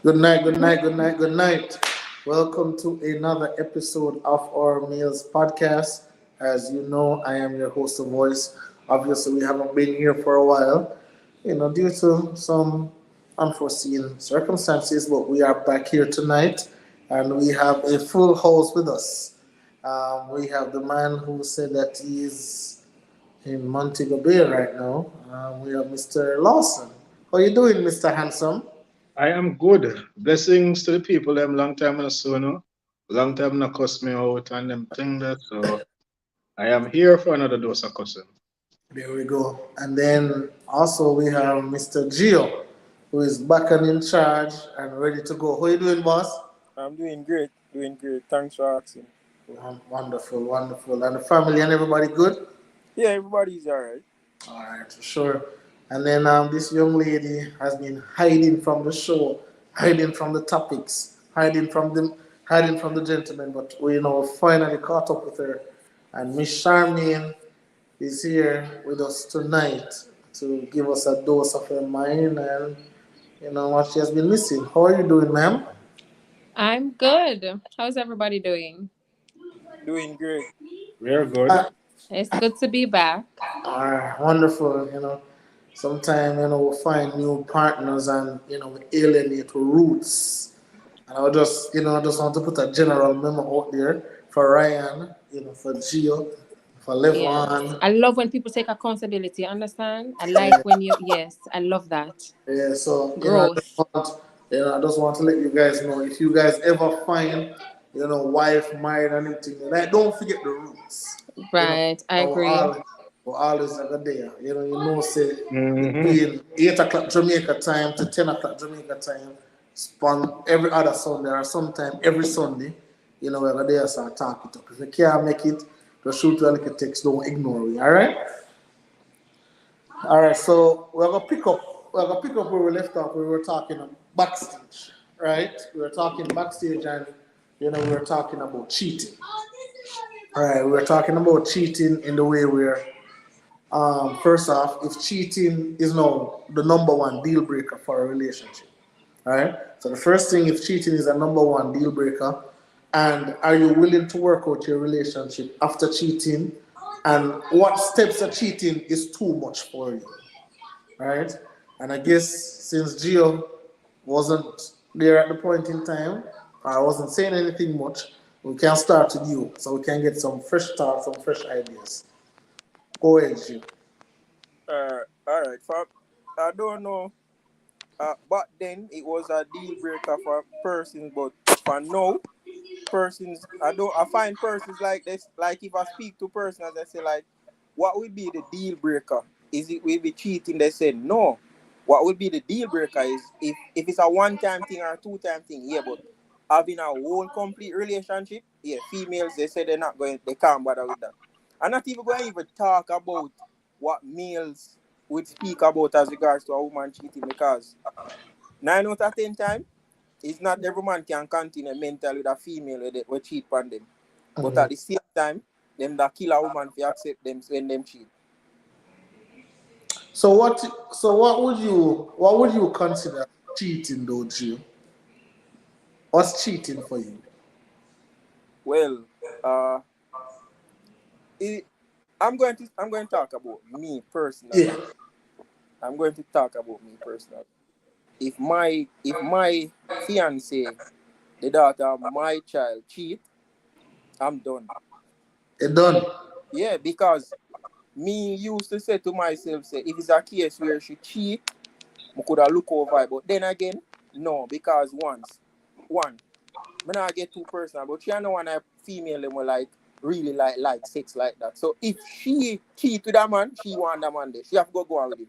Good night, good night, good night, good night. Welcome to another episode of our Meals podcast. As you know, I am your host of voice. Obviously, we haven't been here for a while, due to some unforeseen circumstances, but we are back here tonight and we have a full house with us. We have the man who said that he is in Montego Bay right now. We have Mr. Lawson. How you doing, Mr. Handsome? I am good. Blessings to the people them long time no so no. Long time no cuss me out and them thing that so I am here for another dose of cussing. There we go. And then also we have Mr. Gio, who is back and in charge and ready to go. How you doing, boss? I'm doing great, doing great. Thanks for asking. Wonderful, wonderful. And the family and everybody good? Yeah, everybody's alright. All right, for sure. And then this young lady has been hiding from the show, hiding from the topics, hiding from the gentleman. But we finally caught up with her. And Miss Charmaine is here with us tonight to give us a dose of her mind and what she has been missing. How are you doing, ma'am? I'm good. How's everybody doing? Doing great. We are good. Uh, It's good to be back. Wonderful. Sometimes we find new partners and we alienate roots. And I just want to put a general memo out there for Ryan, for Gio, for Yes. Levon. I love when people take accountability, understand? I like Yeah, when yes, I love that. yeah. So Growth. I just want to let you guys know if you guys ever find wife, married, and anything, like don't forget the roots. Right. I Our agree. all we're always like a day. Say Mm-hmm. between 8 o'clock Jamaica time to 10 o'clock Jamaica time, span every other Sunday or sometime every Sunday, we're there so talk it up. If you can't make it, just shoot you a little text, don't ignore me, alright? Alright, so we're gonna pick up where we left off. We were talking backstage, right? We were talking backstage and we were talking about cheating. Alright, we were talking about cheating in the way where first off, if cheating is now the number one deal breaker for a relationship, all right? So the first thing, if cheating is a number one deal breaker, and are you willing to work out your relationship after cheating? And what steps of cheating is too much for you, right? And I guess since Gio wasn't there at the point in time, or wasn't saying anything much, we can start with you, so we can get some fresh thoughts, some fresh ideas. Go ahead, Gio. Alright, I don't know. But then it was a deal breaker for persons, but for now, persons, I find persons like this, like if I speak to persons, I say like, what would be the deal breaker? Is it will be cheating? They say no. What would be the deal breaker is if it's a one time thing or a 2 time thing, yeah, but having a whole complete relationship, yeah, females they say they can't bother with that. I'm not even going to even talk about what males would speak about as regards to a woman cheating because 9 out of 10 times it's not every man can continue mentally with a female with cheat on them. But Mhm. at the same time, them that kill a woman fi accept them when them cheat. So what would you consider cheating though, Gio? What's cheating for you? Well, uh, it, I'm going to talk about me personally. Yeah. I'm going to talk about me personally. If my fiance, the daughter of my child, cheat, I'm done. It done. Yeah, because me used to say to myself, say if it's a case where she cheat, I could have look over it. But then again, no, because one, I not get too personal, but she know when a female them will like really like sex like that. So if she cheat with a man, she want that man there. She have to go out with him.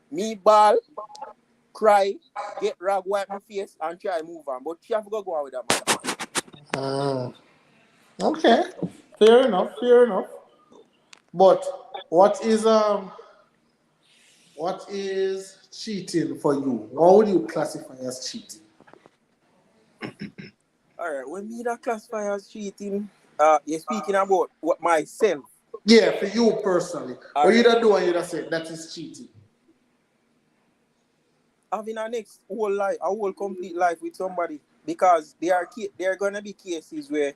Me ball, cry, get rag, wipe my face, and try move on. But she have to go out with that man. Mm, okay. Fair enough. Fair enough. But what is um what is cheating for you? What would you classify as cheating? Alright, when me that classify as cheating, you're speaking about what myself. Yeah, for you personally. What you Alright. don't do and you don't say that is cheating. having a next whole life, a whole complete life with somebody, because there are gonna be cases where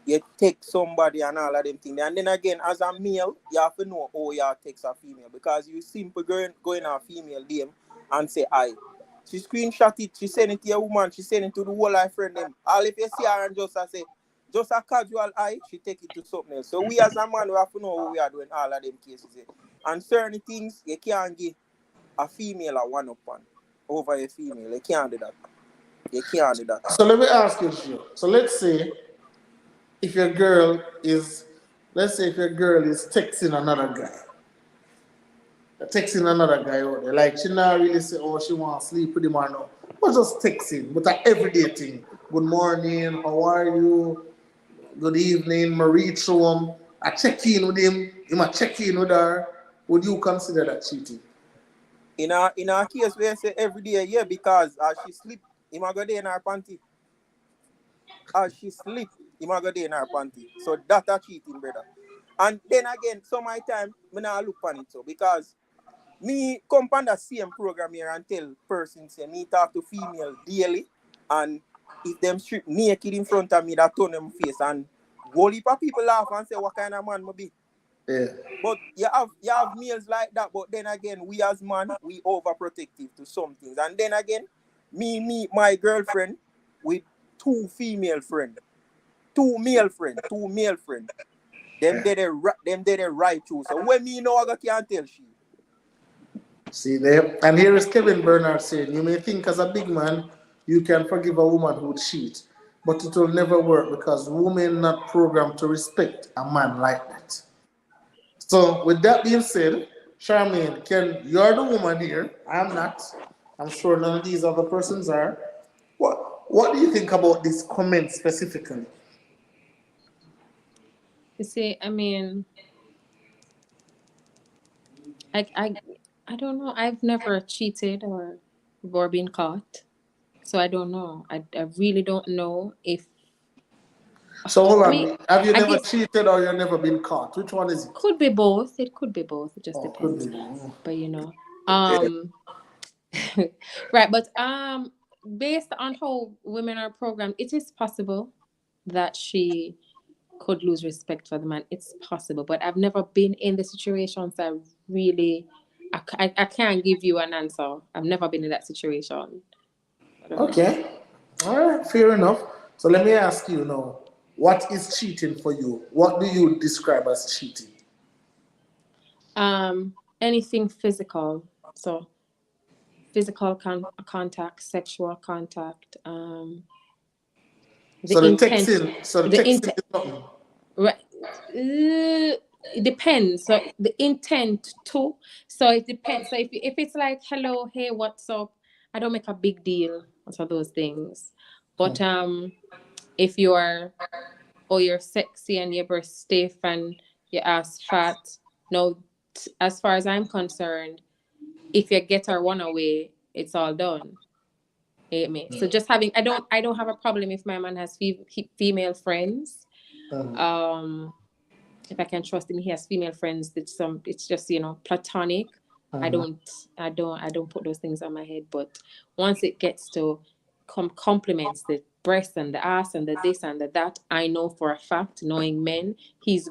you take somebody and all of them things. And then again, as a male, you have to know how you text a female, because you simple going a female DM and say I. She screenshot it, she send it to a woman, she send it to the whole life friend them. All if you see her and just say just a casual eye, she take it to something else. So we as a man, we have to know what we are doing all of them cases. And certain things you can't give a female a one up on over a female. You can't do that. You can't do that. So let me ask you, Gio. So let's say if your girl is, let's say if your girl is texting another guy, out there, like she not really say, oh, she want to sleep with him or no, but just texting, but an everyday thing. Good morning, how are you? Good evening, I reach through him. I check in with him, he might check in with her. Would you consider that cheating? In a case where I say every day, yeah, because as she sleep, he might go there in her panty. As she sleep, he might go there in her panty. So that's a cheating, brother. And then again, some of my time, I not look on it so, because me come on the same program here and tell persons say me talk to female daily, and if them strip naked in front of me, that turn them face, and whole heap of people laugh and say what kind of man I be. Yeah. But you have males like that, but then again, we as man, we overprotective to some things. And then again, me my girlfriend with two female friend, two male friend. Them did it right too. So when me know I can't tell she. See there, and here is Kevin Bernard saying, you may think as a big man you can forgive a woman who cheat, but it will never work because women not programmed to respect a man like that. So with that being said, Charmaine, you're the woman here. I'm not. I'm sure none of these other persons are. What do you think about this comment specifically? You see, I mean, I don't know. I've never cheated or been caught, so I don't know. I really don't know if. So hold I mean, on. Have you I never guess cheated or you've never been caught? Which one is it? could be both. It could be both. It just Oh, could depends. be. But right. But based on how women are programmed, it is possible that she could lose respect for the man. It's possible, but I've never been in the situation, so I can't give you an answer. I've never been in that situation. I don't know. Okay. All right. Fair enough. So let me ask you now. What is cheating for you? What do you describe as cheating? Anything physical. So physical contact, sexual contact. The So the intent. texting. So the The texting intent. is nothing. Right. It depends. So the intent too. So it depends. So if it's like hello, hey, what's up? I don't make a big deal out of those things. But if you're sexy and your breast stiff and your ass fat, no, as far as I'm concerned, if you get her one away, it's all done. Me. So just having I don't have a problem if my man has female friends. If I can trust him, he has female friends. It's just platonic. I don't put those things on my head. But once it gets to compliments, the breast and the ass and the this and the that, I know for a fact, knowing men, he's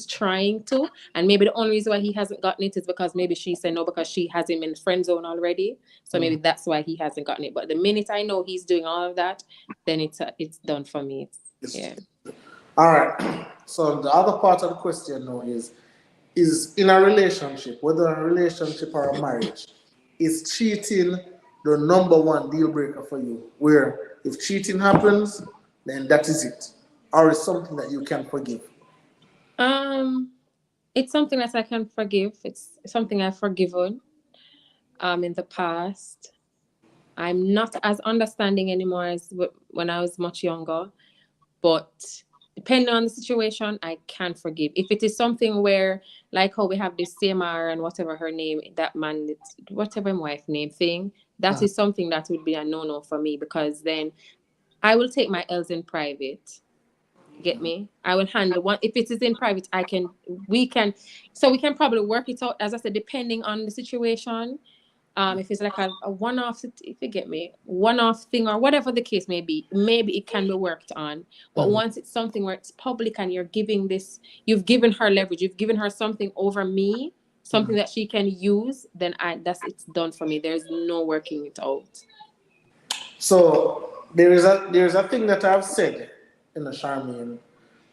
trying to, and maybe the only reason why he hasn't gotten it is because maybe she said no because she has him in the friend zone already. So maybe that's why he hasn't gotten it. But the minute I know he's doing all of that, then it's done for me. Yeah. All right. So the other part of the question now is in a relationship, whether a relationship or a marriage, is cheating the number one deal breaker for you? Where if cheating happens, then that is it, or is something that you can forgive? It's something that I can forgive. It's something I've forgiven. In the past, I'm not as understanding anymore as when I was much younger, but depending on the situation, I can forgive. If it is something where, like how we have this Samar and whatever her name, that man, whatever my wife name thing, that is something that would be a no-no for me, because then I will take my L's in private. Get me? I will handle one. If it is in private, we can probably work it out, as I said, depending on the situation. If it's like a one-off, if you get me, one-off thing or whatever the case may be, maybe it can be worked on. But once it's something where it's public and you've given her leverage, you've given her something over me, something that she can use, then it's done for me. There's no working it out. So there is a thing that I've said in the Charmaine.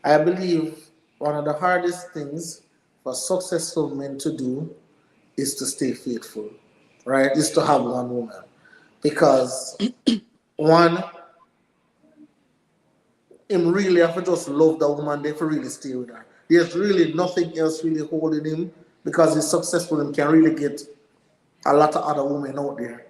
I believe one of the hardest things for successful men to do is to stay faithful, right? Is to have one woman. Because one, him really have to just love the woman, they have to really stay with her. There's really nothing else really holding him because he's successful and can really get a lot of other women out there,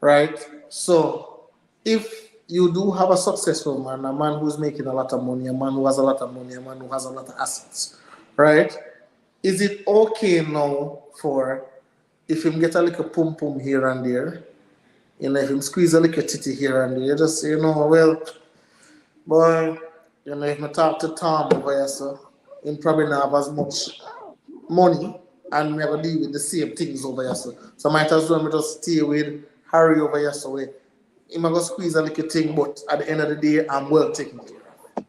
right? So if you do have a successful man, a man who's making a lot of money, a man who has a lot of money, a man who has a lot of assets, right? Is it okay now for if him get a little pum pum here and there, if him squeeze a little titty here and there, you just say, well, boy, if I talk to Tom over here, so him probably not have as much money and we never deal with the same things over here, so might as well just stay with Harry over here, so he might go squeeze a little thing, but at the end of the day, I'm well taken care of.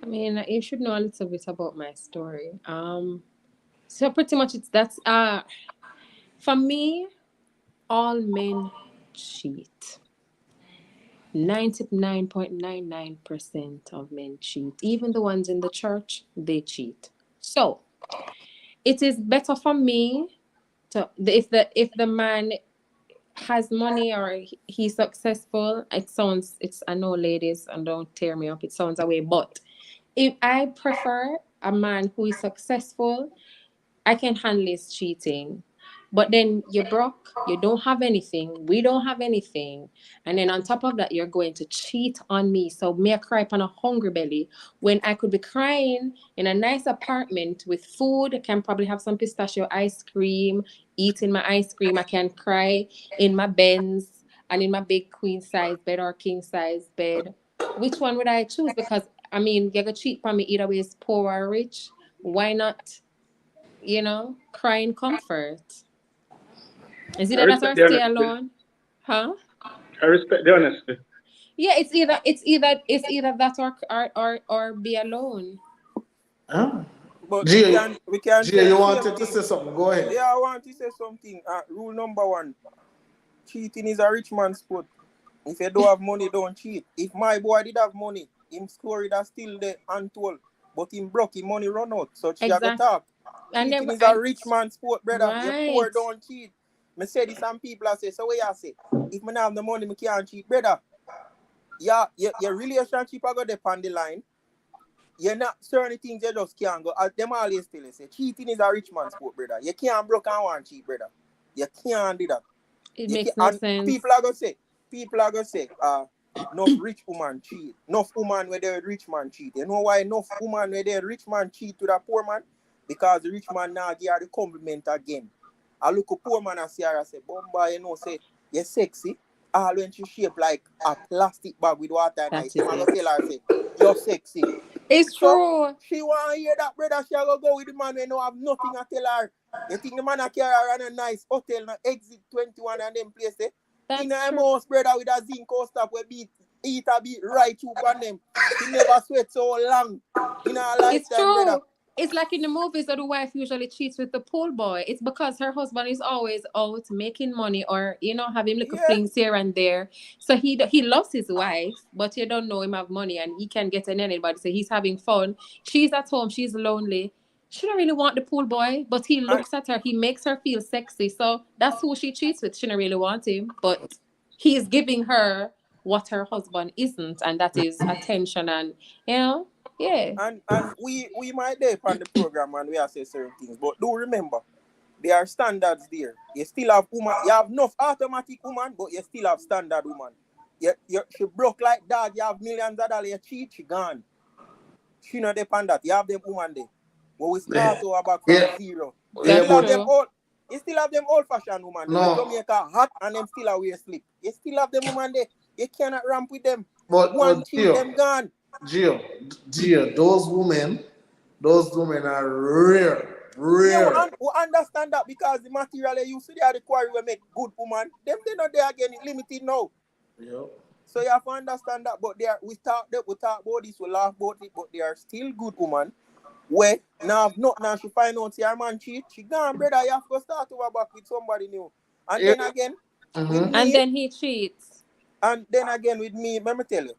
I mean, you should know a little bit about my story. So pretty much for me, all men cheat. 99.99% of men cheat. Even the ones in the church, they cheat. So it is better for me if the man has money or he's successful. I know ladies, and don't tear me up, it sounds away, but if I prefer a man who is successful, I can handle his cheating. But then you're broke, you don't have anything, we don't have anything. And then on top of that, you're going to cheat on me. So me I cry on a hungry belly when I could be crying in a nice apartment with food. I can probably have some pistachio ice cream, eating my ice cream. I can cry in my Benz and in my big queen size bed or king size bed. Which one would I choose? Because I mean, you're gonna cheat on me either way, is poor or rich. Why not, cry in comfort? Is it that or stay alone? Huh? I respect the honesty. Yeah, it's either that or be alone. Huh? But Gia, we can you wanted to say something? Go ahead. Yeah, I want to say something. Rule number 1: cheating is a rich man's sport. If you don't have money, don't cheat. If my boy did have money, him story that's still there untold. But him broke, him money run out. So she have to talk. Cheating is a rich man's sport, brother. Right. You poor, don't cheat. Me say this, some people I say, so what you say? If me not have the money, me can't cheat, brother. Yeah, your relationship I got there on the line. You're not certain things you just can't go. Them always tell you, say cheating is a rich man's sport, brother. You can't broke and want cheat, brother. You can't do that. It makes no sense. People are gonna say, enough rich woman cheat. Enough woman where the rich man cheat. You know why enough woman where the rich man cheat to the poor man? Because the rich man now give her the compliment again. I look a poor man and see her and say, Bomba, say, you're sexy. All when she shape like a plastic bag with water and ice. I'm going to tell her, say, you're sexy. It's true. She want to hear that, brother. She will go with the man when no have nothing to tell her. You think the man carry her on a nice hotel, na exit 21 and them place there? That's in a house, brother, with a zinc stuff where eat a bit right through on them. She never sweat so long in her lifetime, it's true. brother. It's like in the movies that the wife usually cheats with the pool boy. It's because her husband is always out making money or, having little flings here and there. So he loves his wife, but you don't know him have money and he can't get anybody. So he's having fun. She's at home. She's lonely. She don't really want the pool boy, but he looks at her. He makes her feel sexy. So that's who she cheats with. She don't really want him, but he's giving her what her husband isn't, and that is attention and, yeah. And we might there on the program and we are say certain things, but do remember, there are standards there. You still have woman, you have enough automatic woman, but you still have standard woman. She broke like dog, you have millions of dollars, you cheat, she gone. She not depend that. You have them woman there. But we start to about zero. You still have them old-fashioned woman. No. They make her hot and them still away sleep. You still have them woman there. You cannot ramp with them. But cheat, them gone. Gio, those women are rare. Rare. we understand that because the material they use to the quarry will make good woman. Them they not there again, it limited now. Yep. So you have to understand that. But we talk about this, we laugh about it, but they are still good woman. Where now she find out her man cheat, she gone, brother, you have to start over back with somebody new. And Yeah. then again, Mhm. with me, And then he cheats. and then again with me, let me tell you,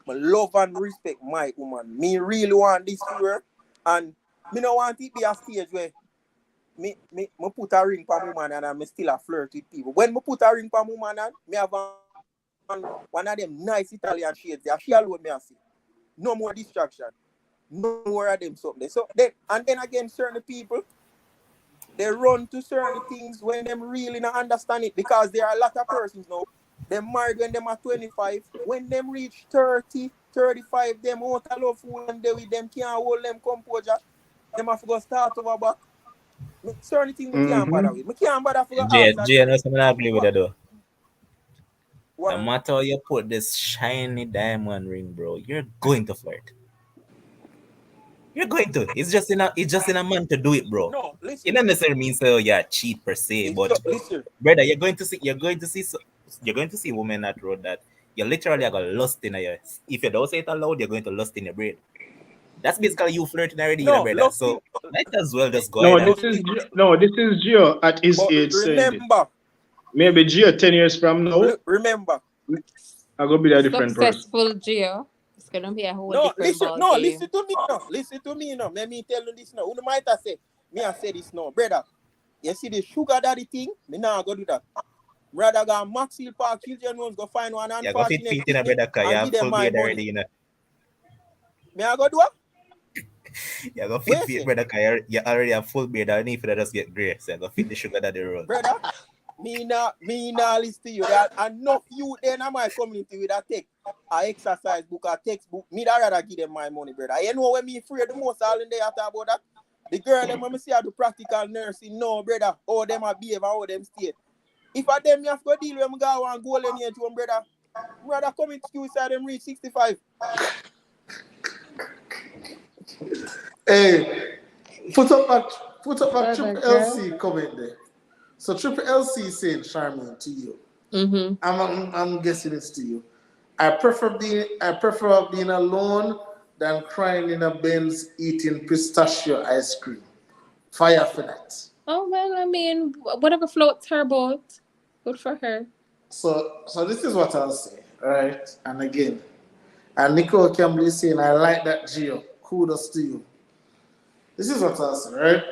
I love and respect my woman. Me really want this for her. And me no want it be a stage where me put a ring for woman and I still a flirt with people. When me put a ring for woman and me have one of them nice Italian shades there, she alone me a see. No more distraction. No more of them something. So then again, certain people they run to certain things when them really not understand it because there are a lot of persons now. They married when them are 25. When them reach 30, 35, them out of love fool and they with them can't hold them composure. Them have to go start over back. Certain things we can't bother with. We can't bother for Jay, ask. Jay, no, something I agree with that though. No What? matter how you put this shiny diamond ring, bro, you're going to flirt. You're going to. It's just in a man to do it, bro. No, It listen. doesn't necessarily mean so you're cheat per se, but Listen. brother, you're going to see women that road that you literally are gonna lust in your. If you don't say it aloud, you're going to lust in your brain. That's basically you flirting already, No, brother. lust So might as well just go No, ahead and this is Gio at his but age saying this. remember, Maybe Gio 10 years from now, remember. I'm gonna be a different person. Successful Gio. It's gonna be a whole No, different ball game. listen to me now. Listen to me now. Let me tell you this now. Who might have said, me I say this now, brother. You see the sugar daddy thing? Me now go do that. Rather go Maxwell Park Children Homes go find one you go fit unfortunate in a brother car, you and have give them full my beard already, money. you know. Me I go do what? You go Where fit say? brother car, you already have full beard, and if you just get grey, so you go fit the sugar daddy road. Brother, me not listen to you. That enough you then I my community with a take a exercise book, a textbook. Me that rather give them my money, brother. You know when me afraid the most all in there after about that. The girl them when me see how do practical nursing, no brother. Oh them a behave, how them stay. If I them you have to go deal with them go and goal in here to them, brother. Rather come in suicide them reach 65. Hey, put up a Triple LC comment there. So Triple LC saying, Charmaine, to you. Mm-hmm. I'm guessing it's to you. I prefer being alone than crying in a Benz eating pistachio ice cream. Fire for that. Oh well, I mean, whatever floats her boat. Good for her. So this is what I'll say, right? And again, and Nicole Campbell is saying, I like that, Gio. Kudos to you. This is what I'll say, right?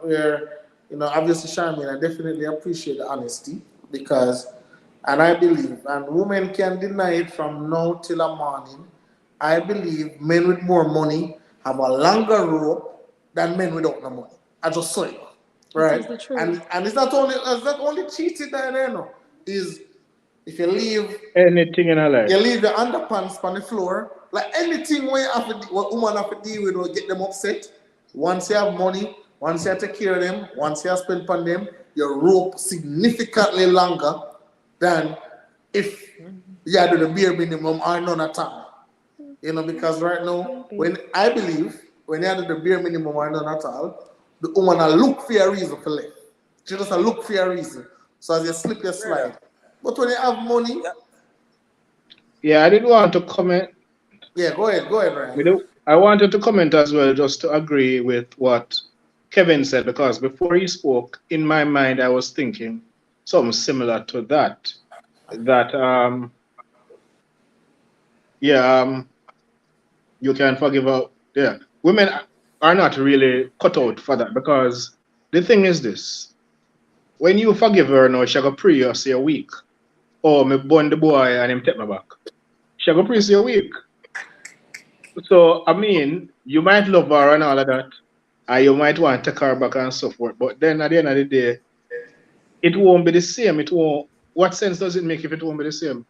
Where, obviously, Charmaine, I definitely appreciate the honesty because, and I believe, and women can deny it from now till the morning, I believe men with more money have a longer rope than men without no money. I just saw it. Right? This is the truth. And it's not only cheating that I know. Is if you leave Anything in our life. you leave your underpants on the floor, like anything where what woman have to deal with or get them upset. Once you have money, once you take care of them, once you spend on them, your rope significantly longer than if you do the bare minimum or none at all. Because right now, when you do the bare minimum or none at all, the woman will look for a reason for life. She just look for a reason. So as you slip, you slide. But when you have money, Yeah, I didn't want to comment. yeah, go ahead, Ryan. I wanted to comment as well, just to agree with what Kevin said, because before he spoke, in my mind, I was thinking something similar to that. That you can forgive her. Yeah, women are not really cut out for that, because the thing is this: when you forgive her now, she go pray you say a week. Oh, me born the boy and him take me back. She go pray say a week. So I mean, you might love her and all of that, and you might want to take her back and so forth. But then at the end of the day, it won't be the same. It won't. What sense does it make if it won't be the same?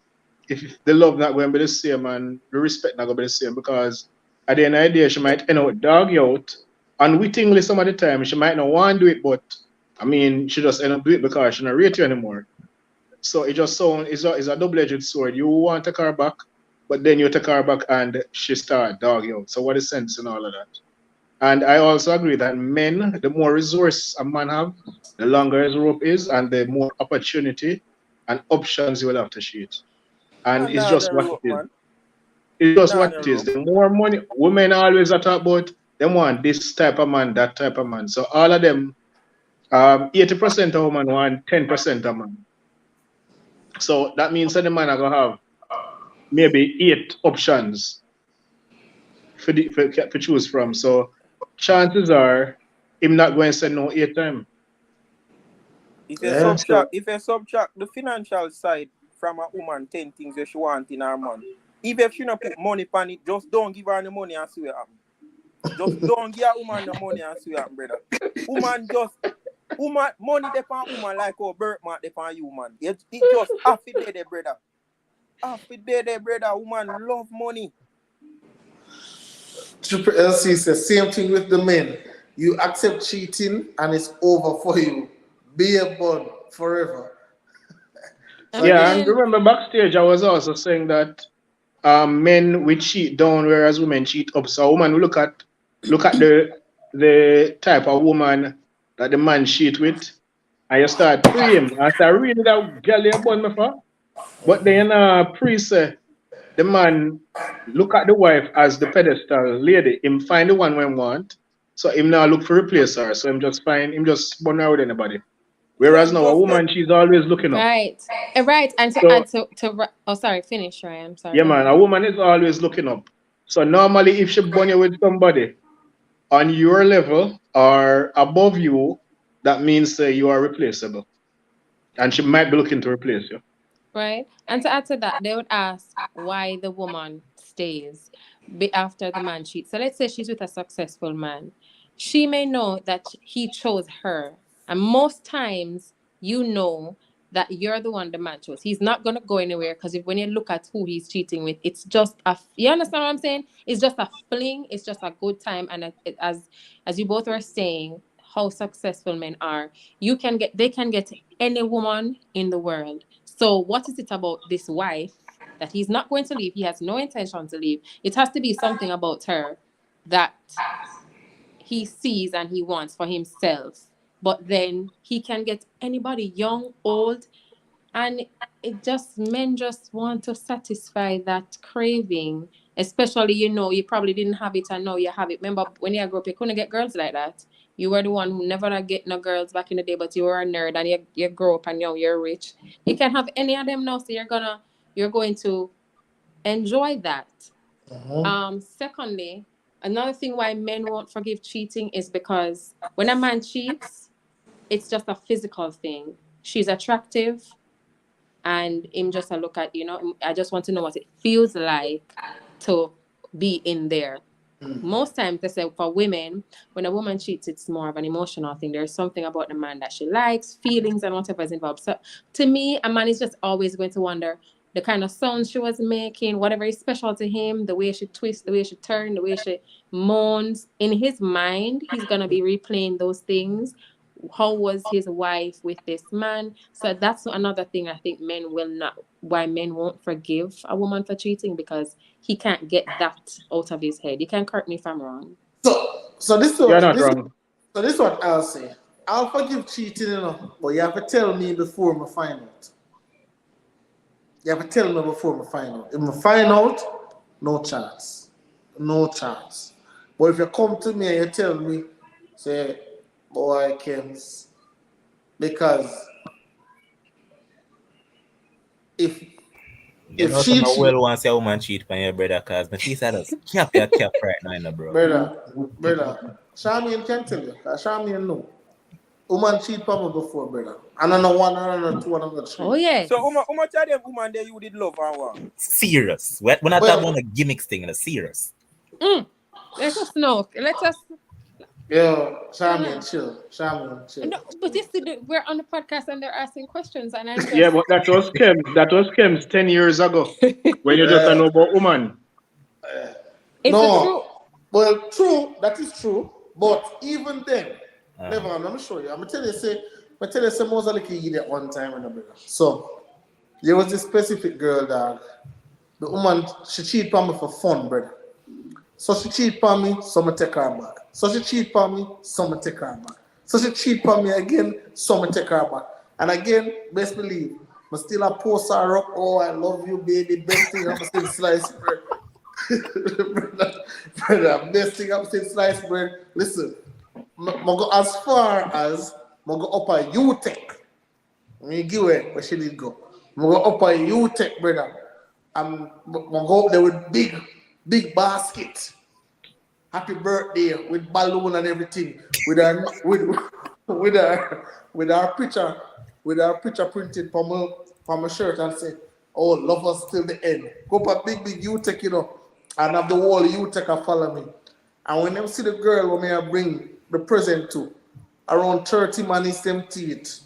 If the love not going to be the same and the respect not going to be the same, because at the end of the day, she might end up dog you out, unwittingly some of the time. She might not want to do it, but I mean, she just end up doing it because she not rate you anymore. So it just sounds it's a double-edged sword. You want to take her back, but then you take her back and she start dog you out. So what is sense in all of that? And I also agree that men, the more resource a man have, the longer his rope is, and the more opportunity and options you will have to shoot. And Man, it's nah, just no what rope, it is. man. It's just Nah, what no it is. rope. The more money, women always are talk about, they want this type of man, that type of man. So all of them, 80% of women want 10% of man. So that means that the man are gonna have maybe 8 options for choose from. So chances are him not going to say no 8 times. Yeah. So If you subtract the financial side from a woman 10 things that she want in her man, even if she not put money on it, just don't give her the money and see what happen. Just don't give a woman the money and see what happen, brother. Woman money depend woman like how birthmark depend you, man. It just half it there, brother. Half it there, brother. Woman love money. Triple LC says same thing with the men. You accept cheating and it's over for you. Be a bud forever. I yeah, and mean, remember backstage I was also saying that men will cheat down whereas women cheat up. So a woman will look at the type of woman that the man cheat with, and you start pre him. I start really that girl you born me for. But then pre say the man look at the wife as the pedestal lady. Him find the one when want. So him now look for replace her. So him just born her with anybody. So Whereas him now a just get woman she's always looking up. right. Right. And to So add oh, sorry, finish, Ryan. Sorry, yeah go man, ahead. a woman is always looking up. So normally if she born you with somebody on your level or above you, that means you are replaceable. And she might be looking to replace you. Right. And to add to that, they would ask why the woman stays after the man cheats. So let's say she's with a successful man. She may know that he chose her. And most times, you know that you're the one the man chose. He's not going to go anywhere because if when you look at who he's cheating with, it's just you understand what I'm saying? It's just a fling. It's just a good time. And as you both were saying, how successful men are, they can get any woman in the world. So what is it about this wife that he's not going to leave? He has no intention to leave. It has to be something about her that he sees and he wants for himself. But then he can get anybody, young, old, and men just want to satisfy that craving. Especially, you probably didn't have it and now you have it. Remember when you grew up, you couldn't get girls like that. You were the one who never get no girls back in the day, but you were a nerd and you grow up and now you're rich. You can have any of them now, so you're going to enjoy that. Secondly, another thing why men won't forgive cheating is because when a man cheats, it's just a physical thing. She's attractive, and him just a look at, I just want to know what it feels like to be in there. Most times they say for women, when a woman cheats, it's more of an emotional thing. There's something about the man that she likes, feelings and whatever is involved. So to me, a man is just always going to wonder the kind of sounds she was making, whatever is special to him, the way she twists, the way she turns, the way she moans. In his mind, he's going to be replaying those things. How was his wife with this man? So that's another thing I think why men won't forgive a woman for cheating, because he can't get that out of his head. You can correct me if I'm wrong. So this is You're what not this wrong. so this is what I'll say. I'll forgive cheating, but you have to tell me before I find out. You have to tell me before I find out. If I find out, no chance. No chance. But if you come to me and you tell me, say, boy, Kems, because if You know, she some cheat, well wants your woman cheat on your brother, cause my teeth are just cap right now, bro. brother, Charmian can tell you. Charmian know. Woman cheat on me before, brother. And I know one, another two, another three. Oh yes. so how much of them woman there you did love and what? Serious. We're not Well, talking about a gimmicks thing, serious. Let us know. Let us. yeah, Charmian chill. Charmian chill. No, but we're on the podcast and they're asking questions, and I'm Yeah, just. but that was Kems. That was Kems 10 years ago. When you just know about woman. It's a true. No. Well, true, that is true. But even then, never, let me show you. I'm gonna tell you some most like you at one time, brother. So there was this specific girl, dog. The woman, she cheated on me for fun, brother. So she cheat on me, so I take her back. So she cheat on me, so I take her back. So she cheat on me again, so I take her back. And again, best believe, I still a post her up. Oh, I love you, baby. Best thing I'm still sliced bread. brother, best thing I'm still sliced bread. Listen, I go as far as I go up a UTech. Me give it where she did go. I go up a UTech, brother. I go up there with big basket. Happy birthday with balloon and everything. With our with our picture printed from my shirt and say, "Oh, love us till the end." Go up a big UTech, and have the whole UTech follow me. And when they see the girl when I bring the present to, around 30 man is them teeth.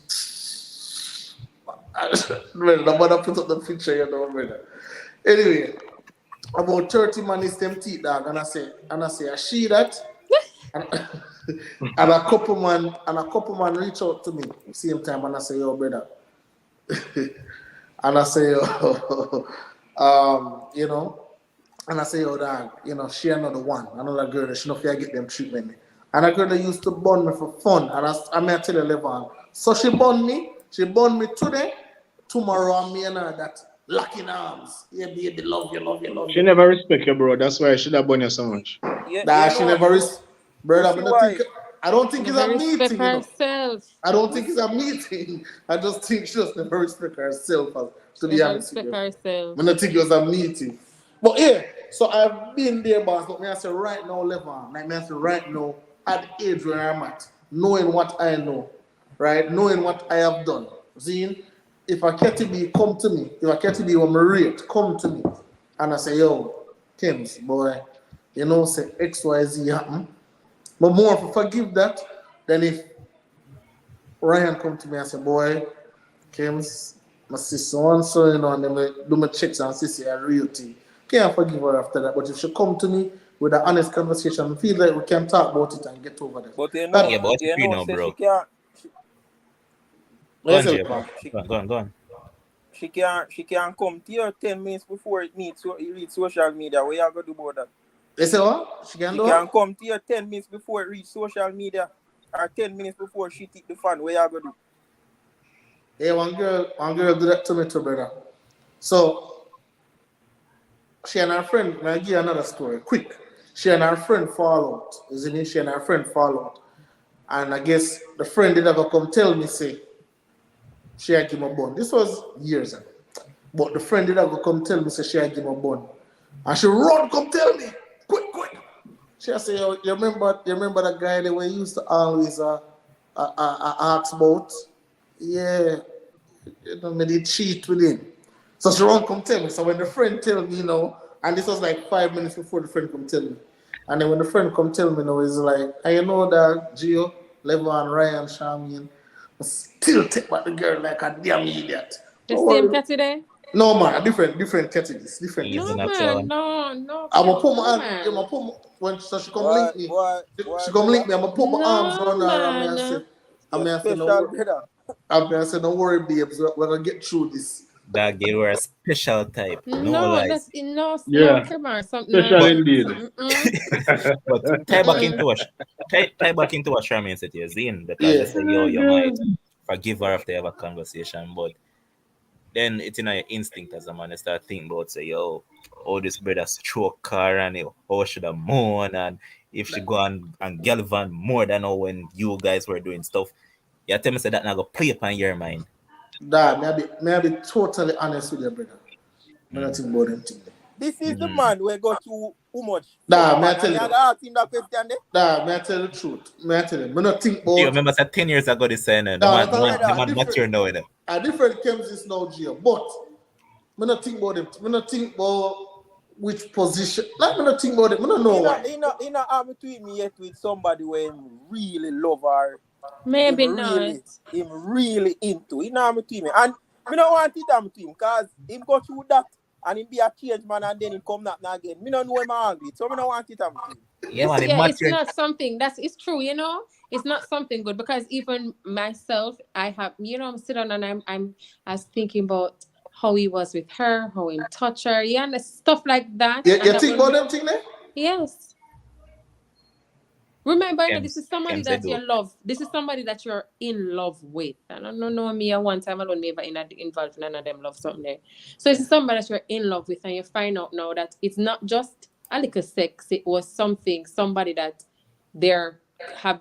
Well, the mother put up the picture, brother. Anyway, about 30 man is them teeth, dog, and I say, I see that, and, and a couple man reach out to me same time, and I say, yo, brother, and I say, and I say, yo, dog, she another one, another girl that she not fair get them treatment, and a girl that used to bond me for fun, and I may tell you later on, so she bond me today, tomorrow, and me and her that. Locking arms. Yeah, baby, love you. She never respect you, bro. That's why she that bun you so much. Yeah, Nah, you she know, never brother, why? I don't think it's a Never respect meeting, herself. I don't think it's a meeting. I just think she just never respect herself, to be Never honest with respect you. herself. I don't think it was a meeting. But yeah, so I've been there, boss. But me I say right now, Levan, like me I say right now, at the age where I'm at, knowing what I know, right? Knowing what I have done. Seeing if a KTB come to me, if a KTB or my rate come to me, and I say, yo, Kims, boy, say XYZ happen. But more if I forgive that than if Ryan come to me and say, boy, Kims, my sister and so, and then I do my checks and see a real thing. Can't forgive her after that. But if she come to me with an honest conversation, I feel like we can talk about it and get over that. But Yeah, but what if you know, say bro? Go on, Let's Jay. help her. Go on. she can't come to you 10 minutes before it needs so you reach social media. What you gonna do about that? They say what? She can She do can it? come to you 10 minutes before it reach social media, or 10 minutes before she take the fan. What you gonna do? Hey, one girl do that to me too, brother. So she and her friend, I'll give you another story. Quick. She and her friend fall out. Isn't it? She and her friend fall out. And I guess the friend did ever come tell me, say, she had give me a bun. This was years ago. But the friend did ever come tell me, say, she had give me a bun. And she run, come tell me. Quick. She say, yo, you remember that guy that we used to always ask about? Yeah, me did cheat with him. So she run come tell me. So when the friend tell me, and this was like 5 minutes before the friend come tell me. And then when the friend come tell me, he's like, I know that Gio, Levon, Ryan, Charmian, still take back the girl like a damn idiot. The Don't same worry. cat today? No man, different categories, different. Easy No enough, man, son. no. I'm gonna put No, my man. when so she come link me. She come link me. I'm gonna put my arms No, around her and man. I say, Special brother. don't worry, babes. We're gonna get through this. That they were a special type. No No, lies. that's no Yeah. Kemar, something. Special But- indeed. But tie back into what Charmaine said here, Zane, because Yeah. they say, yo, you might forgive her after you have a conversation, but then it's in your instinct as a man, you start thinking about, say, yo, oh, this brother stroke car and how should I mourn, and if she go and galvan more than how when you guys were doing stuff, you tell me say that now go play upon your mind. Dad, may I be totally honest with you, brother. I don't think about them things. This is the man who go through too much. Nah, may I tell you? Ask him that question there. Dad, may I tell you the truth? May I tell you? I don't think You about remember say 10 years ago this saying, the that's man different. mature now, you know. A different chems is now, Gio. But I don't think about them. I don't think about which position. Like I don't think about it. I don't know why. He not have between me yet with somebody where him really love her. Maybe him not. Him really into. He not have between me. And me don't want it happen to him because him go through that and him be a change man and then him come not again. Me don't know him angry. So me don't want it happen to him. Yeah, man, Yeah, it's mature. not something it's true, it's not something good because even myself, I have, I'm sitting down and I was thinking about how he was with her, how he touched her, and stuff like that. You And that think will about them thing there? Yes. Remember, you know, this Kems, is somebody Kems, they that you do. love. This is somebody that you're in love with. And I don't know me at one time alone, never involved in none of them love something there. So this is somebody that you're in love with, and you find out now that it's not just a little sex, it was something, somebody that they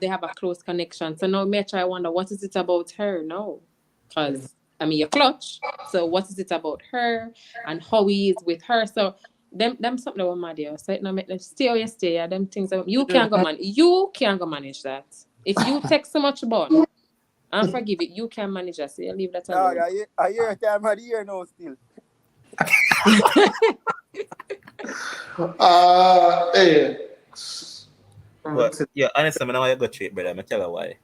have a close connection. So now me try wonder what is it about her? No. Because I mean you're clutch. So what is it about her and how he is with her? So them something that mad here. So it no make them stay or you stay. Yeah, them things that you can go manage that. If you take so much bun and forgive it, you can manage that. So you leave that Dog, alone. I hear time of the year now still. Hey. But yeah, honestly, I know why you go through it, brother. I tell you why.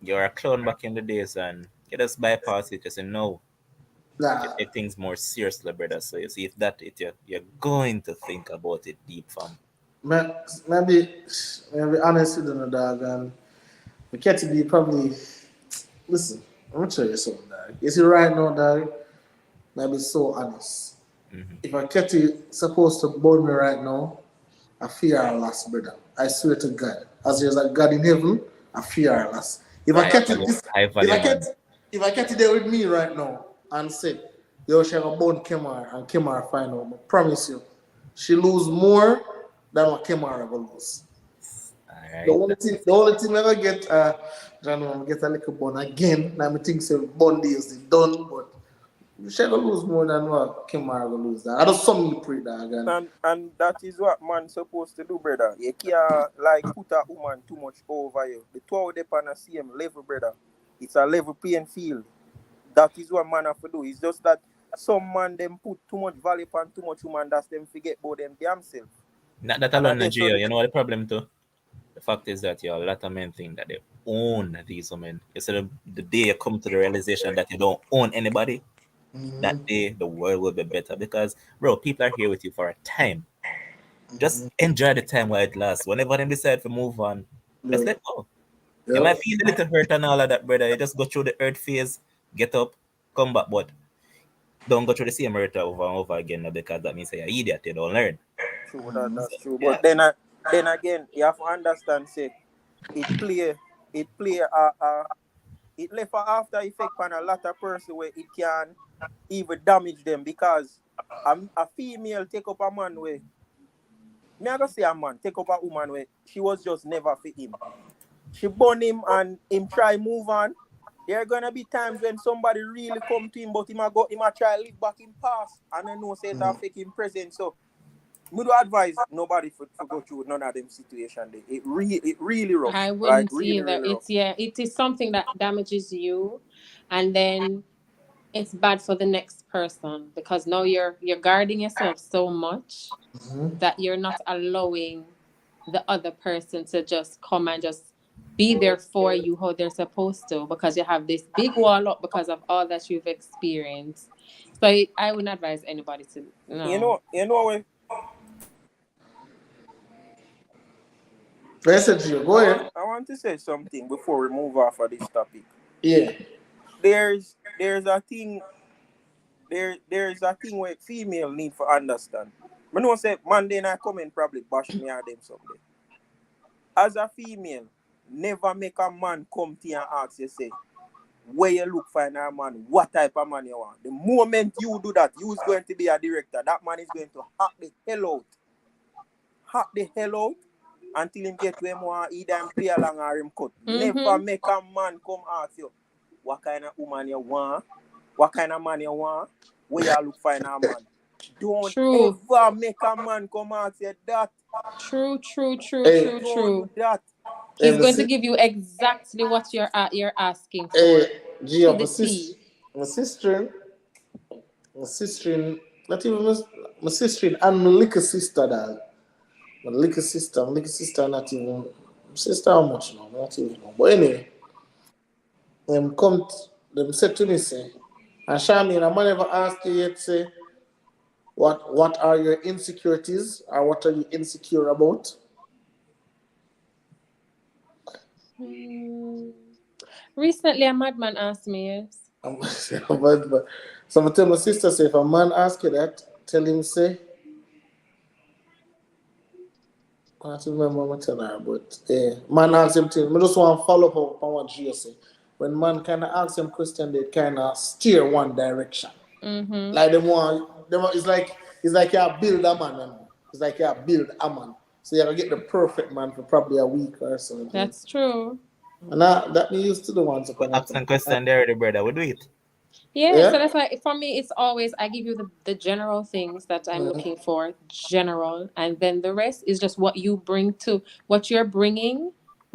You're a clown back in the days and you just bypass it. You say no. You Nah. take things more seriously, brother. So you see if that it you're going to think about it deep, fam. Maybe honest with you, dog, and we get to be probably. Listen, I'm gonna tell you something, dog. You see, right now, dog, maybe so honest. Mm-hmm. If I Ketty supposed to board me right now, I fear our loss, brother. I swear to God. As there's a God in heaven, I fear our loss. If I catch it this High if I value catch man. if I catch it there with me right now and say, yo, she have a bone Kemar and Kemar find out, I promise you, she lose more than what Kemar will lose. The Alright. only thing, the only thing I ever get, John, get a little bun again. Now I think so bun days is done, but she gonna lose more than what Kemar will lose. That. I just saw me pray that again. And that is what man supposed to do, brother. You can't like put a woman too much over you. The two of them on the same level, brother. It's a level playing field. That is what man have to do. It's just that some man them put too much value on too much woman that them forget about them damn self. Not that And alone, that's so Nigeria. You know what the problem too? The fact is that you have a lot of men think that they own these women. Instead of the day you come to the realization that you don't own anybody, that day the world will be better. Because bro, people are here with you for a time. Just enjoy the time while it lasts. Whenever they decide to move on, Yeah. just let go. You Yeah. might feel a little hurt and all of that, brother. You just go through the hurt phase, get up, come back, but don't go through the same hurt over and over again because that means you're an idiot, you don't learn. true, that's true. Yeah. But then again, you have to understand, say it play it play it left a after effect on a lot of person where it can even damage them because a female take up a man where me I go say a man take up a woman where she was just never for him. She burn him and him try move on. There are gonna be times when somebody really come to him, but him a try live back in past and I know say it affect him present. So me do advise nobody for go through none of them situation. It really rough. I Like wouldn't really, either. really rough. It's yeah, it is something that damages you, and then it's bad for the next person because now you're guarding yourself so much that you're not allowing the other person to just come and just be there for you how they're supposed to because you have this big wall up because of all that you've experienced. So I wouldn't advise anybody to no. You know what Message you, go ahead. I want to say something before we move off of this topic. Yeah. There's a thing there's a thing where female need for understand. I know say man then I come and probably bash me at them someday. As a female, never make a man come to you and ask you say where you look for a man, what type of man you want. The moment you do that, you is going to be a director. That man is going to hack the hell out. Hack the hell out until him get to him want either him play along or him cut. Never make a man come ask you what kind of woman you want, what kind of man you want, where you look for a man. Don't True. ever make a man come ask you that. True. Hey. Don't do that. Hey, He's my, going to si- give you exactly what you're asking for hey, Gia, to the T. my sister, not even my sister and my little sister, dad. My little sister, not even, my sister, how much now? Not even know. But anyway, them said to me, say, and Shami, and I might never ask you yet, say, what are your insecurities or what are you insecure about? Hmm. Recently, a madman asked me, yes. So I tell my sister, say, if a man ask you that, tell him, say, I have to remember what I tell her, but yeah, man ask him things. I just want to follow up on what Gio said. When man kind of ask him question, they kind of steer one direction. Mm-hmm. Like it's like you build a man, man. It's like you build a man. So you gotta get the perfect man for probably a week or something. That's true. And that me used to the ones upon a Ask some time. question there, the brother. We do it. Yeah, Yeah. so that's why for me it's always I give you the general things that I'm looking for, general, and then the rest is just what you bring to what you're bringing.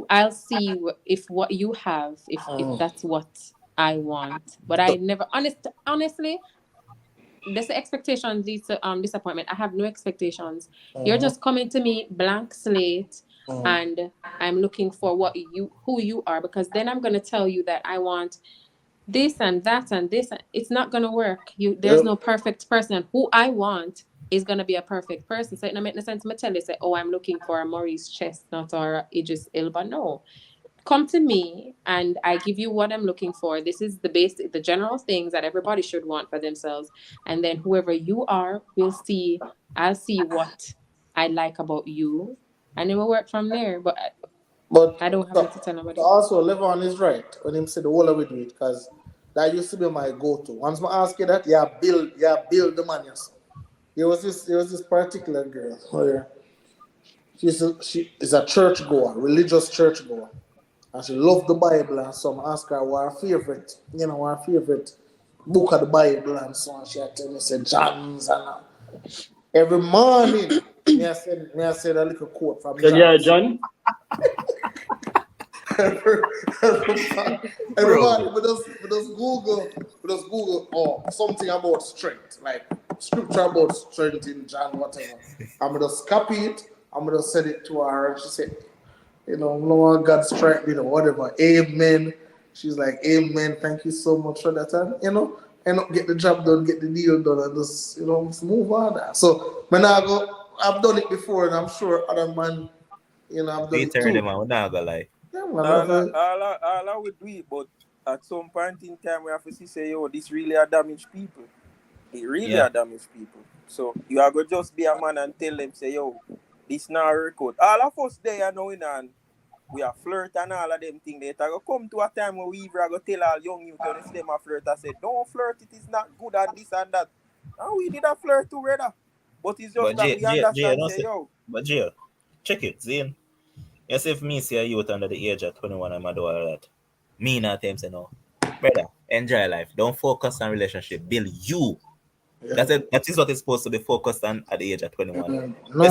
I'll see if what you have, if that's what I want. But I never honestly, this expectations leads to disappointment. I have no expectations. You're just coming to me blank slate, and I'm looking for who you are, because then I'm gonna tell you that I want this and that and this. It's not gonna work. There's Yep. no perfect person. Who I want is gonna be a perfect person. So it don't make no sense. I tell you, say, oh, I'm looking for a Maurice Chestnut or a Idris Elba. No, come to me and I give you what I'm looking for. This is the basic, the general things that everybody should want for themselves. And then whoever you are, I'll see what I like about you, and it will work from there. But But I don't have it to tell nobody. also, Levon is right when him said the whole of it, because that used to be my go-to. Once I ask you that, build the man yourself. There was this particular girl where she is a churchgoer, religious churchgoer, and she loved the Bible. And so I asked her what her favorite book of the Bible and so on. She had told me, say John's, and every morning me I said a little quote from Yeah, John's. John. Everybody, we just Google something about strength, like scripture about strength in John, whatever. I'm gonna just copy it, I'm gonna send it to her, and she said, Lord God strength, whatever. Amen. She's like, Amen, thank you so much for that. And get the job done, get the deal done, and just just move on. So when I've done it before, and I'm sure other man, I've done We it turn too. them out. We're not gonna lie. Yeah, man, All I would do it, but at some point in time we have to say, yo, this really a damage people. It really a damage people. So you are going to just be a man and tell them, say, yo, this not a record. All of us there knowing and we are flirt and all of them things. They go come to a time where we even go tell all young youth when them a flirt. I said, don't flirt, it is not good and this and that. And we did a flirt too, brother. But it's just that we understand, say, yo. But Jay, check it, Zane. Yes, if me see a youth under the age of 21, I'm a do all that. Me not them say no. Brother, enjoy life. Don't focus on relationship. Build you. Yeah. That is what is supposed to be focused on at the age of 21. No,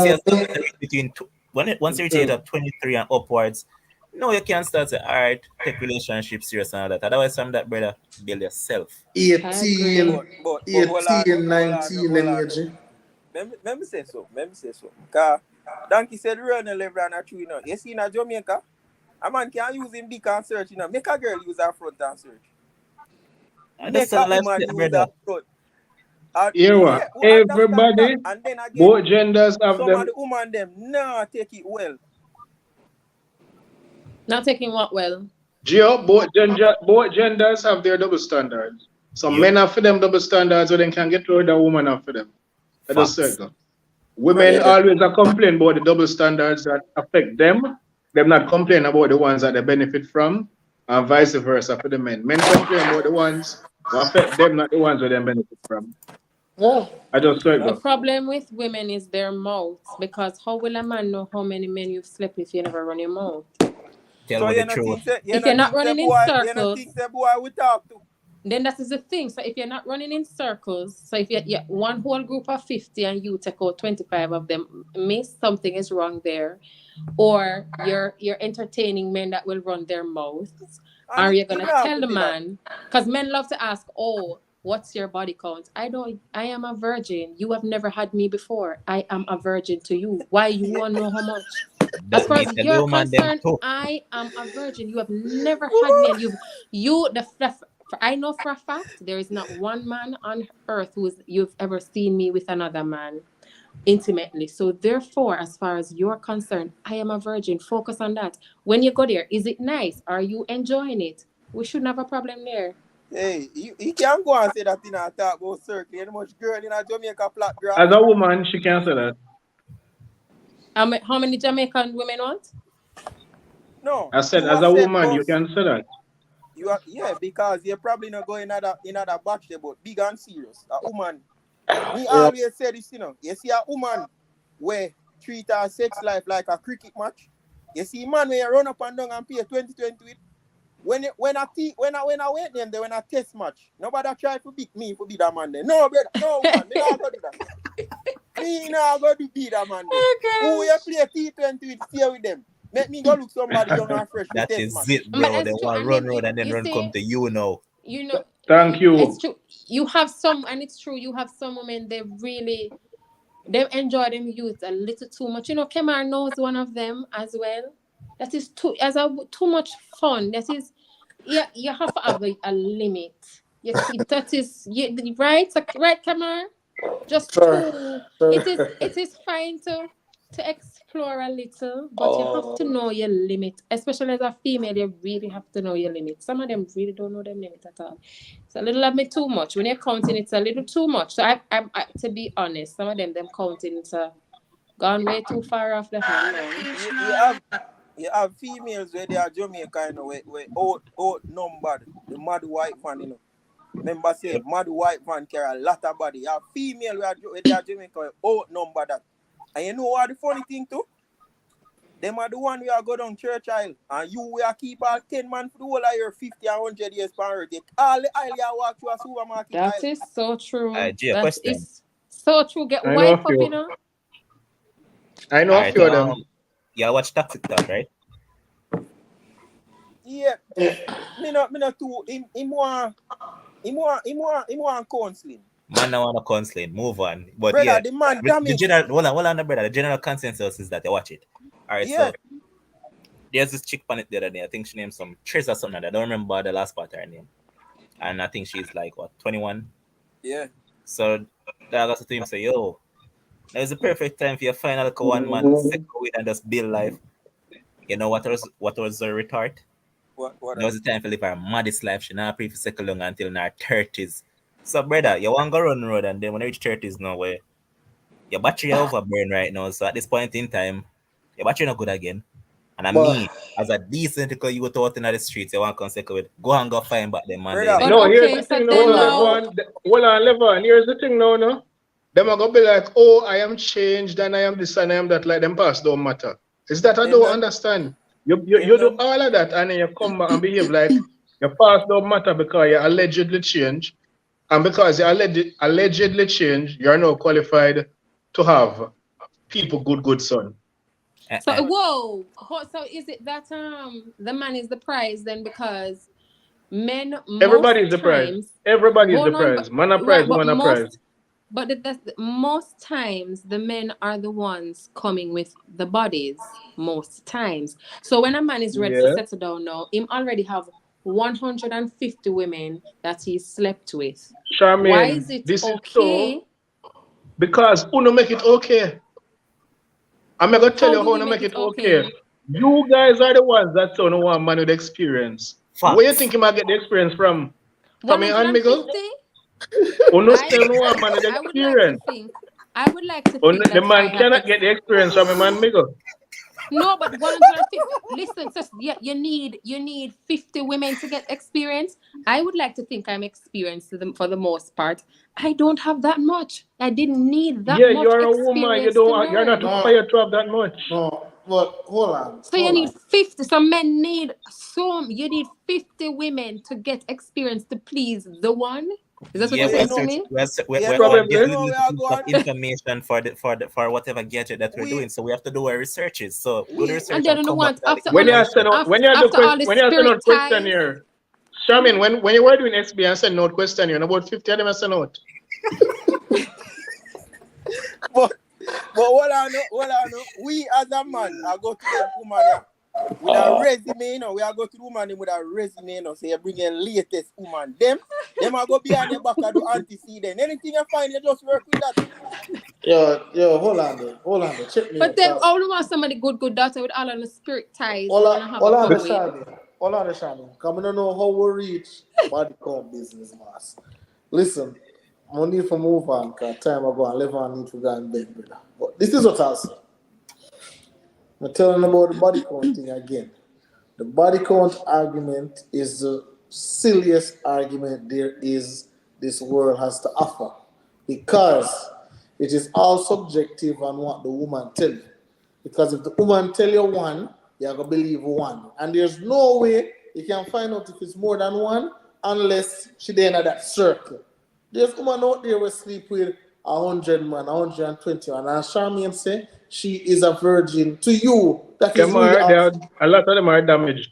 Once you reach the age of 23 and upwards, you can start to, all right, take relationship serious and all that. Otherwise, from that, brother, build yourself. 18, But 19 energy. Let me say so. Because Donkey said run a level and a true, You see in Jamaica, a man can use him dick and search, Make a girl use her front and search. And Make that's a a woman lifestyle, use brother. her front. Hear what? we understand Everybody, that. And then again, both genders have some them. of the women them take it well. Not taking what well. Gio, both genders have their double standards. Some men have for them double standards, so they can get to the woman have for them. That just Facts. circle. Women Yeah. always are complain about the double standards that affect them. Them not complain about the ones that they benefit from, and vice versa for the men. Men complain about the ones who affect them, not the ones who they benefit from. Yeah. I just The circle. problem with women is their mouths, because how will a man know how many men you've slept if you never run your mouth? Tell So me you the not truth. think If you're not running in you circles, think the boy we talk to. then that is the thing. So if you're not running in circles, so if you're one whole group of 50 and you take out 25 of them, miss, something is wrong there. Or you're entertaining men that will run their mouths. Are you gonna tell the man? Because men love to ask, oh, what's your body count? I am a virgin. You have never had me before. I am a virgin to you. Why you want to know how much? As far as you're concerned, I am a virgin. You have never had me, and I know for a fact there is not one man on earth you've ever seen me with another man intimately. So therefore, as far as you're concerned, I am a virgin. Focus on that. When you go there, is it nice? Are you enjoying it? We shouldn't have a problem there. Hey, you can't go and say that in a talk about circle. You know much girl in a Jamaica flat grass. As a woman, she can't say that. How many Jamaican women want? No, I said, you as have a said woman, you boss. can say that. You are, yeah, because you're probably not going in other batch there, but big and serious. A woman. Me Yeah. always say this, You see a woman where treat her sex life like a cricket match. You see man when you run up and down and play 2020 with. When I wait them there when I test match, nobody try to beat me for be that man there. No, brother, no man, me not go do that. Me not go do beat that man there. Who you play T20 with, stay with them. Make me go look somebody young and fresh for That test is match. it, But bro. They it's true. want And run then road and then you run see, come to you now. you know, Thank you. it's true. You have some, and it's true. You have some women they enjoy them youth a little too much. Kemar knows one of them as well. That is too much fun. That is, yeah, you have to have a limit. You see, that is right, right, Kemar. Just Sure. too. Sure. It is fine to explore a little, but you have to know your limit. Especially as a female, you really have to know your limit. Some of them really don't know their limit at all. It's a little bit too much. When you're counting, it's a little too much. So I to be honest, some of them counting it's gone way too far off the hand, man. You have females where they are Jamaican, where outnumbered. The mad white fan, Remember say mad white man carry a lot of body. You have female where they are Jamaican outnumbered that. And you know what the funny thing too? Them are the one we are go down church aisle. And you we are keep all 10 man for the whole of your 50 and 100 years per earth. All the aisle you walk through a supermarket aisle. That is so true. Jay, That question. is so true. Get I know a wife up, few. I know a Alright, few of them. yeah, watch Toxic Talk, right? Yeah. Me not too him want counseling. Man, I want to counseling. Move on. But Brother, yeah, the man the damage. general, hold on, brother. The general consensus is that they watch it. All right, Yeah. so there's this chick on it the other day. I think she named some Trish or something. I don't remember the last part of her name. And I think she's like, what, 21? Yeah. So I got to him say, yo, now is the perfect time for your final 1 month, second week, and just build life. You know what was the retort? What Now is the time to live her modest life. She not pray for second long until in her 30s. So, brother, you want to go run road, and then when you reach 30s now, where your battery overburn right now. So at this point in time, your battery not good again. And me, as a decent girl, you go out in the streets, you want to come second with, go and go find back them man. Brother. But No, here's okay, the so thing. then No, now, hold on, Levon. Here's the thing now, no? Them are going to be like, oh, I am changed and I am this and I am that. Like them past don't matter. Is that I don't understand. You do all of that and then you come back and behave like your past don't matter because you allegedly changed. And because you allegedly changed, you're now qualified to have people good son. so whoa, so is it that the man is the prize then? Because men Everybody is the prize. Everybody is the prize. Man a prize, woman a prize. But most times the men are the ones coming with the bodies. Most times. So when a man is ready to settle down now, him already have 150 women that he slept with. Charmaine, why is it this okay? is so because Uno make it okay. I'm going to tell you how to make it okay. You guys are the ones that don't know one man with experience. Facts. Where you think you might get the experience from? From your hand, Miguel? 150? Uno still know one man with experience. I would like to think The man cannot get the experience from a man, Miguel. No, but 150. Listen, sis, you need 50 women to get experience. I would like to think I'm experienced for the most part. I don't have that much. I didn't need that much. Yeah, you're a woman. You're not required to have that much. No, but hold on. So you need 50. Some men need you need 50 women to get experience to please the one. Is that what you're saying to me? We're getting information for whatever gadget that we're doing, so we have to do our researches. So do the research. And then the ones when you send out questionnaire, Charmaine, when you were doing SB and send out questionnaire, about 50 of them are sent out. But what I know, we as a man, I go to the woman with a resume, we are go to the woman with a resume, so you bring in latest woman. Them are go behind the back and do antecedent. Anything you find, you just work with that. Yo, hold on there. Check me. But then I only want somebody good daughter with all of the spirit ties. Hold on the Shannon. Come on, know how we reach body count business, mass. Listen, I need to move on because time ago and live on need to go and bed, brother. But this is what I'll say. I'm telling about the body count thing again. The body count argument is the silliest argument there is this world has to offer because it is all subjective on what the woman tell you. Because if the woman tell you one, you're gonna believe one, and there's no way you can find out if it's more than one unless she there in that circle. There's woman out there will sleep with 100 man, 120 man, and Charmian say she is a virgin to you. That is Come really on, a lot of them are damaged.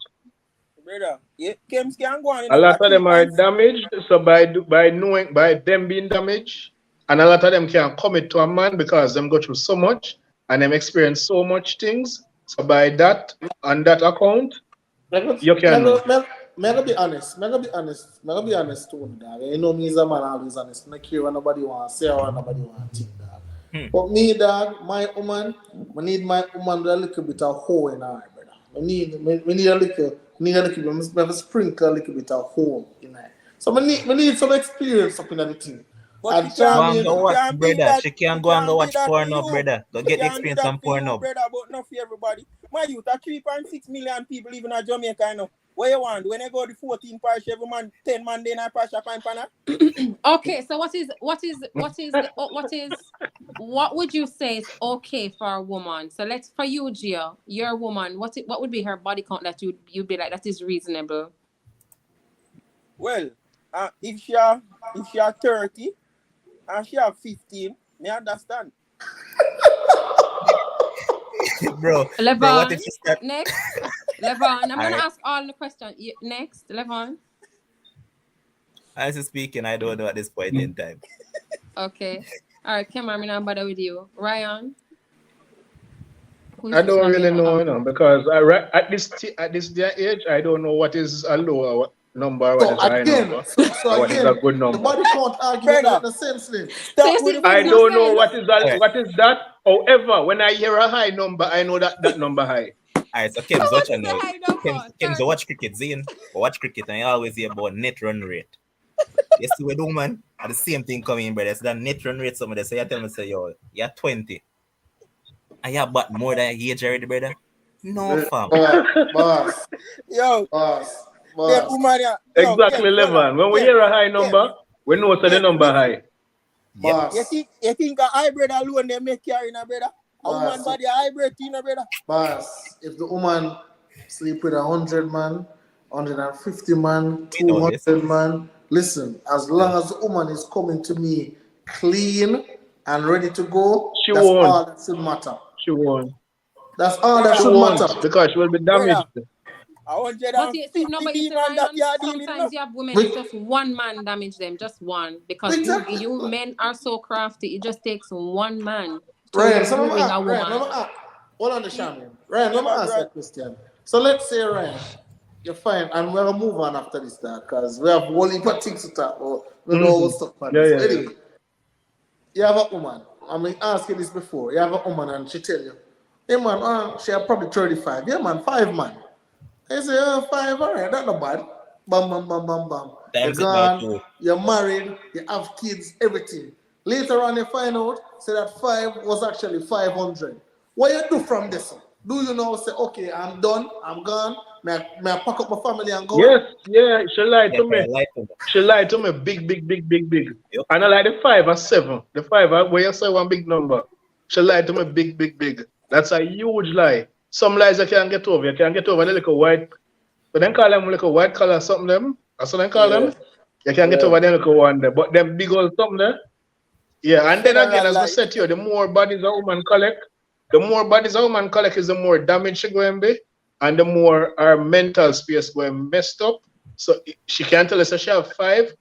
Brother, yeah, Kems can go on, A lot of them are damaged. So by them being damaged, and a lot of them can't commit to a man because them go through so much and them experience so much things. So by that, on that account, you can. May I be honest? May I be honest? May I be honest too, dog. You know me as a man always honest. I don't care what nobody want to say or what nobody want to think, dog. But me, dog, my woman, I need my woman with a little bit of hole in her, brother. I need a little bit, I sprinkle a little bit of hole in her. So I need some experience up in that thing. But And she can't Go and be- go she watch, can't be brother. that- She can she go and go can't be watch that for porno, you. brother. Go She get the can't be experience that on for you, porno. brother, but not for everybody. My youth, 3.6 million people living in Jamaica, you know. What you want? When I go to 14 parish, every man, 10 man, then I parish a fine panel. Okay, so what would you say is okay for a woman? So let's for you, Gia, you're a woman. What would be her body count that you'd be like that is reasonable? Well, if she are 30 and she are 15, me understand. Bro, what Levon, if you start? next. Levon, I'm gonna Alright. ask all the questions. Next, Levon. Honestly speaking, I don't know at this point in time. Okay. All right, Cameron, I'm not bother with you. Ryan. I don't really know, because at this day age, I don't know what is a low number, what is a high number, what is a good the number. body count argument Brother. makes no sense then. Stop with the I It's don't no know sense. what is that. However, when I hear a high number, I know that number high. Alright, so Kems, What watch is and the know. high number? Kems, Sorry. watch cricket, Zane. Watch cricket and you always hear about net run rate. You see with woman, and the same thing coming, brother. So that net run rate, somebody say, you tell me, say, yo, you're 20. And you but more than your age already, brother? No, fam. Boss, Yo, boss, them boss. woman, yo, Exactly, Kems, hold Levan. on. When we Kems, hear a high Kems, number, we know so the Kems, number listen. high. Yeah. Boss, You think a hybrid alone they make carry na brother? A woman Boss. body a hybrid thing, na brother. boss. If the woman sleep with 100 man, 150 man, We know this. 200 man, listen, as long as the woman is coming to me clean and ready to go, She that's won't. all that should matter. She won't. That's all that She should won't, matter. because she will be damaged. A 150 But you see, no, but you see, man that you are Ryan, dealing sometimes with. you have women, Wait. it's just one man damage them, just one. Because Exactly. you men are so crafty, it just takes one man to Ryan, so ruin a woman. hold on the Shaman. Ryan, let me ask you a question. So let's say, Ryan, you're fine, and we're gonna move on after this, because we have one heap of things to talk about. We know what's stuff on Yeah, this. yeah, yeah. Anyway, you have a woman. I mean, ask you this before. You have a woman, and she tell you, hey man, she have probably 35. Yeah, man, 5 man. I say, 5, all right, that's not bad. Bam, bam, bam, bam, bam. You're Times it by 2. gone, you're married, you have kids, everything. Later on, you find out, say that 5 was actually 500. What you do from this? Do you now say, okay, I'm done, I'm gone, may I pack up my family and go? Yes, yeah, she lied to me. Yeah, like to me. She lied to me big. Yep. And I like the 5 or 7. The 5, where you say one big number. She lied to me big. That's a huge lie. Some lies you can't get over. You can't get over the little white, but then call them little white color something them. That's what they call them. You can't get over the little one there. But them big old something there. Yeah, and then again, as I said to you, the more bodies a woman collect, is the more damage she going to be, and the more our mental space going messed up. So she can't tell us that she have 5,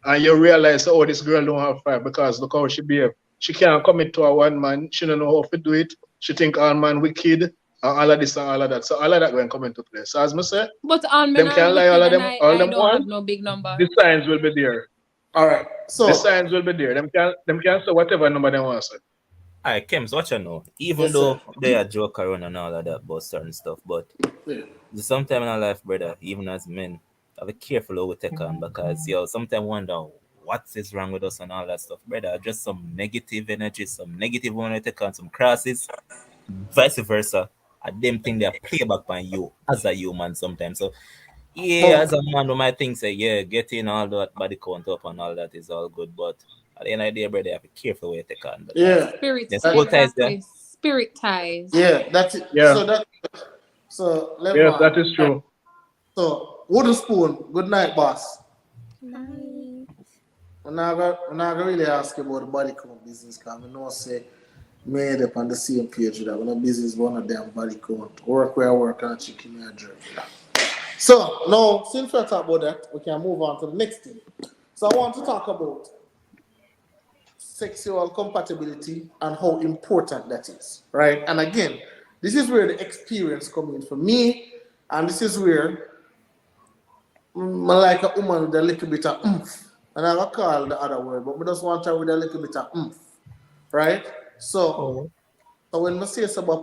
and you realize, oh, this girl don't have 5 because look how she behave. She can't commit to a one man. She don't know how to do it. She think all man wicked, and all of this and all of that. So all of that going to come into play. So as I say, But all men them are can lie, all of wicked them, and all I them don't one. have no big number. The signs will be there. All right. So The signs will be there. Them can say whatever number they want to say. Alright, Kems, watch you know. Even Yes, though sir. they are joke around and all of that about certain stuff, but yeah. sometimes in our life, brother, even as men, have to be careful how we take on because sometimes wonder what is wrong with us and all that stuff, brother. Just some negative energy, some negative one to take on some crosses, vice versa. And them thing they play back on you as a human sometimes. So yeah, as a man, we might think say, yeah, getting all that body count up and all that is all good, but at the end of the day, brother, you have to be careful where you take on because Yeah, Spirit, there's soul ties there. exactly. Spirit ties. yeah, that's it. Yeah. So let Yes, that me. is true. So wooden spoon. Good night, boss. Night. I'm not gonna really ask you about the body count business because I know say made up on the same page with that. When a business one of them body count. Work where I work and chicken me a jerk. So now since we talk about that, we can move on to the next thing. So I want to talk about sexual compatibility and how important that is, right? And again, this is where the experience comes in for me, and this is where I like a woman with a little bit of oomph. And I will call the other word, but I just want her with a little bit of oomph, right? So when I say something, I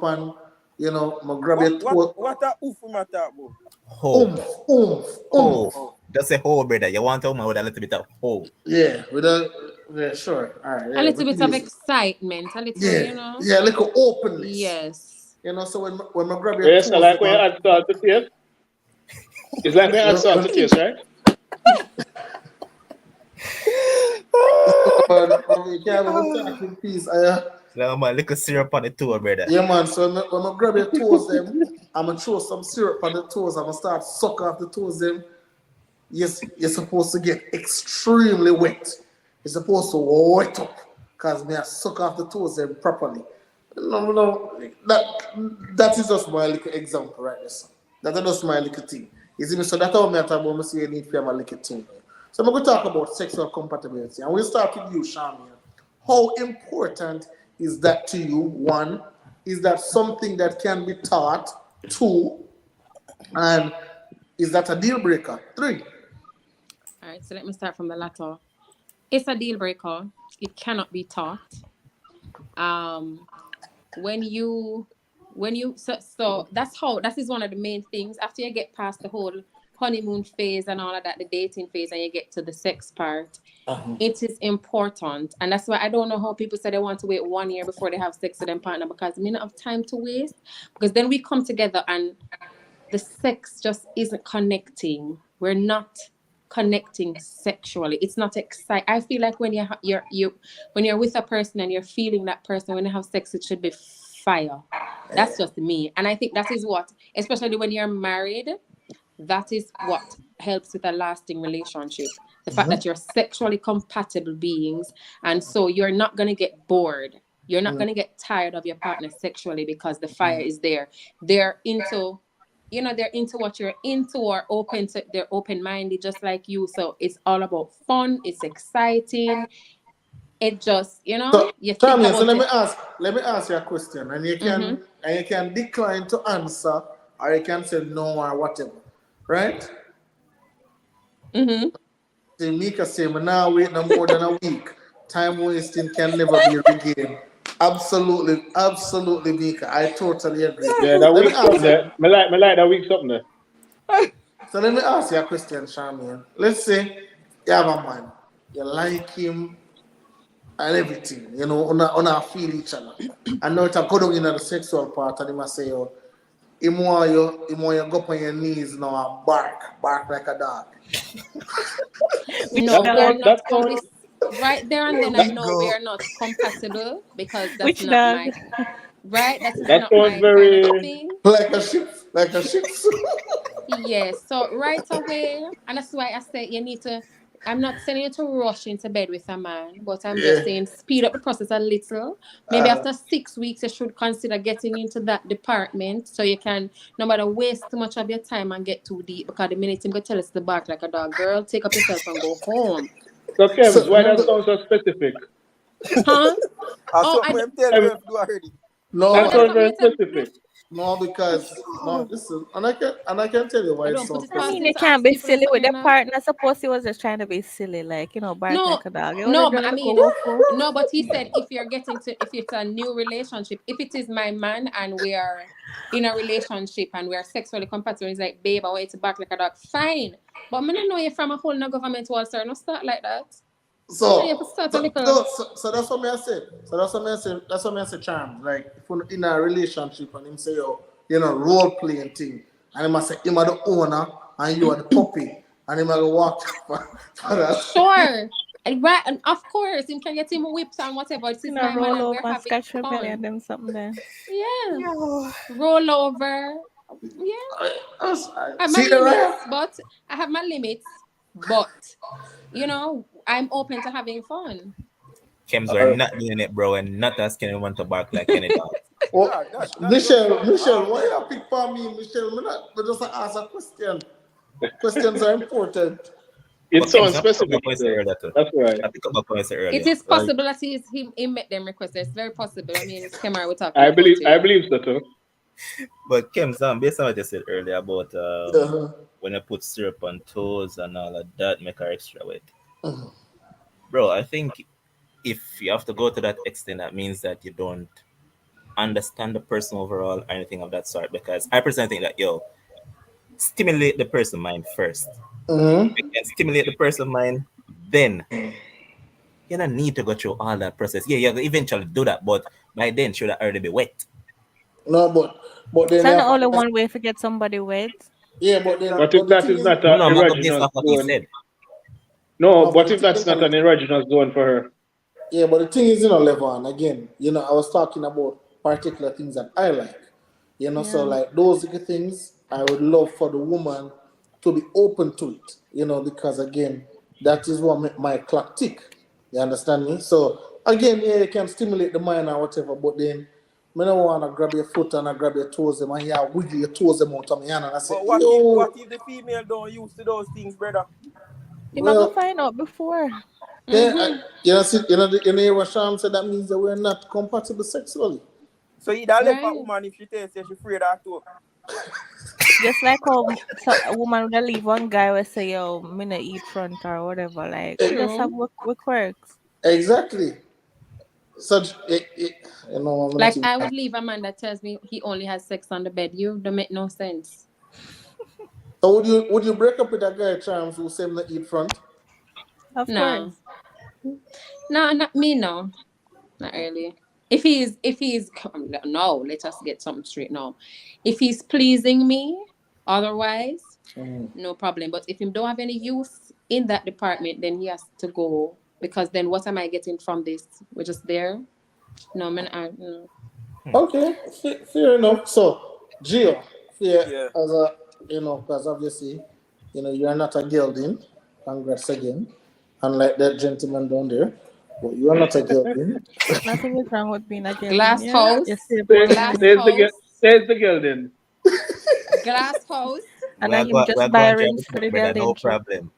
grab your toe, What a oof we matter about? Hope. oomph. Oh, just say hope, brother. You want a woman with a little bit of hope. Yeah, yeah, sure. All right. A little bit of easy. excitement, a little, Yeah, yeah, like an openness. Yes. So when I grab your Yes, I toes, like when you add salt to taste. It's like when you add salt to taste, right? you can't have a talking piece. So I'm a little syrup on the toe, brother. Yeah, man. So when I grab your toes, them, I'm gonna throw some syrup on the toes. I'm gonna start suck off the toes. Them, yes, you're supposed to get extremely wet. You're supposed to wet up, cause me I suck off the toes them properly. No, that is just my little example right there. Son. That's just my little thing. You see me? So that's how I talk about. I see you need for my little thing. So I'm going to talk about sexual compatibility, and we'll start with you, Shamia. How important is that to you? One, is that something that can be taught? Two, and is that a deal breaker? Three. All right, so let me start from the latter. It's a deal breaker. It cannot be taught. When you so that is one of the main things. After you get past the whole honeymoon phase and all of that, the dating phase, and you get to the sex part, it is important. And that's why I don't know how people say they want to wait 1 year before they have sex with their partner, because we don't have time to waste. Because then we come together and the sex just isn't connecting. We're not connecting sexually. It's not exciting. I feel like when you're with a person and you're feeling that person, when you have sex, it should be fire. That's just me. And I think that is what, especially when you're married, that is what helps with a lasting relationship. The fact that you're sexually compatible beings, and so you're not going to get bored. You're not going to get tired of your partner sexually because the fire is there. They're into what you're into, or they're open-minded just like you. So it's all about fun. It's exciting. It just, So, you think Tommy, about so it. let me ask you a question, and you can decline to answer, or you can say no or whatever, right? See, Mika say, "Me now wait no more than a week. Time wasting can never be regained." Absolutely, Mika. I totally agree. Yeah, that Let me week's up ask you. there. Me like that week's up there. So let me ask you a question, Charmian. Let's say you have a man, you like him and everything, on a feel each other. And now it's a go down in the sexual part, and he must say, "Oh, him want you go up on your knees now and bark like a dog." No, we are not That's all. right there and then I know we are not compatible, because that's Which not dog? my right. That is That not sounds my very. kind of thing. Like a ship. Yes. So right away, and that's why I say you need to. I'm not saying you to rush into bed with a man, but I'm just saying speed up the process a little. Maybe after 6 weeks, you should consider getting into that department, so you can no matter waste too much of your time and get too deep. Because the minute him go tell us to bark like a dog, girl, take up yourself and go home. So, Kev, why that sounds so specific? Huh? So I I'm telling you, do already. No, That sounds very that's not specific. no, because no, listen, and I can tell you why I it's don't so put it I past mean, him you to can't ask be people silly with something, the partner. Suppose he was just trying to be silly, like, bark No, like a dog. You no, want but to I mean, go for? no, but he said if it's a new relationship, if it is my man and we are in a relationship and we are sexually compatible, he's like, babe, I want you to bark like a dog. Fine. But I don't know you from a whole no government wall, sir. No start like that. No, you have to start a little. So that's what I said. So that's what I said. That's what I said, charm. Like if we're in a relationship and him say, "Oh, role playing thing. And he must say, him are the owner and you are the puppy. And he might walk for that. Sure. And right, and of course, you can get him whips and whatever. This You is know, my man, roll and we're over, having scratch your belly, and fun. them something there. Yeah. Yo. Roll over. Yeah. I have my See the right? limits, but I have my limits. But I'm open to having fun. Chems were not doing it, bro, and not asking anyone to bark like any dog. Well, That's Michelle, just fun. why you pick for me, Michelle? Me just ask a question. Questions are important. It But sounds Chems, I pick up specific. my point Though. earlier too. That's right. I pick up my point earlier. It is Right? possible that he met them requests. It's very possible. I mean, it's Kemar we're talking I about believe here. so too. But Chems, based on what you said earlier about Uh-huh. when you put syrup on toes and all of that, make her extra wet. Uh-huh. Bro, I think if you have to go to that extent, that means that you don't understand the person overall or anything of that sort. Because I personally think that stimulate the person mind first. Mhm. You can stimulate the person mind, then you don't need to go through all that process. Yeah, you eventually do that, but by then should already be wet. No, but then It's they not have only one way to get somebody wet. yeah, But if but the that thing is is not No, an no, I'm gonna go based erogenous off what he zone, said. no. no, but But the if thing that's not an erogenous zone for her, yeah, but the thing is, Levon, again, I was talking about particular things that I like. So Yeah. like those little things, I would love for the woman to be open to it, because again, that is what make my clock tick. You understand me? So again, yeah, you can stimulate the mind or whatever, but then I don't want to grab your foot and I grab your toes them and yeah, wiggle your toes them out of my hand and I say, But what yo, if the female don't used to those things, brother? You might go well, find out before. yeah, Mm-hmm. see, what Sham said, that means that we're not compatible sexually. So you that left a Right. woman if she tells you she afraid of too. Just like how a woman will leave one guy will say, yo, me not eat front or whatever. Like, we just have True. we quirks. Exactly. Such, I'm not Like even. I would leave a man that tells me he only has sex on the bed. You don't make no sense. So would you break up with that guy, Charms, who said not eat front? Of No. course. No, not me, no. Not really. If he's no, let us get something straight now. If he's pleasing me, otherwise, Mm. no problem. But if he don't have any use in that department, then he has to go. Because then what am I getting from this? We're just there. No, man, no. Okay, fair enough. So, Gio, fair Yeah. as a because obviously, you're not a gelding. Congrats again, unlike that gentleman down there. But you are not a gelding. Nothing is wrong with being a gelding, Glass yeah? You house, see a there's, both glass sides. there's the girl. house, There's the girl then. glass house. And We're then him going just we're buy going a to rinse for everything, the brother, no gelding trip. problem.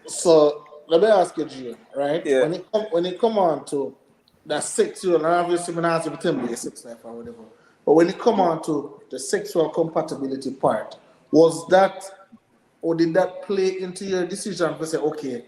So let me ask you, Gio, right? Yeah. When it come on to that sexual, and obviously when I ask you to tell me your sex life or whatever, but when it come on to the sexual compatibility part, was that or did that play into your decision to say, okay,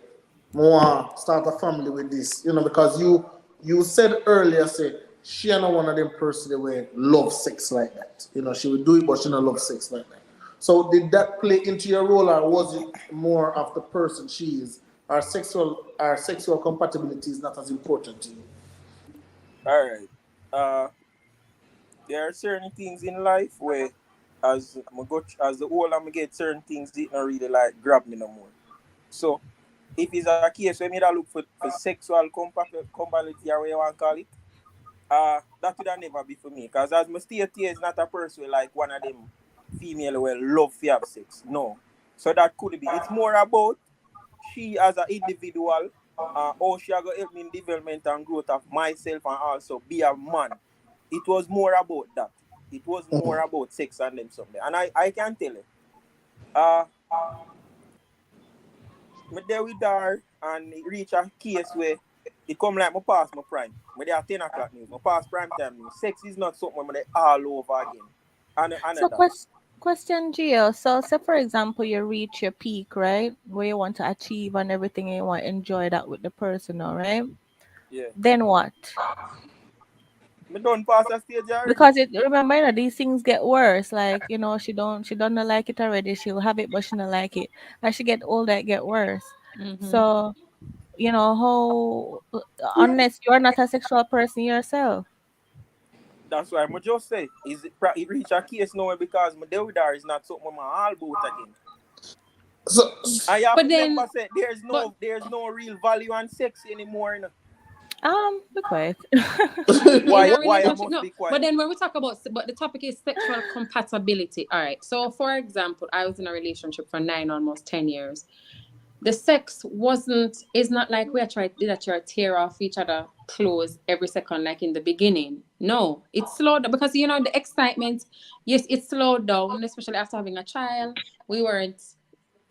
I want to start a family with this? Because you said earlier, say she ain't one of them person that will love sex like that. She would do it, but she don't love sex like that. So did that play into your role, or was it more of the person she is? Our sexual compatibility is not as important to you. All right. There are certain things in life where as the older I get, certain things it not really like grab me no more. So if it's a case where me that look for sexual compatibility or what you want to call it, that would have never be for me. Because as my state here is not a person like one of them female who love to have sex. No. So that could be. It's more about she as an individual, how she going to help me in development and growth of myself and also be a man. It was more about that. It was more about sex and them something. And I can tell you, uh, me there with her and it reach a case where it come like my past my prime. Me there at 10 o'clock news. My past prime time news. Sex is not something when they all over again. And So that. question, Gio. So say for example you reach your peak, right? Where you want to achieve and everything and you want to enjoy that with the person, all right? Yeah. Then what? Me done pass that stage already. Because remember, these things get worse. Like, she don't like it already. She'll have it, but she don't like it. As she get older, it get worse. Mm-hmm. So, how unless you're not a sexual person yourself. That's why I just say is it reach a case now because my deal with her is not something I'm all about again. So, I have But to then, remember say but there's no real value on sex anymore. You know? Be quiet. in a Why I relationship, must no. be But quiet? then when we talk about, but the topic is sexual compatibility. All right. So for example, I was in a relationship for 9, almost 10 years. The sex is not like we are trying to tear off each other clothes every second like in the beginning. No, it's slowed down because the excitement, yes, it slowed down, especially after having a child. We weren't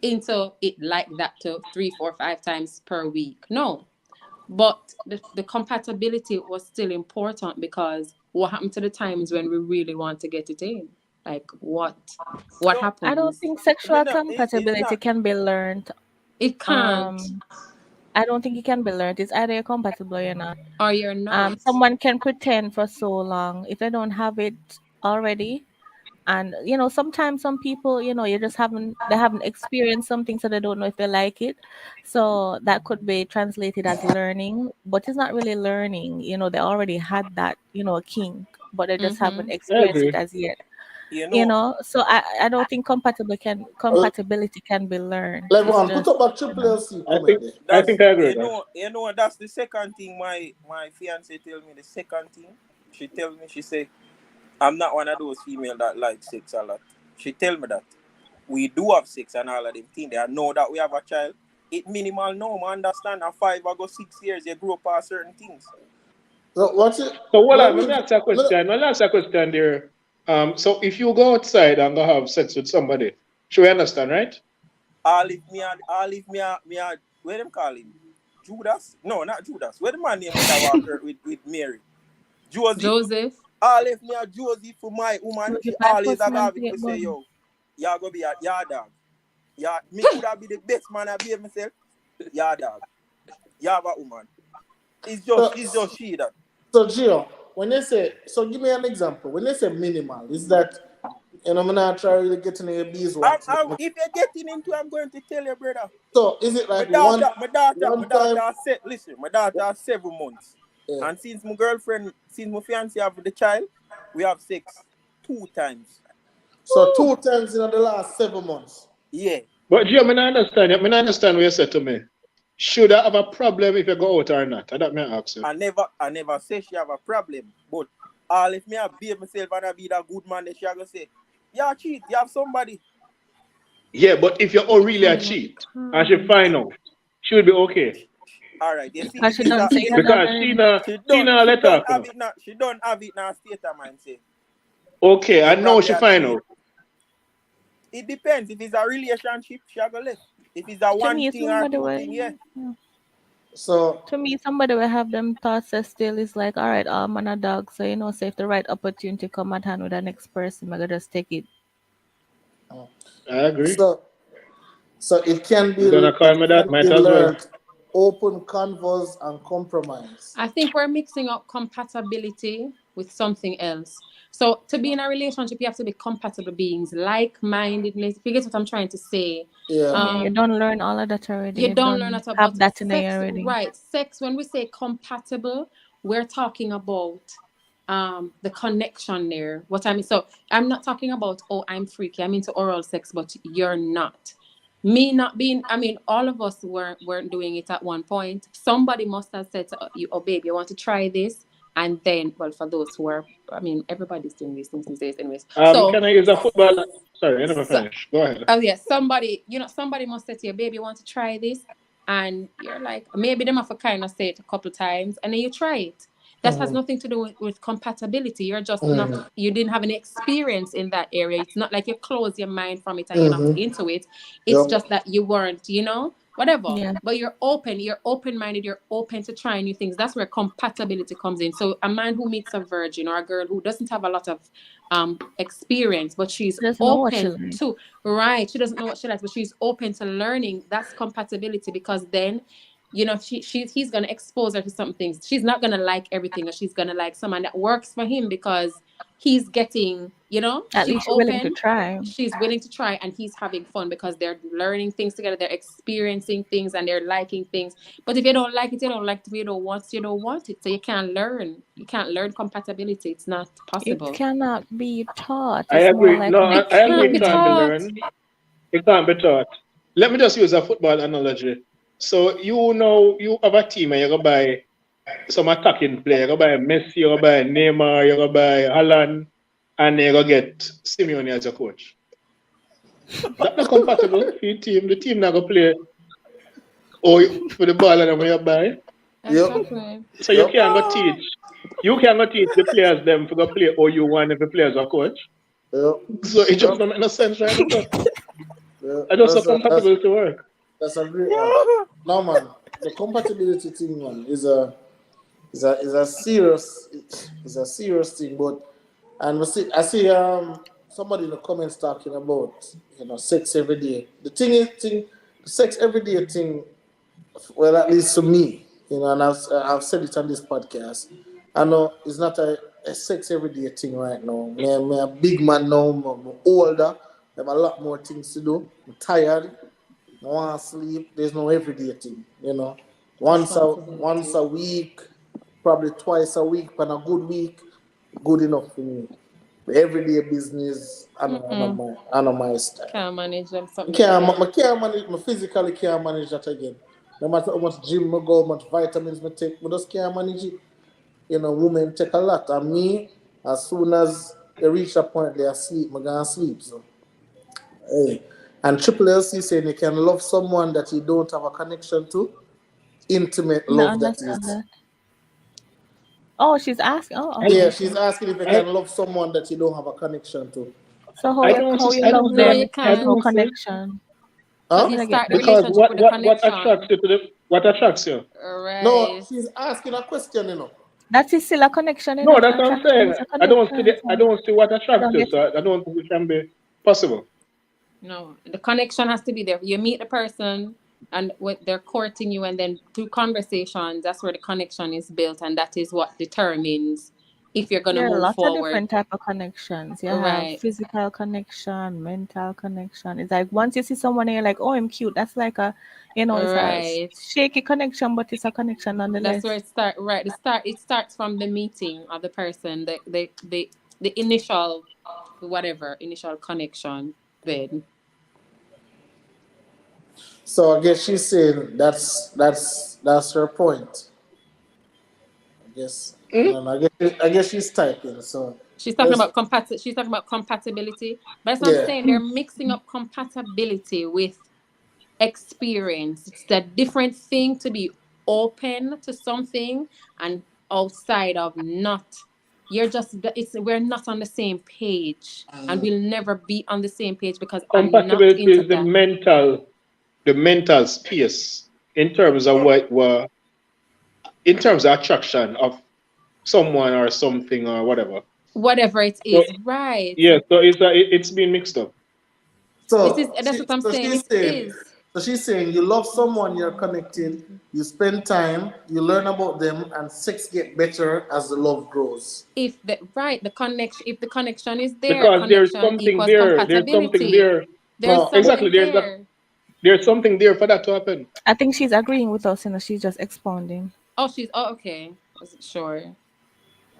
into it like that to 3, 4, 5 times per week. No. But the compatibility was still important because what happened to the times when we really want to get it in? Like what No, I don't happens? think I mean, sexual no, it's compatibility not. can be learned. It can't, Um, I don't think it can be learned. It's either you're compatible or you're not. or you're not. Someone can pretend for so long if they don't have it already. And sometimes some people, they haven't experienced something, so they don't know if they like it. So that could be translated as learning, but it's not really learning. They already had that, kink, but they just haven't Mm-hmm. I experienced it agree. as yet. You know, So I don't think compatibility can be learned. It's Levan, put just, up a triple LC I comment think there. I that's think I agree with that. that's the second thing my fiance tell me. The second thing she tell me, she say I'm not one of those female that like sex a lot. She tell me that we do have sex and all of them things. They know that we have a child. It minimal no, I understand. At 5 or 6 years, you grow past certain things. So what's it? So hold Let on, let me, me ask you a let, question. Let me ask you a question there. So if you go outside and go have sex with somebody, should we understand, right? Where them call him? Judas? No, not Judas. Where the man name with that walker with Mary? Joseph. Joseph. All if me a Joseph for my woman, she Joseph, my always have postman it take to say, bun. yo, y'all go be a yard dog. Yeah, me could have be the best man I be myself. Yard dog. You have a woman. It's so, just she that. so Gio, when they say, so give me an example. When they say minimal, is that, I'm not trying to get into your beeswax. If you're getting into, I'm going to tell your brother. So is it My like daughter, my one daughter time? has listen, my daughter has 7 months. Yeah. And since my fiance have the child, we have sex 2 times. So 2 times in the last 7 months. Yeah. But Gio, I don't understand. I don't understand what you said to me. Should I have a problem if you go out or not? I don't may ask you. I never say she have a problem. But all if me I behave myself and I be that good man, then she gonna say, yeah, cheat, you have somebody. Yeah, but if you're all really a cheat and she find out, she will be okay. All right, you see, Because if she it's done a say you're if done Because she already. not she not she let don't off, have it now, she don't have it now state of mind say Okay, I you know probably she a find cheat. out. It depends. If it's a relationship, she go left. If it's a To one me, thing or somebody two will. thing, yeah. So Somebody will have them thoughts that still is like, all right, I'm on a dog, so so if the right opportunity come at hand with the next person, I gotta just take it. I agree. so so it can You're gonna call me that, might be as well. learned. Open converse and compromise. I think we're mixing up compatibility with something else. So to be in a relationship, you have to be compatible beings, like-mindedness. If you get what I'm trying to say, Yeah. Yeah, you um, don't learn all of that already. you You don't learn don't that about have that in you sex, already. right? Sex. When we say compatible, we're talking about the connection there. What I mean, so I'm not talking about I'm freaky. I'm into oral sex, but you're not. Me not being, I mean, all of us weren't doing it at one point. Somebody must have said to you, oh babe, you want to try this? And then, well, for those who are, I mean, everybody's doing these things these days anyways. So Can I use a football? Sorry, I never so, finished. Go ahead. oh yeah, somebody must say to you, baby, you want to try this? And you're like, maybe them have to kind of say it a couple times, and then you try it. That has nothing to do with compatibility. You're just not, you didn't have any experience in that area. It's not like you close your mind from it and you're not into it. It's Yep. just that you weren't, whatever. Yeah. But you're open-minded, you're open to trying new things. That's where compatibility comes in. So a man who meets a virgin or a girl who doesn't have a lot of experience, but she's She doesn't know what she open like. to, right? She doesn't know what she likes, but she's open to learning. That's compatibility, because then he's gonna expose her to some things. She's not gonna like everything, or she's gonna like someone that works for him because he's getting, At she's least you're willing to open, try. she's willing to try, and he's having fun because they're learning things together, they're experiencing things, and they're liking things. But if you don't like it, you don't like it. If you don't want it, you don't want it. So you can't learn. You can't learn compatibility. It's not It possible. cannot be taught. I It's more agree. like No, a It I agree. can't It be can't be feeling. taught. learned. It can't be taught. Let me just use a football analogy. So you have a team and you go buy some attacking player. You go buy Messi, you go buy Neymar, you go buy Haaland, and you go get Simeone as a coach. That's not compatible for your team. The team not gonna play for the ball and when you buy. Yep. Exactly. So you Yep. can't go teach. You can't go teach the players them to go play all you want if the players are coach. Yep. So it just don't make no sense, right? Yeah. I just want compatibility work. That's a great one. No man, the compatibility thing, man, is a serious thing. But and I see somebody in the comments talking about sex every day. The sex every day thing. Well, at least to me, and I've said it on this podcast. I know it's not a sex every day thing right now. Me a big man now. I'm older. I have a lot more things to do. I'm tired. I want to sleep. There's no everyday thing, Once a week, probably twice a week, on a good week, good enough for me. The everyday business, I know my style. Can't manage them something. Can't manage. I physically can't manage that again. No matter how much gym I go, how much vitamins I take, I just can't manage it. Women take a lot. And me, as soon as they reach a point they are asleep, I'm gonna sleep. So, hey. And Triple LC saying you can love someone that you don't have a connection to. Intimate No, love that understand is. that. Oh, she's asking. Oh, okay. Yeah, she's asking if you can love someone that you don't have a connection to. So how I you don't how you I love don't No, them you if there's no can't. connection? Huh? You Did I start get the that? because relationship with the what connection. attracts you to what attracts you? No, Right. she's asking a question. That is still a connection, No, that's what I'm Attraction saying. is a I don't see connection. I don't see what I attracts don't you, get so it. I don't think it can be possible. No, the connection has to be there. You meet the person and what they're courting you, and then through conversations, that's where the connection is built, and that is what determines if you're gonna There are a move lot of forward. different type of connections. You have Right. physical connection, mental connection. It's like once you see someone and you're like, oh, I'm cute. That's like it's a Right. shaky connection, but it's a connection That's nonetheless. where it starts from the meeting of the person, the initial initial connection then. So I guess she's saying that's her point. I guess. I don't know. I guess she's typing. So She's talking about compatibility. But that's what I'm yeah. saying. They're mixing up compatibility with experience. It's a different thing to be open to something and outside of not. We're not on the same page, and we'll never be on the same page because I'm not Compatibility into is that. the mental space in terms of in terms of attraction of someone or something or whatever. Whatever it So is, right? yeah, so it's being mixed up. That's what I'm saying. It is. So she's saying you love someone, you're connected, you spend time, you learn about them, and sex get better as the love grows. If the connection is there, Because there's connection something equals there. There's something compatibility. there. There's No, Exactly. something there. There's something there for that to happen. I think she's agreeing with us, she's just expounding. Okay. Wasn't sure.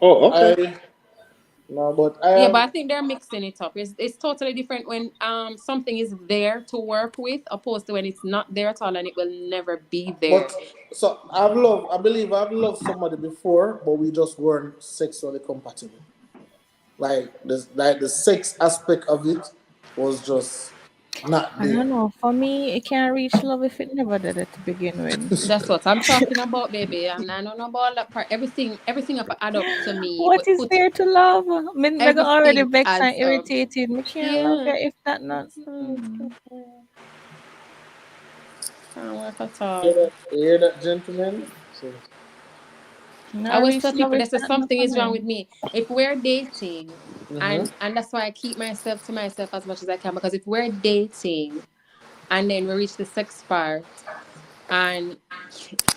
Oh, okay. but Yeah, but I think they're mixing it up. It's totally different when something is there to work with, opposed to when it's not there at all and it will never be there. But so I believe I've loved somebody before, but we just weren't sexually compatible. Like the sex aspect of it was just not I there. don't know. For me, it can't reach love if it never did it to begin with. That's what I'm talking about, baby. And I don't know about that part. Everything have to add up to me. What But is put there to love? Me already everything vexed and adds up. irritated. Me can't love you Yeah. if that not. Can't work at all. You hear that, gentlemen? So, I always Reach tell love people if that that not something for is wrong me. with me. If we're dating, and that's why I keep myself to myself as much as I can, because if we're dating and then we reach the sex part and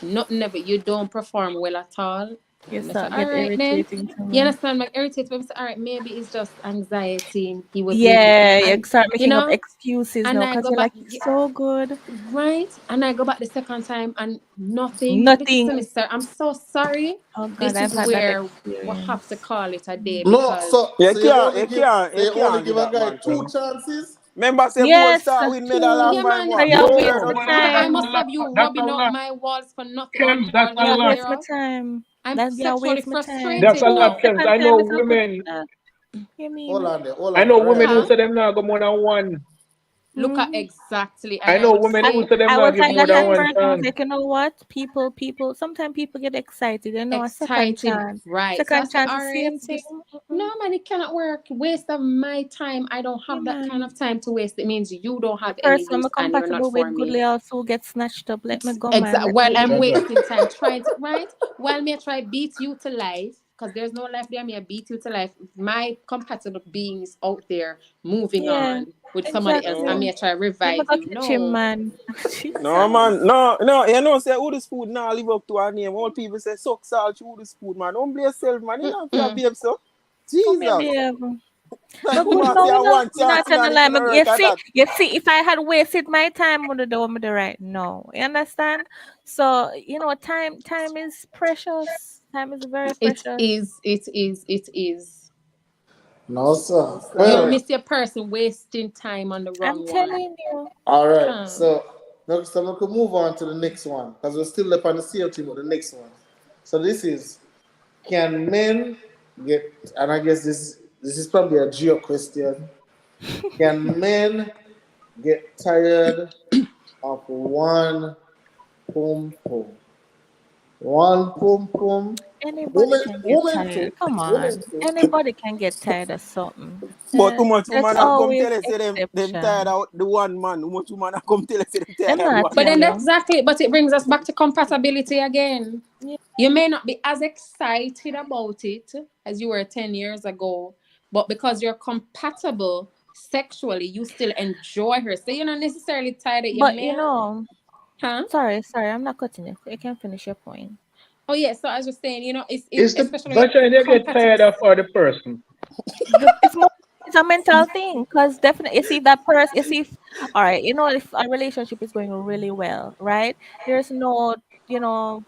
nothing ever, you don't perform well at all, You And I start said, all get right then. irritating to You me. understand? Like irritated, but I said, all right, maybe it's just anxiety. He was maybe, Yeah, you and start you making up know, excuses and now I because go you're back, like, it's so good. right? And I go back the second time and nothing. Listen, Nothing. sir, I'm so sorry. Oh God, This I've is had that where we have to experience. call it a day No, because so You you only can't give get a that guy man two thing. chances. Remember, say both Yes, start with medal and two. yeah, find man. So what? you No, waste Third my one So and I find time. must what? have you that's a rubbing out lot. my walls for nothing Ken, all that's a this You lot. waste my material. time. I'm That you sexually waste my time. That's frustrated a lot, now. Ken. Second I time know is not good women. enough. You Hold mean? on there, hold I on. know All right. women who Huh? say them not go more than one. Look at Mm-hmm. exactly. And I I know would women I, who say say them I not was give like more that than at one first. I was chance. like, you know what? People, sometimes people get excited. You know, a second excited. chance. Right. So I Second said, chance, the all right, same thing. this no man, it cannot work. Waste of my time. I don't Yeah, have that kind man. of time to waste. It means you don't The have any person I'm use and you're not compatible for with me. goodly also get snatched up. Let me go, man. Exactly. Let me While I'm leave. Jaja. wasting time trying to right. While me I try beat you to life, because there's no life there. Me I beat you to life. My compatible beings out there moving Yeah, on with somebody else, and exactly. No. me I try Let me revive go you. catch him, No, man. No, Jesus. man. No. You know, say, who this food now live up to our name. All people say, suck salt, who this food, man. Don't blame yourself, man. You know, if you have mm-mm. babe, so. Come here, Jesus. babe. Like, But who good want now, to you know. one Me not chance in trying to it lie. in a You work at see, that? if I had wasted my time, would have done me the right. No, you understand? So you know, time is precious. Time is very It precious. is. It is. It is. No, sir. You Well, So miss your person wasting time on the I'm wrong one. telling you. all right. Huh. So we could move on to the next one because we're still up on the CL team with the next one. So this is, can men get, and I guess this is probably a geo question. Can men get tired of one pum pum? One pum pum. Anybody Woman, can get woman too. tired. Come Woman on. too. Anybody can get tired of something. But too much There's woman have come always tell us say them tired exception. of the one man. Too much woman have come tell us say them tired Them of the not one But tell man. then you. exactly, but it brings us back to compatibility again. Yeah. You may not be as excited about it as you were 10 years ago, but because you're compatible sexually, you still enjoy her. So you're not necessarily tired of your But you man. know, Huh? sorry, I'm not cutting you. You can finish your point. Oh yeah, so I was just saying, it's Is the especially vagina they get compatible. tired of or the person? It's more, it's a mental thing because definitely you see that person, you see all right, you know, if a relationship is going really well, right, there's no, you know,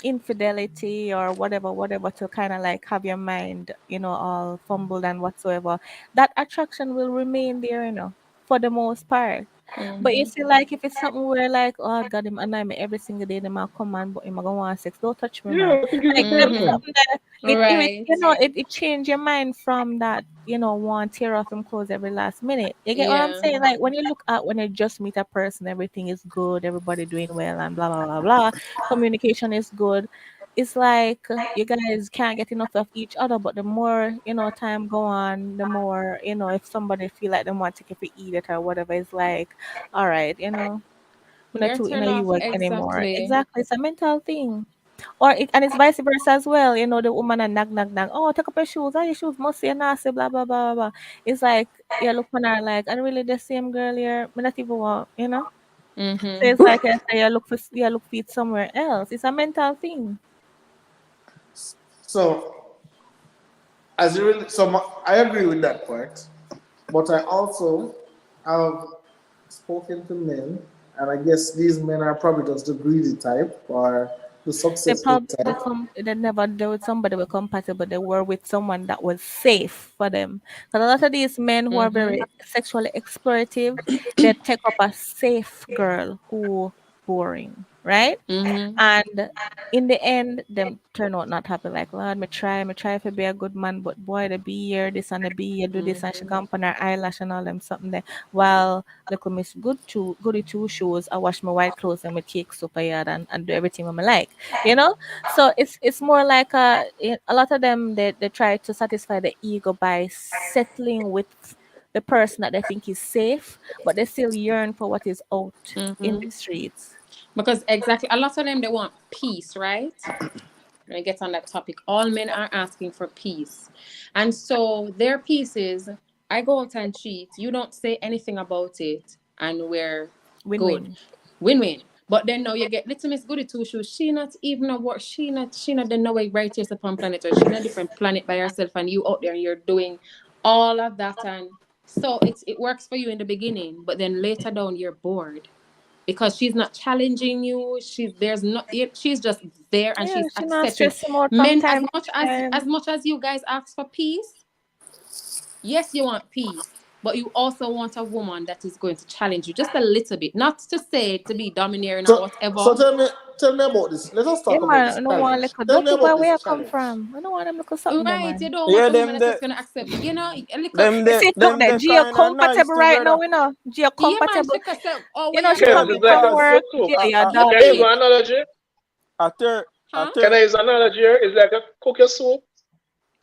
infidelity or whatever to kind of like have your mind, you know, all fumbled and whatsoever, that attraction will remain there, you know, for the most part. But you Mm-hmm. see, like if it's something where like, oh God, him annoy me every single day, them a come on, but him a go want sex, don't touch me, man. Yeah, I think it's Like the them person. something that it Right. you know, it change your mind from that, you know, want tear off him clothes every last minute. You get what I'm Yeah. saying? Like when you look at when you just meet a person, everything is good, everybody doing well and blah blah blah blah. Communication is good. It's like you guys can't get enough of each other, but the more, you know, time go on, the more, you know, if somebody feel like they want to take it for eat it or whatever, it's like, all right, you know, I'm not You're too in turned a off. you anymore. Exactly. Exactly. It's a mental thing. Or it and it's vice versa as well. You know, the woman and nag. Oh, take up your shoes. Oh, your shoes must be nasty, blah blah blah blah blah. It's like you look on her like, I'm really the same girl here. Me not even want, you know? So Mm-hmm. it's like I say you look for it somewhere else. It's a mental thing. So I agree with that part, but I also have spoken to men, and I guess these men are probably just the greedy type or the They successful probably type. they never dealt with somebody were compatible. They were with someone that was safe for them. Because a lot of these men who are Mm-hmm. very sexually explorative, they take up a safe girl who boring, right? Mm-hmm. And in the end, them turn out not happy. Like, Lord, me try to be a good man, but boy, they be here, this and they be here, do this, and she Mm-hmm. come on her eyelash and all them something there. While look, Miss Goody Two Shoes, I wash my white clothes and my take super yard and do everything I like, you know. So it's more like a lot of them they try to satisfy the ego by settling with the person that they think is safe, but they still yearn for what is out in the Mm-hmm. streets. Because exactly, a lot of them they want peace, right? When I get on that topic, all men are asking for peace, and so their peace is, I go out and cheat. You don't say anything about it, and we're good, Win-win. win-win. But then now you get little Miss Goody Two Shoes. She not even a work. She not then know where right here's upon planet Earth. She in a different planet by herself, and you out there and you're doing all of that, and so it works for you in the beginning, but then later down you're bored because she's not challenging you. She's just there and Yeah, she's she not accepting. stressing out from Men, time as to time. much as you guys ask for peace, yes, you want peace, but you also want a woman that is going to challenge you just a little bit. Not to say to be domineering or So whatever. tell me about this. Let us Yeah, talk about man, this I don't want challenge. little Tell me dirty boy about where I this come challenge. from. I don't want them little something there, Right, you man. don't Yeah, want a them woman the that's gonna accept, you know, a little. them You the see, them there, the Gio kind of nice compatible right now, together. you know. Gio Yeah, man, compatible. she could say, oh, You where know, you she Ken, come from? it's from like a work. soup. Gio, your A Can dog I use shit. an analogy? Huh? Can I use an analogy here? It's like a cook your soup,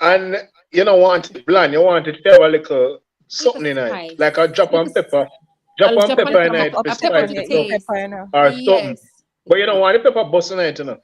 and you don't want it bland. You want it to have a little something in it, Spice. like a drop and pepper. I'll Drop and drop a pepper in little it Up to a pepper pepper spice in to it, it no up taste. pepper, you know. or something. Yes. But you don't want the pepper busting it, you know.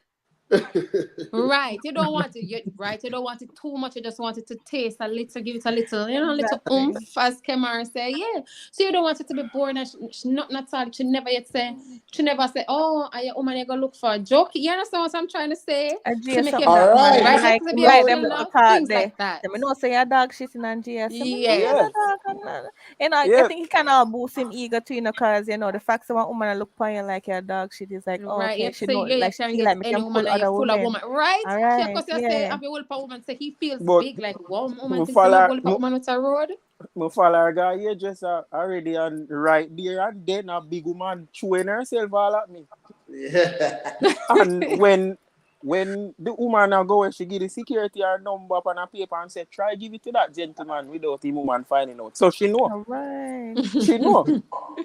Right. You don't want it. You don't want it too much. You just want it to taste a little, give it a little, you know, a little Exactly. oomph, as Kemar say. Yeah. So you don't want it to be boring. And she not all. She never yet say. She never say, oh, are you woman? You go look for a joke. You understand what I'm trying to say? And To Gio make you something that, man. Alright. I right. like To be him like able them to little know talk things there. like that. Let me know say your dog shitting and Gio. Say, me know Yes. your dog. You know, I Yeah. think he kind of boost him ego too, you know, because, you know, the fact that one woman look upon you like your dog shit is like, oh, Right, okay, yep. she So know, you like, she can feel get like me any can pull woman and other you full of women. woman, right? All Because right, you say, yeah. have a wolf a woman say he feels But big, like wow, woman me thinks I'm a follow wolf a woman with a road. me follow a guy here just already and right there and then a big woman chewing herself all at me. Yeah. And when the woman now go and she give the security her number up on a paper and say try give it to that gentleman without the woman finding out. So she know. All right. She know. All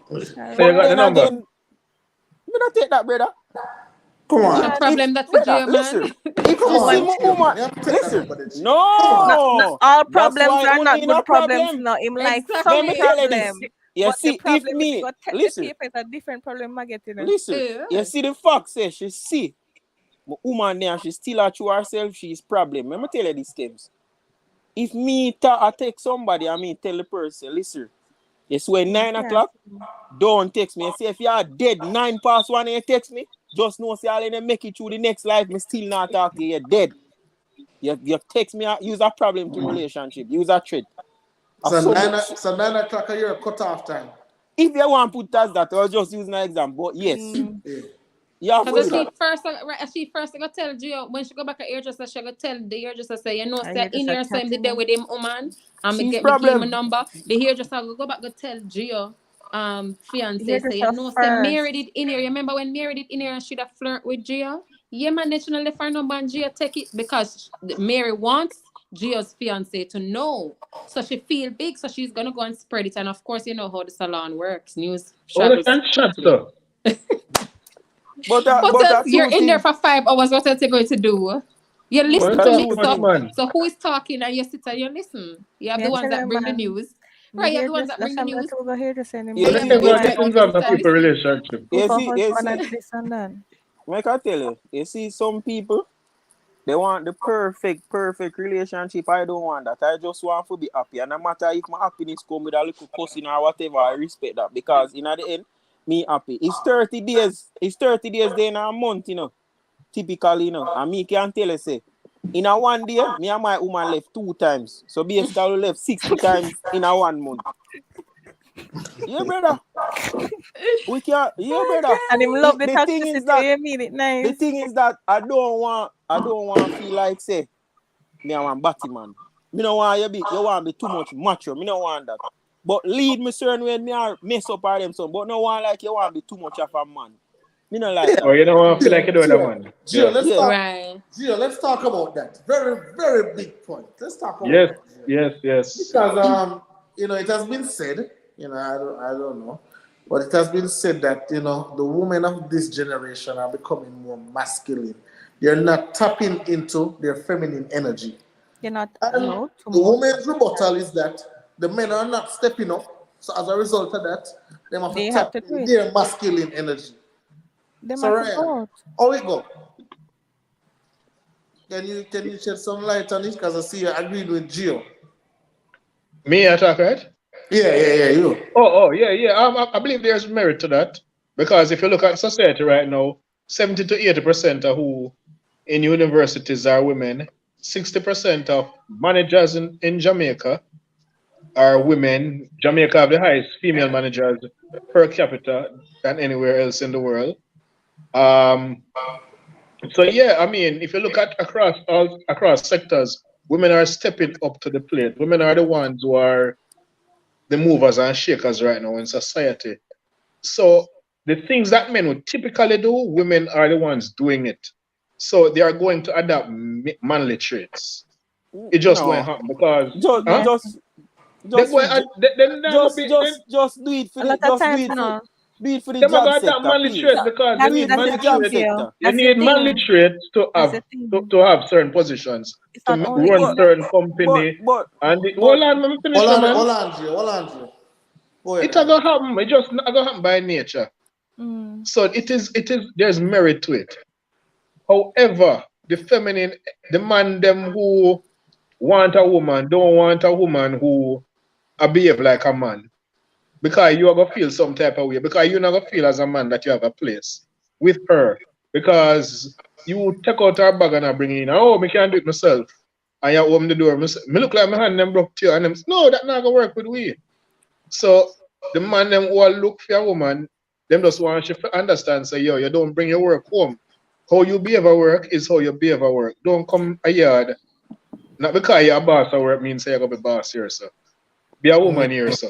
So you But right. got the then number. again, me not take that, brother. Come It's a on. Man, problem that's for Brother, you, man. listen. If Come you see on, my Gio, man. woman, You have to take that listen. number then, Gio. Come on. not No. all That's problems why are only not in good a problems, problem. no. Him like Let some me Exactly. tell you this. problem. You But the see, if problem, if you me go take the listen, paper, it's a different problem I get, you know. listen. You see the fox say she see my woman there and she still a true herself, she's problem. Let me tell you these things. If me I take somebody and me tell the person, listen, it's when 9 Yeah. o'clock, don't text me. You see, if you are dead 9 past 1 and you text me, just know say I'll let them make it through the next life, me still not talk to you, you're dead. You text me, use a problem to relationship, use a threat. So 9 o'clock you're cut off time. If you want to put that, I'll just use an example. But yes, Yeah. you have to Because do that. she first go tell Gio when she go back to hairdresser, she go tell the hairdresser say, you know, And say you in just a here so him the chatting. day with him woman and me She's get me give him a problem. number. The hairdresser go back go tell Gio fiance say, you Hairdresser know, say first. Mary did in here. You remember when Mary did in here and she'd have flirt with Gio? Yeah, man, they shouldn't left her number and Gio take it because Mary wants Gio's fiance to know. So she feel big, so she's gonna go and spread it. And of course, you know how the salon works. News Oh, the travels. can shut so. But What else? You're two in there things. for 5 hours. What else you going to do? You But listen Well, to that's talk me. two much, things. man. So who is talking and you sit and you listen? You have Me the ones tell that you, bring the man. news. The Right, you have the ones hairdresser, that that's bring the why I'm news. to go hairdresser You anymore. And you see, have the Depends you what ones see, that things just have sit a and people listen. relationship. Go you for see, you husband see. and this and that. Make I tell you see some people, they want the perfect relationship. I don't want that. I just want to be happy. And no matter if my happiness come with a little cussing or whatever, I respect that. Because in the end, me happy. It's 30 days. It's 30 days then a month, you know. Typically, you know. And me can tell you, say, in a 1 day, me and my woman left 2 times. So basically, we left 60 times in a 1 month. Yeah, brother. We can, yeah, brother. And him love the The thing is toxicity, that you mean it the nice. thing is that I don't want to feel like say me I want Batman. Me no want you want to be too much macho. Me no want that. But lead me certain way me are mess up all them son. But no want like you want to be too much of a man. Me no like Or that. you don't want to feel like you don't have man. Gio, Yeah. let's Yeah. talk. Right. Gio, let's talk about that. Very, very big point. Let's talk about Yes, that. Gio. yes. Because it has been said, I don't know, but it has been said that the women of this generation are becoming more masculine. They're not tapping into their feminine energy. You're not And no too the much. woman's rebuttal is that the men are not stepping up. So as a result of that, they have to They have tap to do in it. their masculine energy. They So must Ryan, vote. how it go? Can you shed some light on it? Because I see you agreed with Gio. Me attack, right? Yeah, you. Oh, yeah. I believe there's merit to that Because if you look at society right now, 70 to 80% of who in universities are women. 60% of managers in Jamaica are women. Jamaica have the highest female managers per capita than anywhere else in the world. Um, so yeah, I mean, if you look at across sectors, women are stepping up to the plate. Women are the ones who are the movers and shakers right now in society. So the things that men would typically do, women are the ones doing it. So they are going to adopt manly traits. It just going to No. happen because Just huh? just They just go and then just do it for A the lot of just times, no. do it for the them are job going to adopt sector, manly please. traits So because Do you it need for manly the the job thing, traits. Gio. sector. You That's the need manly thing. traits to That's have the thing. to have certain positions It's to not only run But certain women. company but and but hold on, let me finish, man. Hold on, Gio. Hold on, Gio. Go ahead. It's gonna happen. It just not gonna happen by nature. Mm. So it is. There's merit to it. However, the feminine, the man them who want a woman don't want a woman who behave like a man because you are gonna feel some type of way because you're not gonna feel as a man that you have a place with her because you take out her bag and I bring in. Oh, me can't do it myself. And you open the door. Me look like my hand them broke to you and them. No, that not gonna work with we. So the man them who look for a woman, them just want you to understand. Say, yo, you don't bring your work home. How you behave at work is how you behave at work. Don't come a yard. Not because you're a boss at work means you're gonna be boss here, so. Be a woman here, so.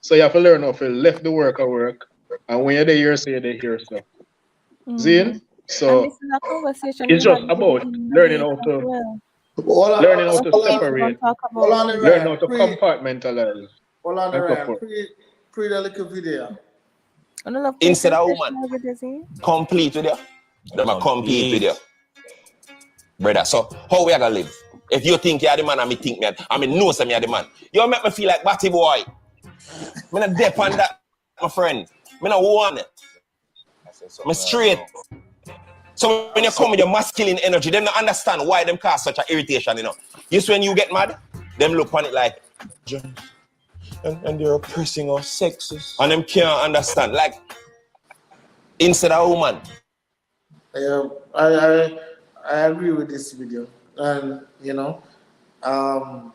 So you have to learn how to left the work at work. And when you're there here, so you're there here, so. Zine? And So this is a conversation it's we just had about in the learning days how as to well. learning how What to else we separate, gonna talk Hold about? on, learn how Ryan. to compartmentalize Hold on, and so Ryan. forth. Pre the little video. I don't love Instead of presentation woman, over there, see? complete with you. Them a compete with you. Brother, so how we are gonna live? If you think you're the man and me think me, I mean know some you're the man. You make me feel like batty boy. Me not dep on that, my friend. Me not want it. Me straight. So when you come with your masculine energy, them not understand why them cause such an irritation, you know. Just when you get mad, them look on it like and they're oppressing us sexist. And them can't understand. Like instead of woman. I agree with this video, and you know,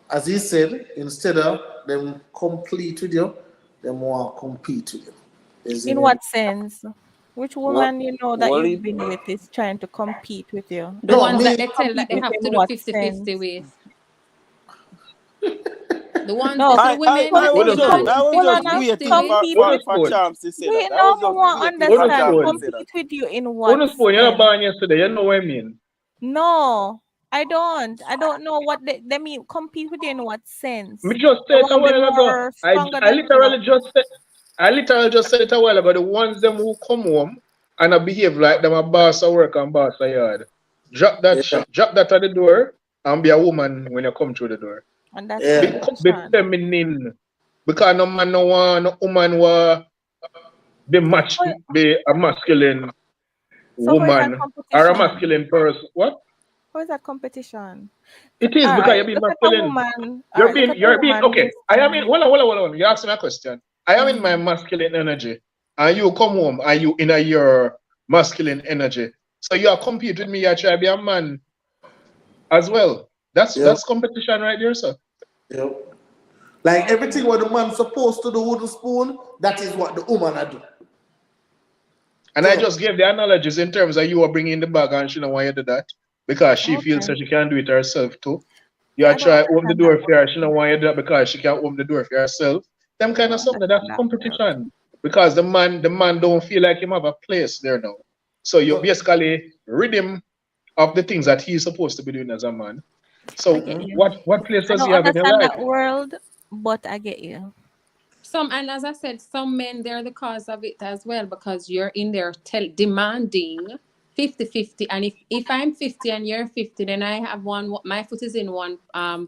as he said, instead of them complete with you, them want compete with you. In what sense? Which What woman you know that what you've it been with is trying to compete with you? The No, ones that me. they tell that Compete they with have in to do what 50-50 sense? with. The ones, No, the women I that they was Wouldn't just spoon. demand I was hold on just now. 50-50 waiting with. Compete with Wouldn't for spoon. Chance to say wait that. I now, was I just want waiting for Wouldn't understand. Chance to spoon. say that. Compete with you in what Wouldn't spoon. You're sense? born yesterday. You know what I mean. No, I don't. I don't know what they mean. Compete with you in what sense? Me just They said it a want to be while ago. more stronger I than you know. literally just said it a while ago. The ones them who come home and I behave like them a boss at work and boss at yard. Drop that Yeah, drop that at the door and be a woman when you come through the door. And that's yeah. Be competition. feminine. Because no man no want no woman wa So, be a masculine so how is that woman or a competition? masculine person. What? How is that competition? It is All because right, you're being look at a masculine. woman. All right, look at a You're being woman okay. who's I am in hold on. You asked me a question. I am in my mm, masculine energy. And you come home and you in your masculine energy. So you are compete with me, you try to be a man as well. Yep, That's competition right there, sir. yep. Like everything what the man supposed to do with the spoon, that is what the woman I do. And I So just gave the analogies in terms of you are bringing the bag and she don't want you to do that. Because she feels okay. that she can do it herself too. You See, are I don't try open the understand that door for her, she one. don't want you to do that because she can't open the door for herself. Them I kind don't of something that's understand that one. competition. Because the man don't feel like him have a place there now. So you but basically rid him of the things that he's supposed to be doing as a man. I So get you. what place I does he don't have in your understand life? that world, but I get you. And as I said, some men, they're the cause of it as well because you're in there demanding 50-50. And if I'm 50 and you're 50, then I have my foot is in one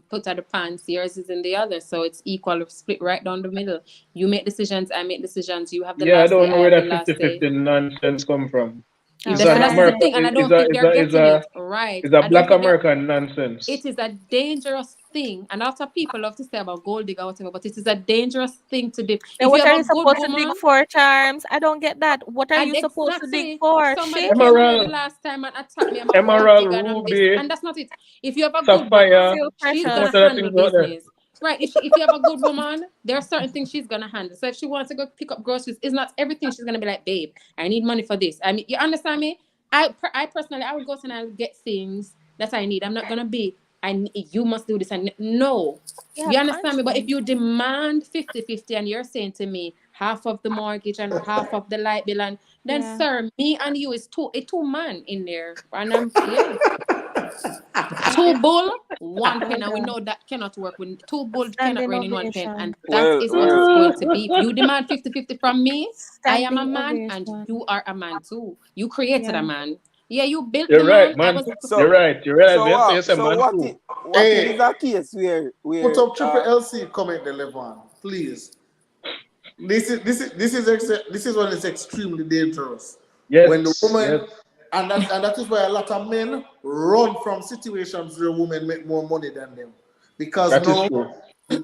foot of the pants, yours is in the other. So it's equal, split right down the middle. You make decisions, I make decisions. You have the Yeah, I last say, don't know I where have the that last say. 50-50 nonsense come from. All Is That's, that that's the right. America thing, and I don't think they're is getting a it right. is a I don't black think they're. American nonsense. It is a dangerous thing, and a lot of people love to say about gold digger or whatever, but it is a dangerous thing to do. And If what you are have you a good supposed to dig woman, for, Charms? I don't get that. What are and you supposed to dig exactly, for? somebody Shit. came on here the Emerald, last time and attacked me. I'm a gold emerald, digger and I'm this, ruby, and that's not it. If you have a good sapphire, woman, Feel she's there's gonna much precious. other handle things out there. business. Right, if you have a good woman, there are certain things she's gonna handle. So if she wants to go pick up groceries, it's not everything she's gonna be like, babe, I need money for this. I mean, you understand me? I personally, I would go and I would get things that I need. I'm not gonna be, you must do this. And no, Yeah, you understand me? But if conscience. you demand 50-50 and you're saying to me half of the mortgage and half of the light bill, and then Yeah. sir, me and you is two man in there. And I'm two bull, one Well pen, and we done. know that cannot work. When two bull cannot Standing run in one pen, and ovation. that Well, is what well, it's going to be. If you demand 50-50 from me, I am a Standing man and ovation. you are a man too. You created Yeah. a man. Yeah, you built You're the right, man. I man. was so You're right. You're right. so We have to what? use a So man what? too. What if Hey, is a case put where up Triple LC comment the Levon, please. This is when it's extremely dangerous. When the Yes, yes. woman, and that is why a lot of men run from situations where women make more money than them, because That is now true.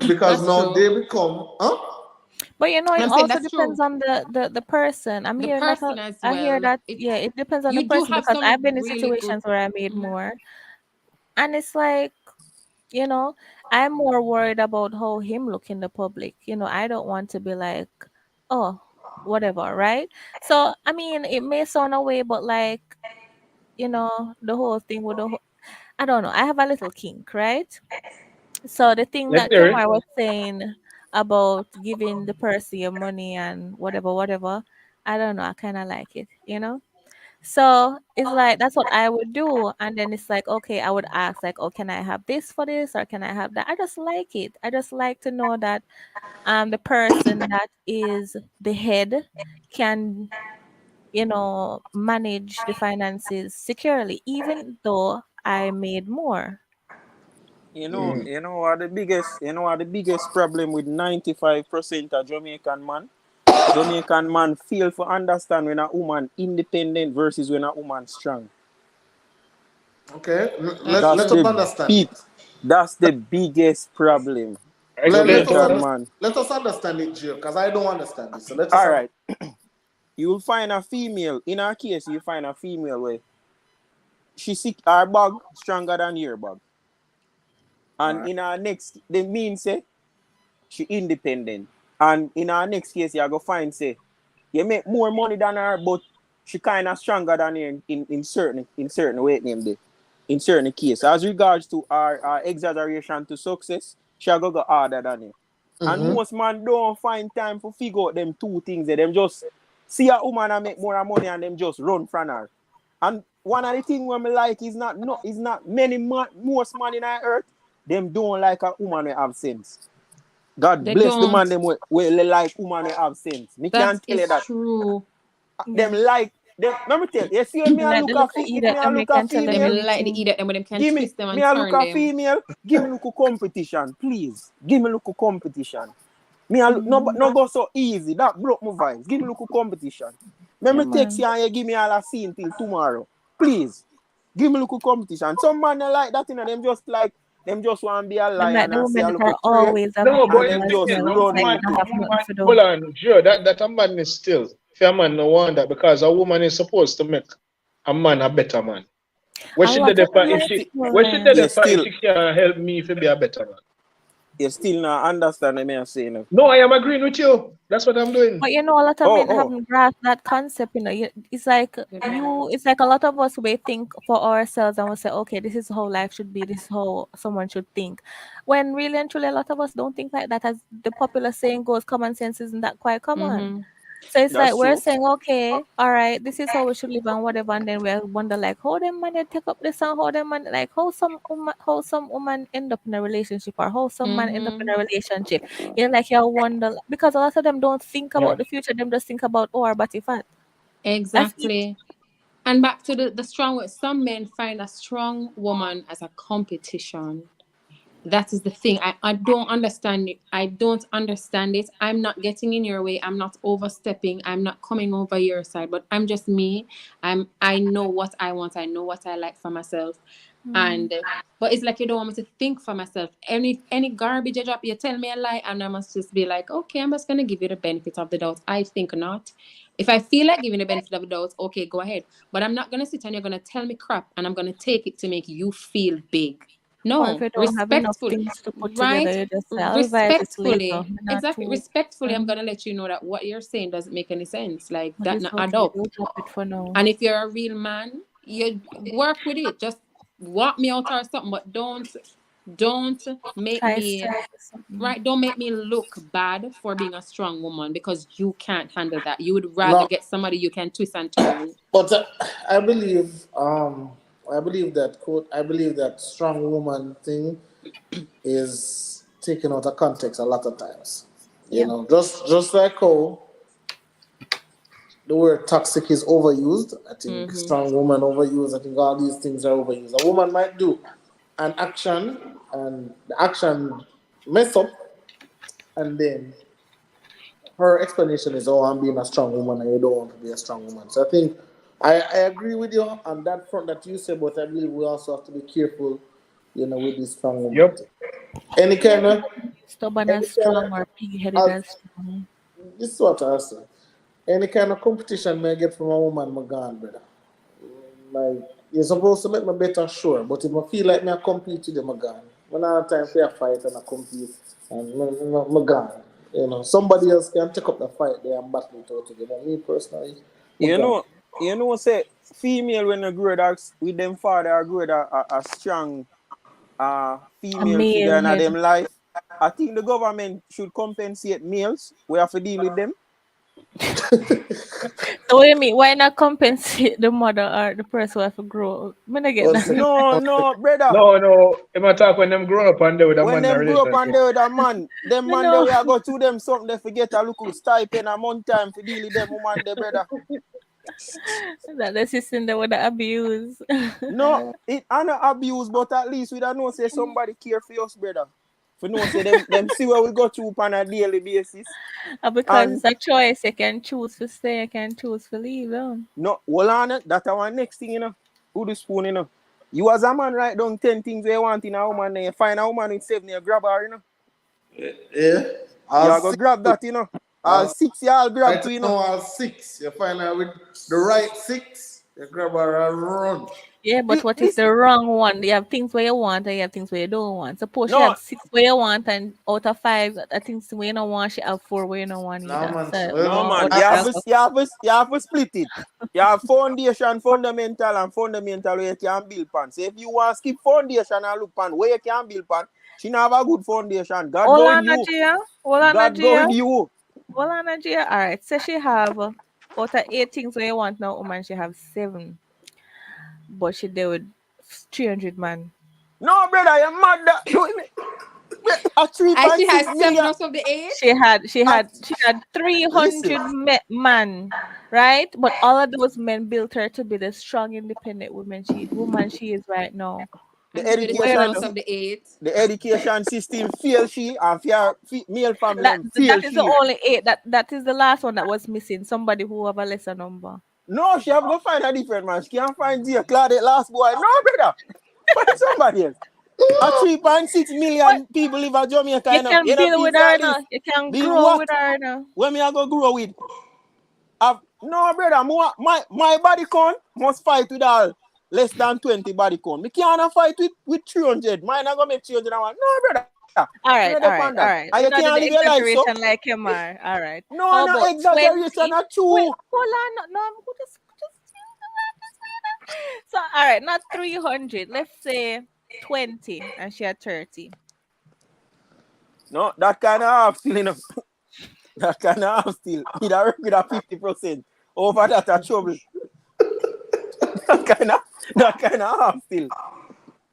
because that's now true. they become But you know, it I'm saying also that's true. depends on the person. I'm The hearing that person as I hear well. that It yeah, it depends on the you do person have because I've some been in really good. situations where I made Mhm. more, and it's like, you know, I'm more worried about how him look in the public. You know, I don't want to be like, oh, whatever, right? So I mean, it may sound away, but like, you know, the whole thing with I don't know. I have a little kink, right? So the thing Let's that hear it. Kemar was saying about giving the person your money and whatever, whatever, I don't know. I kind of like it, you know? So it's like that's what I would do. And then it's like, okay, I would ask, like, oh, can I have this for this or can I have that? I just like it. I just like to know that the person that is the head can, you know, manage the finances securely, even though I made more. Mm. you know what the biggest problem with 95% of Jamaican man fail to understand when a woman independent versus when a woman strong. okay. That's That's Let us the true. understand big it. that's the biggest problem. Explain to us. Man. Let us understand it, Jill, because I don't understand this. So let us All understand. right. You'll find a female. In our case, you find a female where she sick her bag stronger than your bag. And in our next, the mean say she independent. And in our next case, you go find say you make more money than her, but she kind of stronger than you in certain way name day. In certain case. As regards to our exaggeration to success, she go harder than you. And Mm-hmm. most man don't find time to figure out them two things. Them just see a woman and make more money and them just run from her. And one of the things when me like is not many most man in our earth, them don't like a woman who have sense. God They bless the man don't. them will like woman who have sense. Me That can't tell you is that. true. Them Yeah. like them. Let me tell you. See when me a Like the look little a if idiot me a that look make a can tell them Them female, like the anything. idiot them when them can give twist them me and a look turn a them. female. Give me look a competition, please. Give me look a competition. Me a look, Mm, no go so easy. That broke my vibes. Give me look a competition. Let yeah, me text man. you and you give me all a scene till tomorrow, please. Give me look a competition. Some man they like that, you know. Them just want to be a Them like lion the and say women a that look are a prey, always No, but and available them as just again, well. It's run like with they don't it. have nothing to hold do. on, sure, that a man is still. If a man no want that because a woman is supposed to make a man a better man. What A she did lot of if You she still, what she did influence. you if still, she can help me to be a better man. you still not understand what I'm saying. No, I am agreeing with you. That's what I'm doing. But you know, a lot of Oh, men oh, haven't grasped that concept. You know, it's like it's like a lot of us we think for ourselves and we say, okay, this is how life should be. This is how someone should think. When really and truly, a lot of us don't think like that. As the popular saying goes, common sense isn't that quite common. Mm-hmm. So it's like that's we're true. saying, okay, all right, this is how we should live and whatever, and then we wonder like, how them man they take up this and how them man like how some woman end up in a relationship or how some man end up in Mm-hmm. a relationship. You know, like you wonder because a lot of them don't think Yeah. about the future, them just think about oh our body fat. That's it. Exactly. And back to the strong. Some men find a strong woman as a competition. That is the thing. I don't understand it. I don't understand it. I'm not getting in your way. I'm not overstepping. I'm not coming over your side. But I'm just me. I know what I want. I know what I like for myself. And but it's like you don't want me to think for myself. Any garbage you drop, you tell me a lie, and I must just be like, okay, I'm just gonna give you the benefit of the doubt. I think not. If I feel like giving the benefit of the doubt, okay, go ahead. But I'm not gonna sit and you're gonna tell me crap, and I'm gonna take it to make you feel big. Or if No, you don't have enough respectful, things to put together, right? you just say, I'll revise this later. Respectfully, Not exactly. too. Respectfully, I'm gonna let you know that what you're saying doesn't make any sense. Like But that it's not add okay. up. We'll drop it for now. And if you're a real man, you work with it. Just walk me out or something, but don't make Try me start with something. right. Don't make me look bad for being a strong woman because you can't handle that. You would rather No. get somebody you can twist and turn. But I believe I believe that strong woman thing is taken out of context a lot of times. You Yeah. know, just like how the word toxic is overused. I think strong woman overused. I think all these things are overused. A woman might do an action and the action mess up, and then her explanation is, "Oh, I'm being a strong woman, and you don't want to be a strong woman." So I think I agree with you on that front that you said, but I believe we also have to be careful, with this strong woman Yep. thing. Any kind of, Stubborn any as kind strong or pig-headed of, as strong. this is what I say. Any kind of competition may I get from a woman, my gone, brother. Like, you're supposed to make me better, sure, but if I feel like me I compete with them, I gone. When I have time for a fight and I compete, and me gone. Somebody else can take up the fight there and battle it out together. Me personally, me You gone. know, say female when they grow up with them father are grow a strong A female figure male in head. them life. I think the government should compensate males. We have to deal with them. So what do you mean? Why not compensate the mother or the person who have to grow up? I don't get One that. second. No, brother. No. Im a talk when them grow up and they with a When man in a them grow up and relationship. they with a man, them I man they know. will go to them something they forget a look stipend a month time for deal with them woman they brother. That the system that would abuse. No, it an abuse, but at least we don't know say somebody care for us, brother. For no say them see where we go through on a daily basis. Because And it's a choice. You can choose to stay, you can choose to leave. Yeah. no, hold on, that's our next thing, Who the spoon, You as a man write down 10 things you want in a woman, then you find a woman with 7, you grab her, Yeah. You go grab that, All 6 y'all grab Right to, now, all 6. You find out with the right 6, you grab her and run. Yeah, but what is the wrong one? You have things where you want and you have things where you don't want. Suppose she No, have 6 where you want and out of 5 things where you don't want, she have 4 where you don't want No, either. man. So no, man. what You the have hell? to split it. You have foundation, fundamental, and fundamental where you can build pan. So if you want to skip foundation and look pan where you can build pan, she not have a good foundation. God Hold go with on, you. Najia. Hold on, God go Najia. with you. Hold on, Najia. All right. So she have out of 8 things where you want now, woman, she have 7. But she deal with 300 man. No, brother, you're mad. A And she 3.6 has 7 million. out of the 8. She had Listen. 300 man, right? But all of those men built her to be the strong, independent woman she is right now. The And she with the 7 out education, of the 8. the education system fail she, and for male family That fail that is the she. only 8. That is the last one that was missing. Somebody who have a lesser number. No, she have to find a different man. She can't find Jay Claudette last boy. No, brother. Find somebody else. A 3.6 million people live in Jamaica, You can You know build with people her like now. this. You can Build grow what? with her now. Where me I go grow with? No, brother. My body count must fight with all less than 20 body count. Me can't fight with 300. Mine I go make 300 and one. No, brother. All right. And We you not do can't the live your life, so. exaggeration like him are. All right. No, How no about exaggeration 20? at two. Wait, hold on. No, I'm just so all right, not 300. Let's say 20 and she had 30. No, that kind of half still, That kind of half still. He'd have worked with a 50%. Over that a trouble. that kind of half still.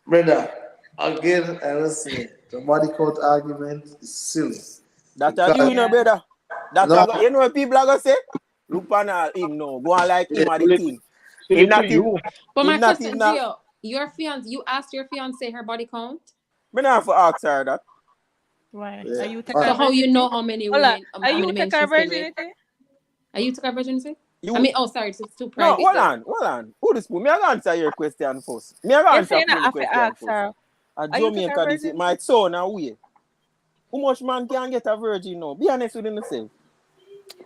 Brother, again, I will say, the body count argument is silly. That are you, Yeah. brother. No. You know what people are going to say? Look on him now. Go on like him at the team. Still Him it not to you. But him my not question, even Gio, you asked your fiance her body count? Me not have to ask her that. Why? Yeah. Are you take All her So right. how you virginity? know how many Hold on. women, Are how you many men take her she's been with? virginity? Are you took her virginity? You I mean, oh sorry, it's too no, private. hold Then. on. Who this? Me I answer your question first. Me I You're answer saying that Queen I have to question ask first. her. At Are you take her Jamaica, this is virginity? my son away. How much man can get a virgin now? Be honest with yourself.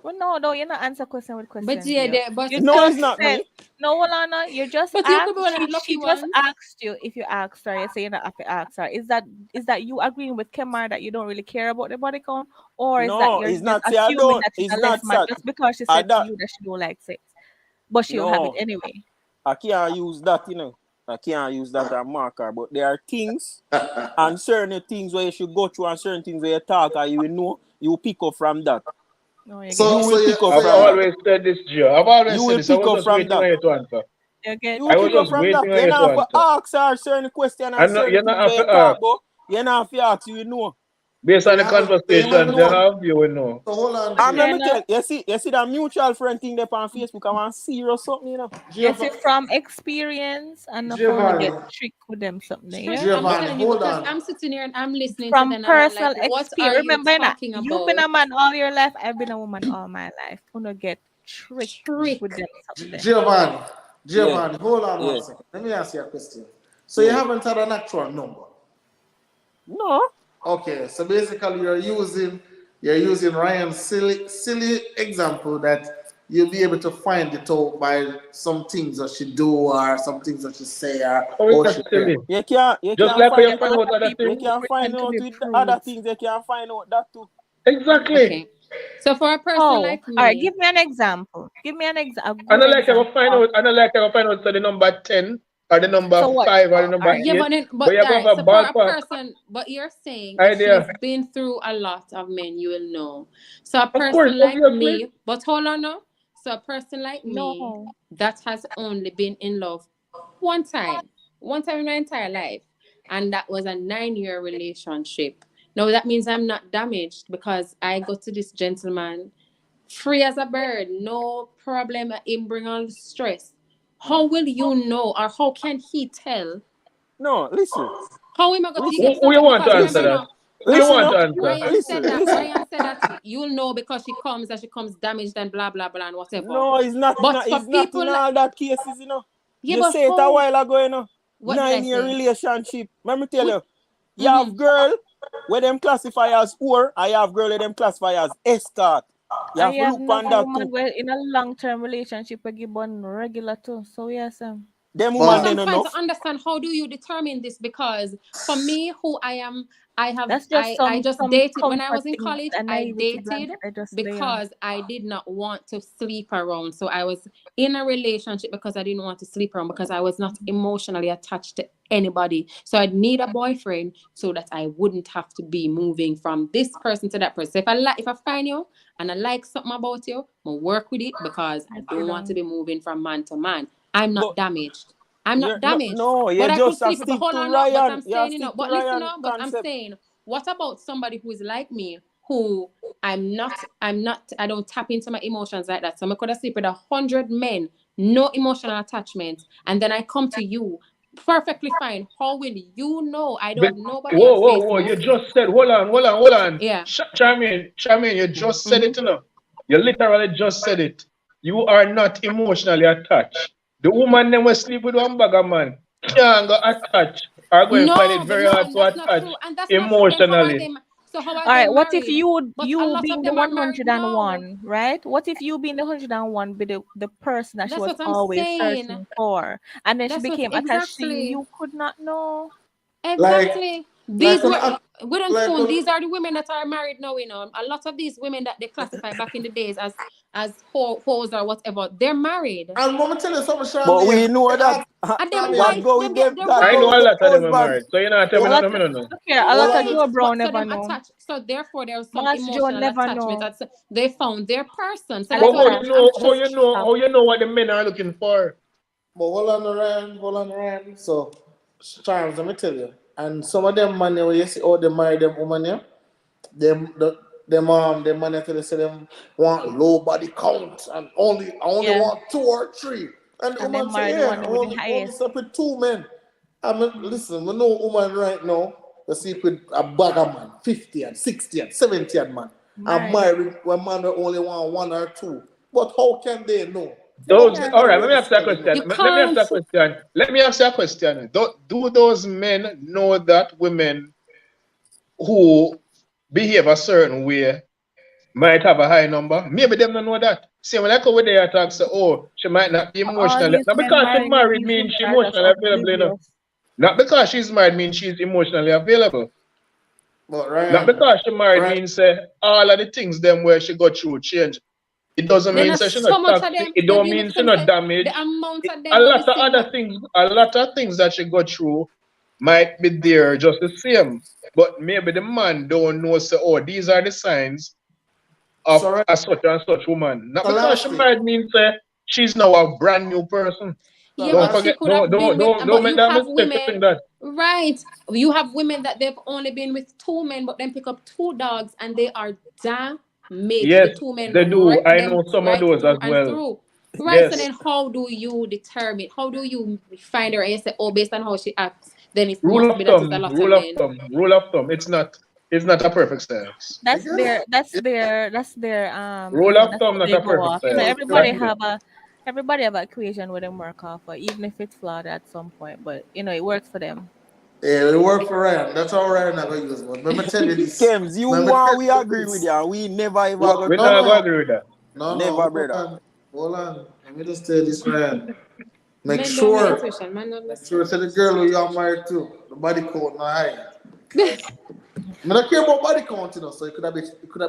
Well, no, you're not answer question with But question, yeah, dear. but You No, it's just not said me. no, Alana. You just but you could asked. be one of the She lucky just ones. asked you if you asked her. You're saying that if you asked her, is that you agreeing with Kemar that you don't really care about the body count, or is that No, you're it's just not say I assuming don't. that she's It's a less not man sad. just because she I said to that you that she don't like sex, but she'll have it no. anyway? I can't use that, I can't use that as marker. But there are things and certain things where you should go through and certain things where you talk and you will know you will pick up from that. No, you You So get will you pick up so I've from you that. always said this, Joe. I've You always said will this. I pick was up just from waiting that. on you to answer. you get. You I will was pick up just from that. waiting on You you to not have to answer. ask her certain questions and And no, certain you're not things have where you to talk ask. about. You not have to ask, you will know. Based so on you the have so you You will conversations have you know. have, you will know. so hold on, And let Fair me enough. tell you see that mutual friend thing there on Facebook. I want serious something, You see, Giovanni, from experience, and the phone to get Giovanni, tricked with them something, Trust, yeah. I'm But Giovanni, telling you hold because on. I'm sitting here and I'm listening to from them and I'm like, personal what are experience, you remember that talking you've been about? a man all your life. I've been a woman all my life. Wanna get tricked with Trick. them something. Giovanni, Yeah, Giovanni, hold on yeah, 1 second. Let me ask you a question. So you yeah. haven't had an actual number. No. Okay, so basically you're using Ryan's silly example that you'll be able to find it out by some things that she do or some things that she say or How is how that she silly? react. You Just can like how find you There's it a find lot out. out of other people You who things. can find pretend to out be with other prudes. things. You can find out that too. Exactly. Okay. So for a person Oh, like all right. me, Give me an example. Give me a And good I like you example find of. out, and I like you find out so the number 10 or the number So what? 5 or the All number right. yeah, 8. but then, But but you all have right. a So for a ballpark person, but you're saying if idea. she's been through a lot of men, you will know. So a Of course, person like obviously. me, but hold on now. So a person like me No. that has only been in love one time in my entire life, and that was a 9-year relationship. Now that means I'm not damaged because I go to this gentleman free as a bird, no problem. Him bring all the stress. How will you know, or how can he tell? No, listen, How am I going to listen, get Who you something? want to Because answer remember that? now, Who you listen want to up, answer? Ryan said that you'll know because she comes damaged and blah blah blah and whatever. No, But for it's not people in like, all that cases. yeah, You but say it a how? while ago. What did I 9-year say? relationship. Let me tell We, you, you mm-hmm. have girl where them classify as poor, I have girl where them classify as escort. You I have to have look known on that woman too. well in a long-term relationship we give one regular too. So yes, Them woman But But I'm then trying to enough. understand how do you determine this? Because for me, who I am, that's just I just some dated when I comfort was in things college. and I naivety dated granted. I just there. because I did not want to sleep around. So I was in a relationship because I didn't want to sleep around because I was not emotionally attached to anybody. So I'd need a boyfriend so that I wouldn't have to be moving from this person to that person. So if I find you and I like something about you, I'll work with it because I You sit don't want to down. be moving from man to man. I'm not But damaged. I'm not damaged. you But I could just have sleep. But stick hold to on now. But Ryan. I'm You have saying, stick to but listen Ryan now. But I'm concept. saying, what about somebody who is like me, who I don't tap into my emotions like that. So I could have sleep with 100 men, no emotional attachment. And then I come to you, perfectly fine. How will you know? I don't But, have nobody on whoa. Facebook. You just said, hold on. Yeah. Charmaine, you just said Mm-hmm. it, You literally just said it. You are not emotionally attached. The woman never sleep with one bag of man. Can't go attach or go and find it No, but very no, hard and to that's not attach true. And that's not true. Then how are emotionally. they? So how are All they right. What if married? you But a lot being of the them are married now. 101, right? What if you being the 101 be the person that she That's was what I'm always saying. searching for, and then she That's what became attached to you? exactly. You could not know. like Exactly. like These on were act- we don't like spoon. on These are the women that are married now. A lot of these women that they classify back in the days as hoes or whatever, they're married, and mama tell you something, But we Charmaine. know that and them what Charmaine, wife, go with them them their that I go know with a wives. them lot of them are husband. married. So you're not telling A me lot nothing, of I don't know. look here. A hold lot of on. Joe Brown So never them know. attached. So therefore, there's some Mas Joe emotional never attachment. know. That's they found their person. So that's But Alexa, what I'm just. stop. how you know what the men are looking for? But hold on, Ryan. So, Charles, let me tell you. And some of them money where you see all they marry them woman, yeah, them money tell you say them want low body count and I only Yeah, want 2 or 3. And the and then woman say, marry the yeah, one I with the only highest. slept with 2 men. I mean, listen, we know woman right now. they sleep with a bag of man, 50 and 60 and 70 and man. And Right. married when man will only want one or two. But how can they know? Those, How can all they right, let me ask you a register, question. you know? You Let me ask you a can't. question. Let me ask you a question. Do those men know that women who behave a certain way might have a high number? Maybe them don't know that. See, when I come with the attack, say, oh, she might not be All emotionally. these Not men because she marrying married these means women she are just emotionally available, you know. oblivious. Not because she's married means she's emotionally available. But Not Ryan, because she married Ryan, means all of the things them where she got through change. It doesn't Then mean there's say she so not much of toxic. them. It Then don't you mean look she them not say damaged. the amount of A them what we lot of see other things, a lot of things that she got through might be there just the same. But maybe the man don't know, say, oh, these are the signs of so Ryan, a such and such woman. Not the because last she thing, married means she's now a brand new person. the Yeah, Don't but last she forget, could have been with, don't but make you that have mistake to women, think that. right? You have women that they've only been with two men, but then pick up two dogs and they are damaged. Yes, The two men they do. wreck I them know some of right those as through and well. through. Right, so Yes. then how do you determine? How do you find her and you say, oh, based on how she acts, then it Rule must of be that it's a thumb, lot of rule of men. thumb, rule of thumb. It's not a perfect science. That's again, their that's yeah, their that's their Rule of that's thumb, what not they a go perfect off. You know, science. everybody That's right. it. have a equation with them work off for, even if it's flawed at some point. But you know, it works for them. Yeah, it work for Ryan. That's how Ryan I gonna use. But let me tell you this. Kems, you Let me want tell we you agree with this. you, and we never ever What? go We're No, not going agree. to no, agree with that. Never, no. brother. Hold on. Let me just tell you this, Ryan. Make Men don't have sure, intuition, man. Don't make sure listen. to the girl who you are married to, the body count not high. Because I don't care about body count, you know. So it could have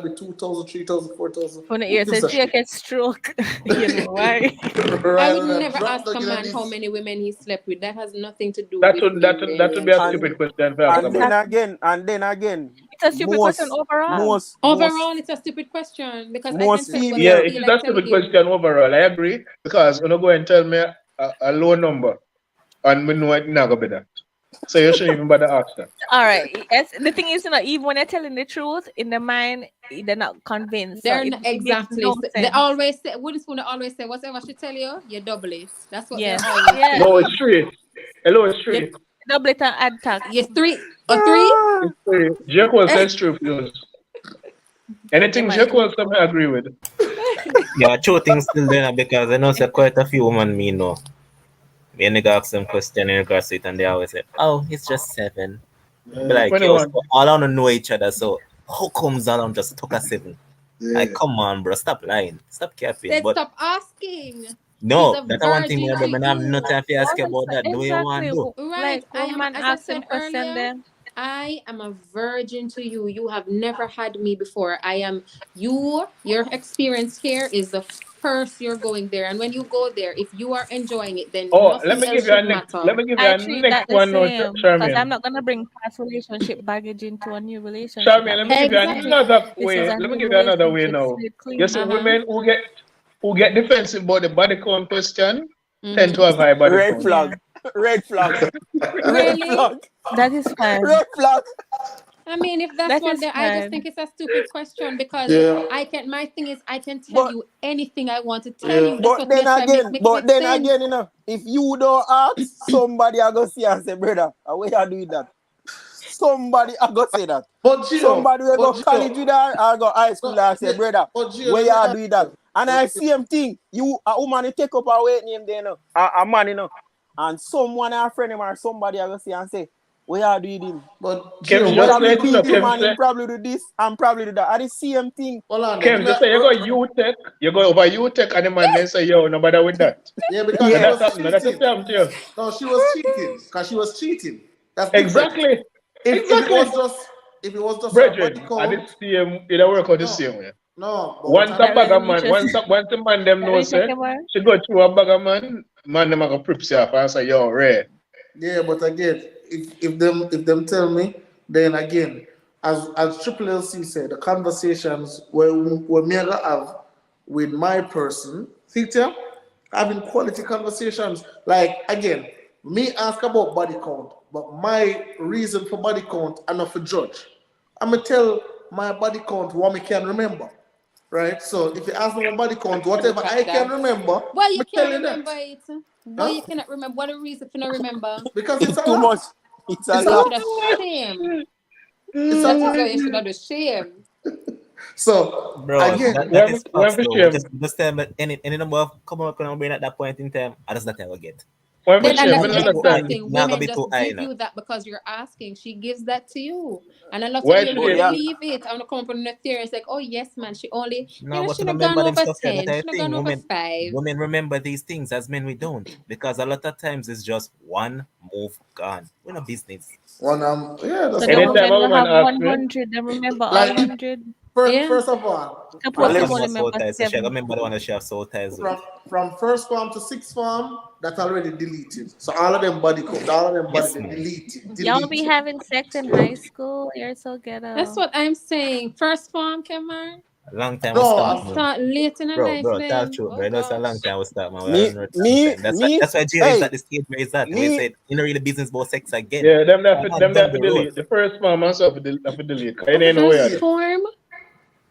been 2,000, 3,000, 4,000. When the Who ear gives said a Jake shit? get stroke, you know why? I Rather would than never drop ask dog a in a man how this. many women he slept with. That has nothing to do That with would being that in would, a that would be a And stupid relationship. question to ask a man. Exactly. and then again, It's a stupid question overall. Overall, it's a stupid question because I can most tell you what Yeah, female I it feel is a like stupid telling you. question overall. I agree. Because you're not going to tell me a low number and we know it's not going to be that. So you shouldn't even bother ask that. All right. Yes, the thing is, you know, even when they're telling the truth, in their mind, they're not convinced. So They're it, not it makes exactly. no They sense. always say, Woodspoon always say, whatever she tell you, you double it. That's what they Yes. always Yes. No, say. it's straight. Hello, it's You, straight. Double it and add tax. you three? It's straight. J. Cole says true views. Yeah, Anything man. J. Cole says, I agree with. Yeah, true things still there because I know say quite a few women me know. Me and nigga ask them question in regards to it and they always say, oh, it's just 7. Be like, yo, so 21. all I don't know each other, so how comes Alan just took a 7? Yeah. Like, come on, bro, stop lying. Stop capping. Then But stop asking. He's no, a that's one thing, virgin to man. I'm not you. have to ask you about that. Do what you want Exactly. to do. Right. Like, I am, woman as I ask them said question earlier, them. I am a virgin to you. You have never had me before. I am you. Your experience here is the first you're going there. And when you go there, if you are enjoying it, then Oh, nothing else should matter. let me give you I a treat next that the one now, same because I'm Charmaine. not gonna bring past relationship baggage into a new relationship. Charmaine, That let me makes give you no sense. Exactly. another This is way. a Let me new give you another way relationship, now. so it You clean. see, Uh-huh. women who get defensive about the body count question tend Mm-hmm. to have high body red count. Yeah, flag, red flag, red Really? flag, that is fine. red flag. I mean, if that's That what is I just fine. think it's a stupid question because Yeah. my thing is I can tell But you anything I want to tell you. That's but what me then try again, make sense. you know, if you don't ask, somebody I go see and say, brother, how you doing that? Somebody I go say that. But Gio, Somebody will go but college Gio, with that, I go high school no, and say, yeah, brother, but Gio, where let me you ask doing that? you. And But I Gio, same thing. You a woman you take up a weight name there, no, a man, you know, and someone a friend him or somebody I go see and say, where you doing him? but Kems, Gio, He what just if probably let you you know, beat him Kems and he say, probably do this and probably do that. Are the same thing. hold on, Kems, just say you go UTech, you go over UTech and the man then say, yo, no bother with that. Yeah, because So she Yeah. was that's happening. That's the cheating. same to you. No, she was cheating. Because she was cheating. That's different. Exactly. If it was just her body Brethren, and count, it's same, it work out the no, same way. no. But what Once I'm a That bag really of man, reaches. once the man them That know really take say, a while. she go through a bag of man them a go prep you off and say, yo, Ray. yeah, but again, if them tell me, then again, as Triple LC said, the conversations where me gonna have with my person, Victor, having quality conversations. Like again, me ask about body count, but my reason for body count I'm not for judge. I'ma tell my body count what me can remember. Right? So if you ask me my body count, whatever Look at I can that. remember, Why you me tell can't you remember that. it? Why Huh? you cannot remember? What the reason for not remember? Because it's It's a too lot. much. It's a It's a Such lot. lot. a shame. It's That a is why you should have the shame. so Bro, again. that is Why facts for though. shame? Just tell me any number of come up and bring at that point in time, I just not ever get. Why for Then and shame? I that's don't the exact understand. It's thing. not gonna Women be just too high give now. you that because you're asking. She gives that to you. And a lot of Why you for shame? Yeah. believe it. I'm gonna come up with a theory. It's like, oh yes, man, she only No, but she you not gone remember them over stuff here. That 10, I she not gone think over 5. women remember these things as men we don't. Because a lot of times it's just one move gone. We're not business. One yeah, So that's the one. Anytime women a will woman have asks me, 100 and remember all Like 100. Yeah. first of all, All Supposed of to them from only have soul remember ties, so she 7. remember the one that she have soul ties with. from first form to sixth form, that's already deleted. So all of them body code, all of them body Yes, they man. deleted, Y'all be deleted. having sex in high school? You're so That's ghetto. what I'm saying. First form, Cameron. A long time we No, start, I'm, man. Start late in a life Bro, tell then. truth, bro. Oh You know it's a long gosh. time we start, man. We Me, haven't heard long me, time. me. That's why Jay is Hey, at the stage where he's at. Where he me. said, you know, really business about sex again. yeah, them that And them done that the for road. delete. The first form and stuff for delete. 'Cause you I'm never know where First they. form.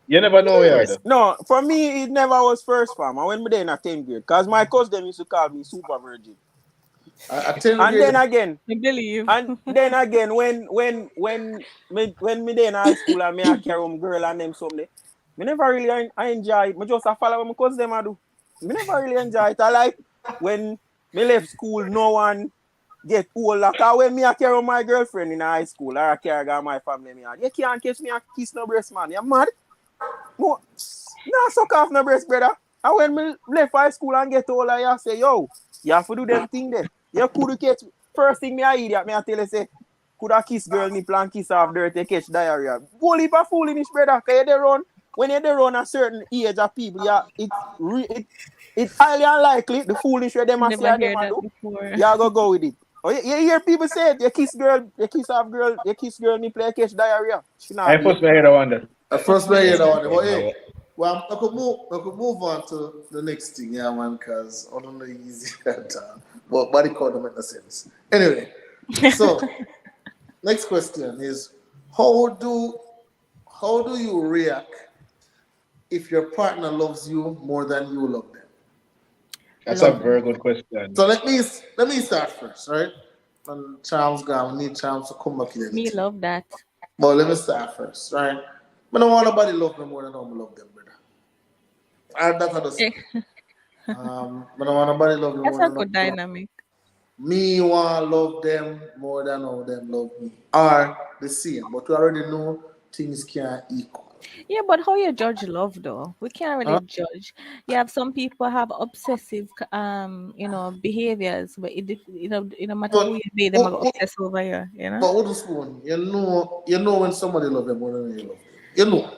You never know where First, they. No, for me, it never was first farm. I went there in a 10th grade. Because my cousin them used to call me super virgin. I tell And you, then again, I believe. when me there in high school and me a carry home girl and them something, me never really I enjoy it. Me just a follow what my cousin them a do. Me never really enjoy it. I like when me left school, no one get old. Like when me a carry home my girlfriend in high school or I carry her my family, me you can't catch me a kiss no breast, man. You mad? No, nah, suck off no breast, brother. And when me left high school and get older, you say, yo, you have to do them thing there. You could catch, first thing me I idiot, me I tell you say, could a kiss girl nipple and kiss off dirty catch diarrhea. Whole heap of foolishness, brother, because you dey run, when you dey run a certain age of people, yeah, it's highly unlikely, the foolish way them a say Never them heard a that do, before. you go with it. Oh, you hear people say it, you kiss girl nipple, you catch diarrhea. She not I do it. first hear that one there. at first man, you yeah, know, man. but hey, well, I could move on to the next thing, yeah, man, because I don't know easy that but body code don't make no sense. Anyway, so next question is how do you react if your partner loves you more than you love them? That's a So very good question. so let me start first, right? And Charles gone, we need Charles to come back in Me anything. love that. But let me start first, right? I don't want nobody love me more than I love them, brother. That's how I say. I don't want nobody love me That's more a than good I love. dynamic. Me want love them more than how them love me. Are the same, but we already know things can't equal. Yeah, but how you judge love though? We can't really Huh? judge. You have some people have obsessive behaviors, but it no matter But who you be, them are who, gonna obsess over you, you know? but with the spoon, you know when somebody love them more than you love them. You know.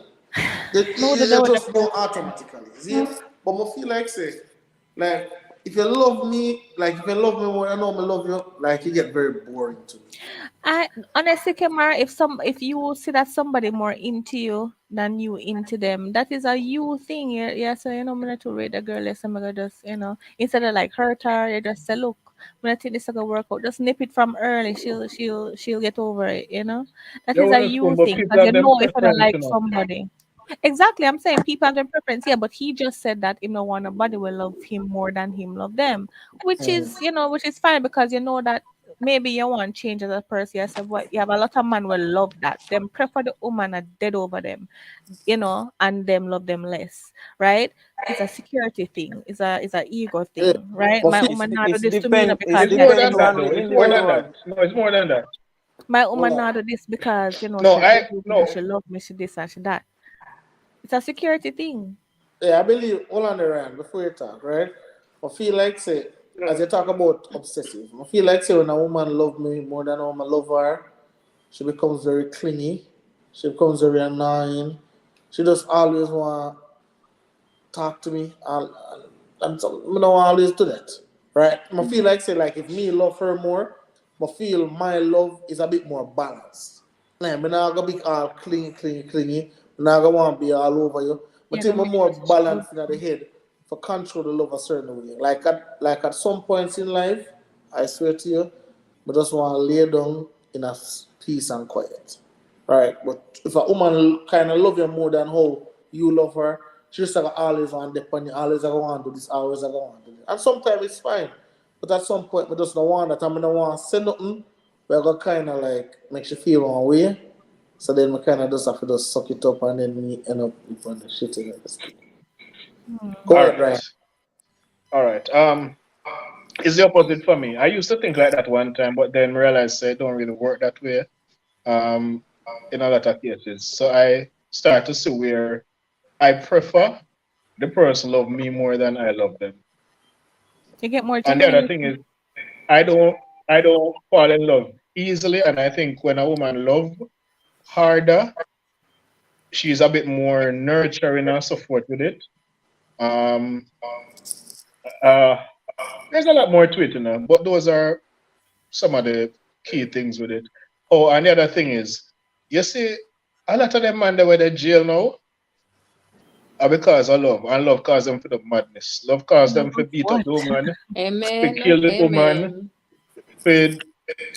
No, they You don't. just know automatically. See? But I feel like say, like if you love me, like if you love me more, I know I love you, like you get very boring to me. I honestly, Kamara, if you see that somebody more into you than you into them, that is a you thing. Yeah. So I'm not to rate a girl less. I'm gonna just instead of like hurt her, you just say, look, when I think this is gonna work out, just nip it from early. She'll get over it. That You is a want to spoon, you but thing people because have them if you don't preference, like somebody. Exactly, I'm saying people have their preference, yeah, but he just said that him no want nobody will love him more than him love them, which is fine because you know that maybe you want change as a person. Yourself, what you have a lot of men will love that. Them prefer the woman are dead over them, and them love them less, right? It's a security thing. It's a ego Yeah. thing, right? But My feel, It's, woman now do it's this to me, depend. It because It's me I more tell than depends you that, on though. the It's more than that. individual. No, it's more than that. my hold woman on. now do this because No, she I approve me, no. she love me, she this and she that. It's a security thing. Yeah, I believe hold on the Ryan before you talk, right? I feel like say as you talk about obsessive, I feel like say when a woman love me more than a woman love her, she becomes very clingy, she becomes very annoying. She just always want talk to me and so I don't always do that. Right? I feel like say like if me love her more, I feel my love is a bit more balanced. Like, I'm not gonna be all clingy. I'm not gonna want to be all over you. But You're think gonna I'm make more sure she love balanced in the head for control the love a certain way. Like at some points in life, I swear to you, I just want to lay down in a peace and quiet. Right? But if a woman kind of love you more than how you love her, she just like always want to depend you, always like want to do this, always like want to do this. And sometimes it's fine. But at some point, I just don't want that. I don't want to say nothing, but I got kind of like makes you feel one way. So then we kind of just have to just suck it up and then we end up with on the shit in the stick. Go All ahead, Ryan. right. All right. It's the opposite for me. I used to think like that one time, but then realized it don't really work that way. In a lot of cases. So I start to see where I prefer the person love me more than I love them. You get more And the other genuine. thing is I don't fall in love easily, and I think when a woman love harder, she's a bit more nurturing and so forth with it. Um, uh, there's a lot more to it, but those are some of the key things with it. Oh, and the other thing is, you see, a lot of them man that were in jail now are because of love, and love caused them for the madness. Love caused them for beat up What? the woman, to Amen. kill the woman, Amen. for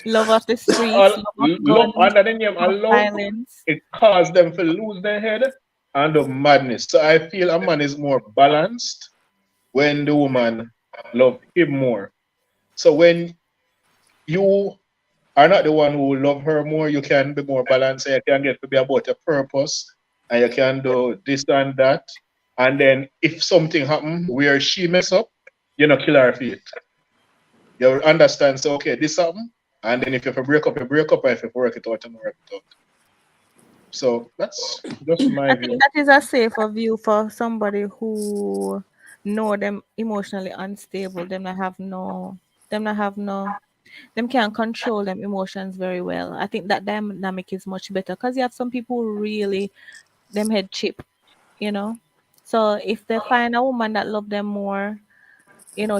Love of the all streets, love of love guns, under the name love of of love. violence. It caused them to lose their head and the madness. So I feel a man is more balanced when the woman love him more. So when you are not the one who love her more, you can be more balanced. You can get to be about a purpose, and you can do this and that. And then if something happen where she mess up, you know, kill her for it. You understand? So okay, this happen, and then if you have to break up, you break up. Or if you have to work it out, you work it out. So that's just my I view. think that is a safer view for somebody who know them emotionally unstable. Them can't control them emotions very well. I think that dynamic is much better because you have some people who really them head chip, you know. So if they find a woman that love them more,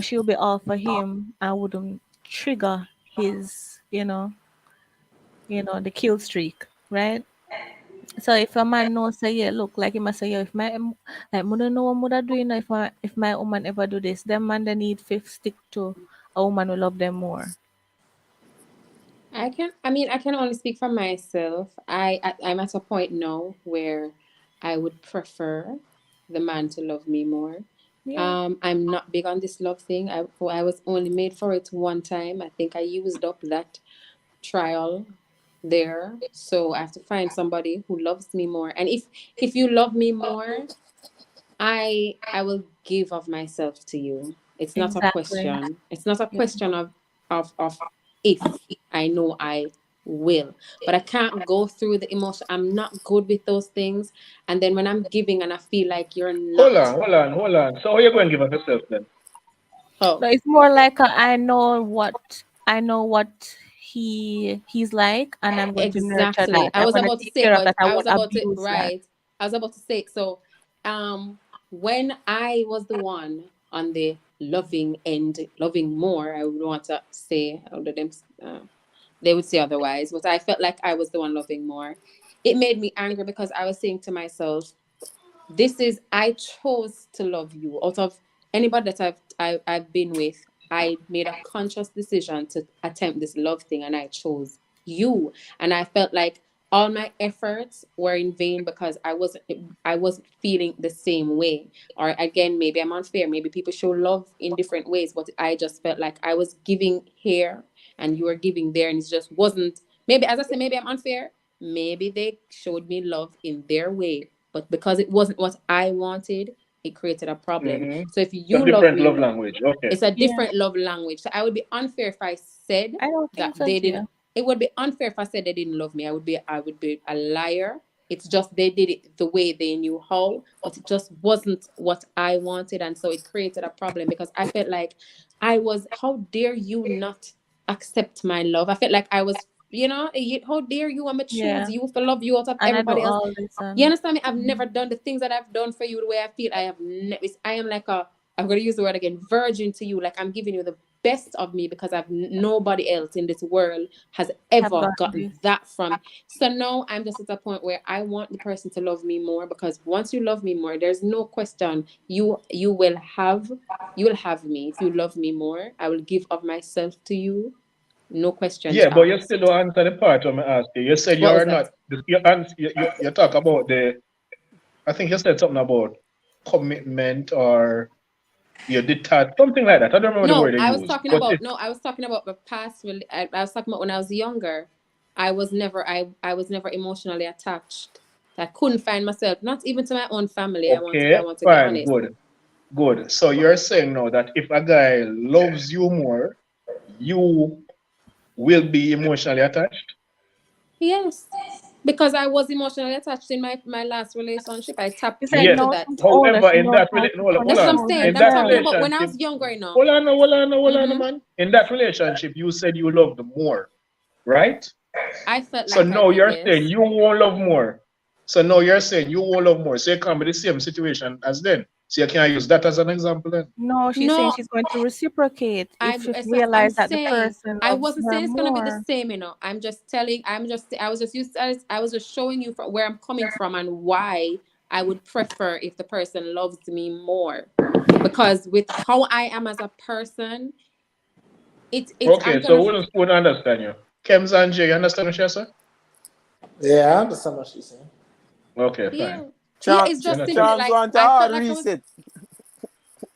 she'll be all for him and wouldn't trigger his, the kill streak, right? So if a man knows say yeah, look, like he must say, yeah, if my like mother know what mother doing if my woman ever do this, them man they need fifth stick to a woman who love them more. I can only speak for myself. I'm at a point now where I would prefer the man to love me more. Yeah. I'm not big on this love thing. I was only made for it one time. I think I used up that trial there. So I have to find somebody who loves me more. And if you love me more, I will give of myself to you. It's not a Exactly. question. It's not a Yeah. question of if. I know I will. But I can't go through the emotion. I'm not good with those things. And then when I'm giving and I feel like you're Hold not. on, hold on. So how you going to give us yourself then? Oh, No, it's more like I know what he's like, and I'm going to nurture exactly. that. I I'm was going to about to take say, care of but that. I I was won't about to abuse that. right. I was about to say, so when I was the one on the loving end, loving more, I would want to say, other them, they would say otherwise, but I felt like I was the one loving more. It made me angry because I was saying to myself, I chose to love you. Out of anybody that I've been with, I made a conscious decision to attempt this love thing, and I chose you. And I felt like all my efforts were in vain because I wasn't feeling the same way. Or again, maybe I'm unfair. Maybe people show love in different ways, but I just felt like I was giving here and you were giving there, and it just wasn't. Maybe, as I said, maybe I'm unfair. Maybe they showed me love in their way, but because it wasn't what I wanted, it created a problem. Mm-hmm. So if So you love different love me, language. Okay. it's a Yeah, different love language. So I would be unfair if I said I don't that think so, they dear. didn't. It would be unfair if I said they didn't love me. I would be a liar. It's just they did it the way they knew how, but it just wasn't what I wanted, and so it created a problem because I felt like I was. How dare you not accept my love? I felt like I was. How dare you? I'ma choose Yeah, you for love you out of and I do everybody else. all this You and understand me? I've never done the things that I've done for you the way I feel. I am like I'm going to use the word again, virgin to you. Like I'm giving you the best of me because nobody else in this world has have ever gotten gotten this. that from. So now I'm just at a point where I want the person to love me more, because once you love me more, there's no question you will have me. If you love me more, I will give of myself to you. No questions Yeah, but you still asked. don't answer the part when I asked you. You said What you're was that? not. You talk about the. I think you said something about commitment or you detached, something like that. I don't remember the No, word I you was used, talking but about it. no, I was talking about the past. I was talking about when I was younger. I was never emotionally attached. I couldn't find myself, not even to my own family. I want Okay, to be fine, honest. good. So you're saying now that if a guy loves you more, you will be emotionally attached? Yes. Because I was emotionally attached in my last relationship. I tapped You said Yes. into no that. to older, However, she in knows that how relationship, to hold That's what I'm on. control saying. In the That's that talking girl. about when I relationship, was younger, you know. hold on, Hmm. man. In that relationship, you said you loved more, right? I felt So like I now did, you're saying yes. you won't love more. So now you're saying you won't love more. So it can't be the same situation as then. So you can use that as an example then. No, she's saying No, she's going to reciprocate if she I'm realizes that the saying person I loves wasn't her saying it's gonna be the more. same, you know. I was just I was just showing you from where I'm coming from and why I would prefer if the person loves me more. Because with how I am as a person, it's I'm Okay, so gonna who don't understand you? Kems and Jay, you understand what she said? Yeah, I understand what she's saying. Okay, fine. yeah. Yeah, Chance, it's You just understand? simply chance like want a I felt hard like I was reset.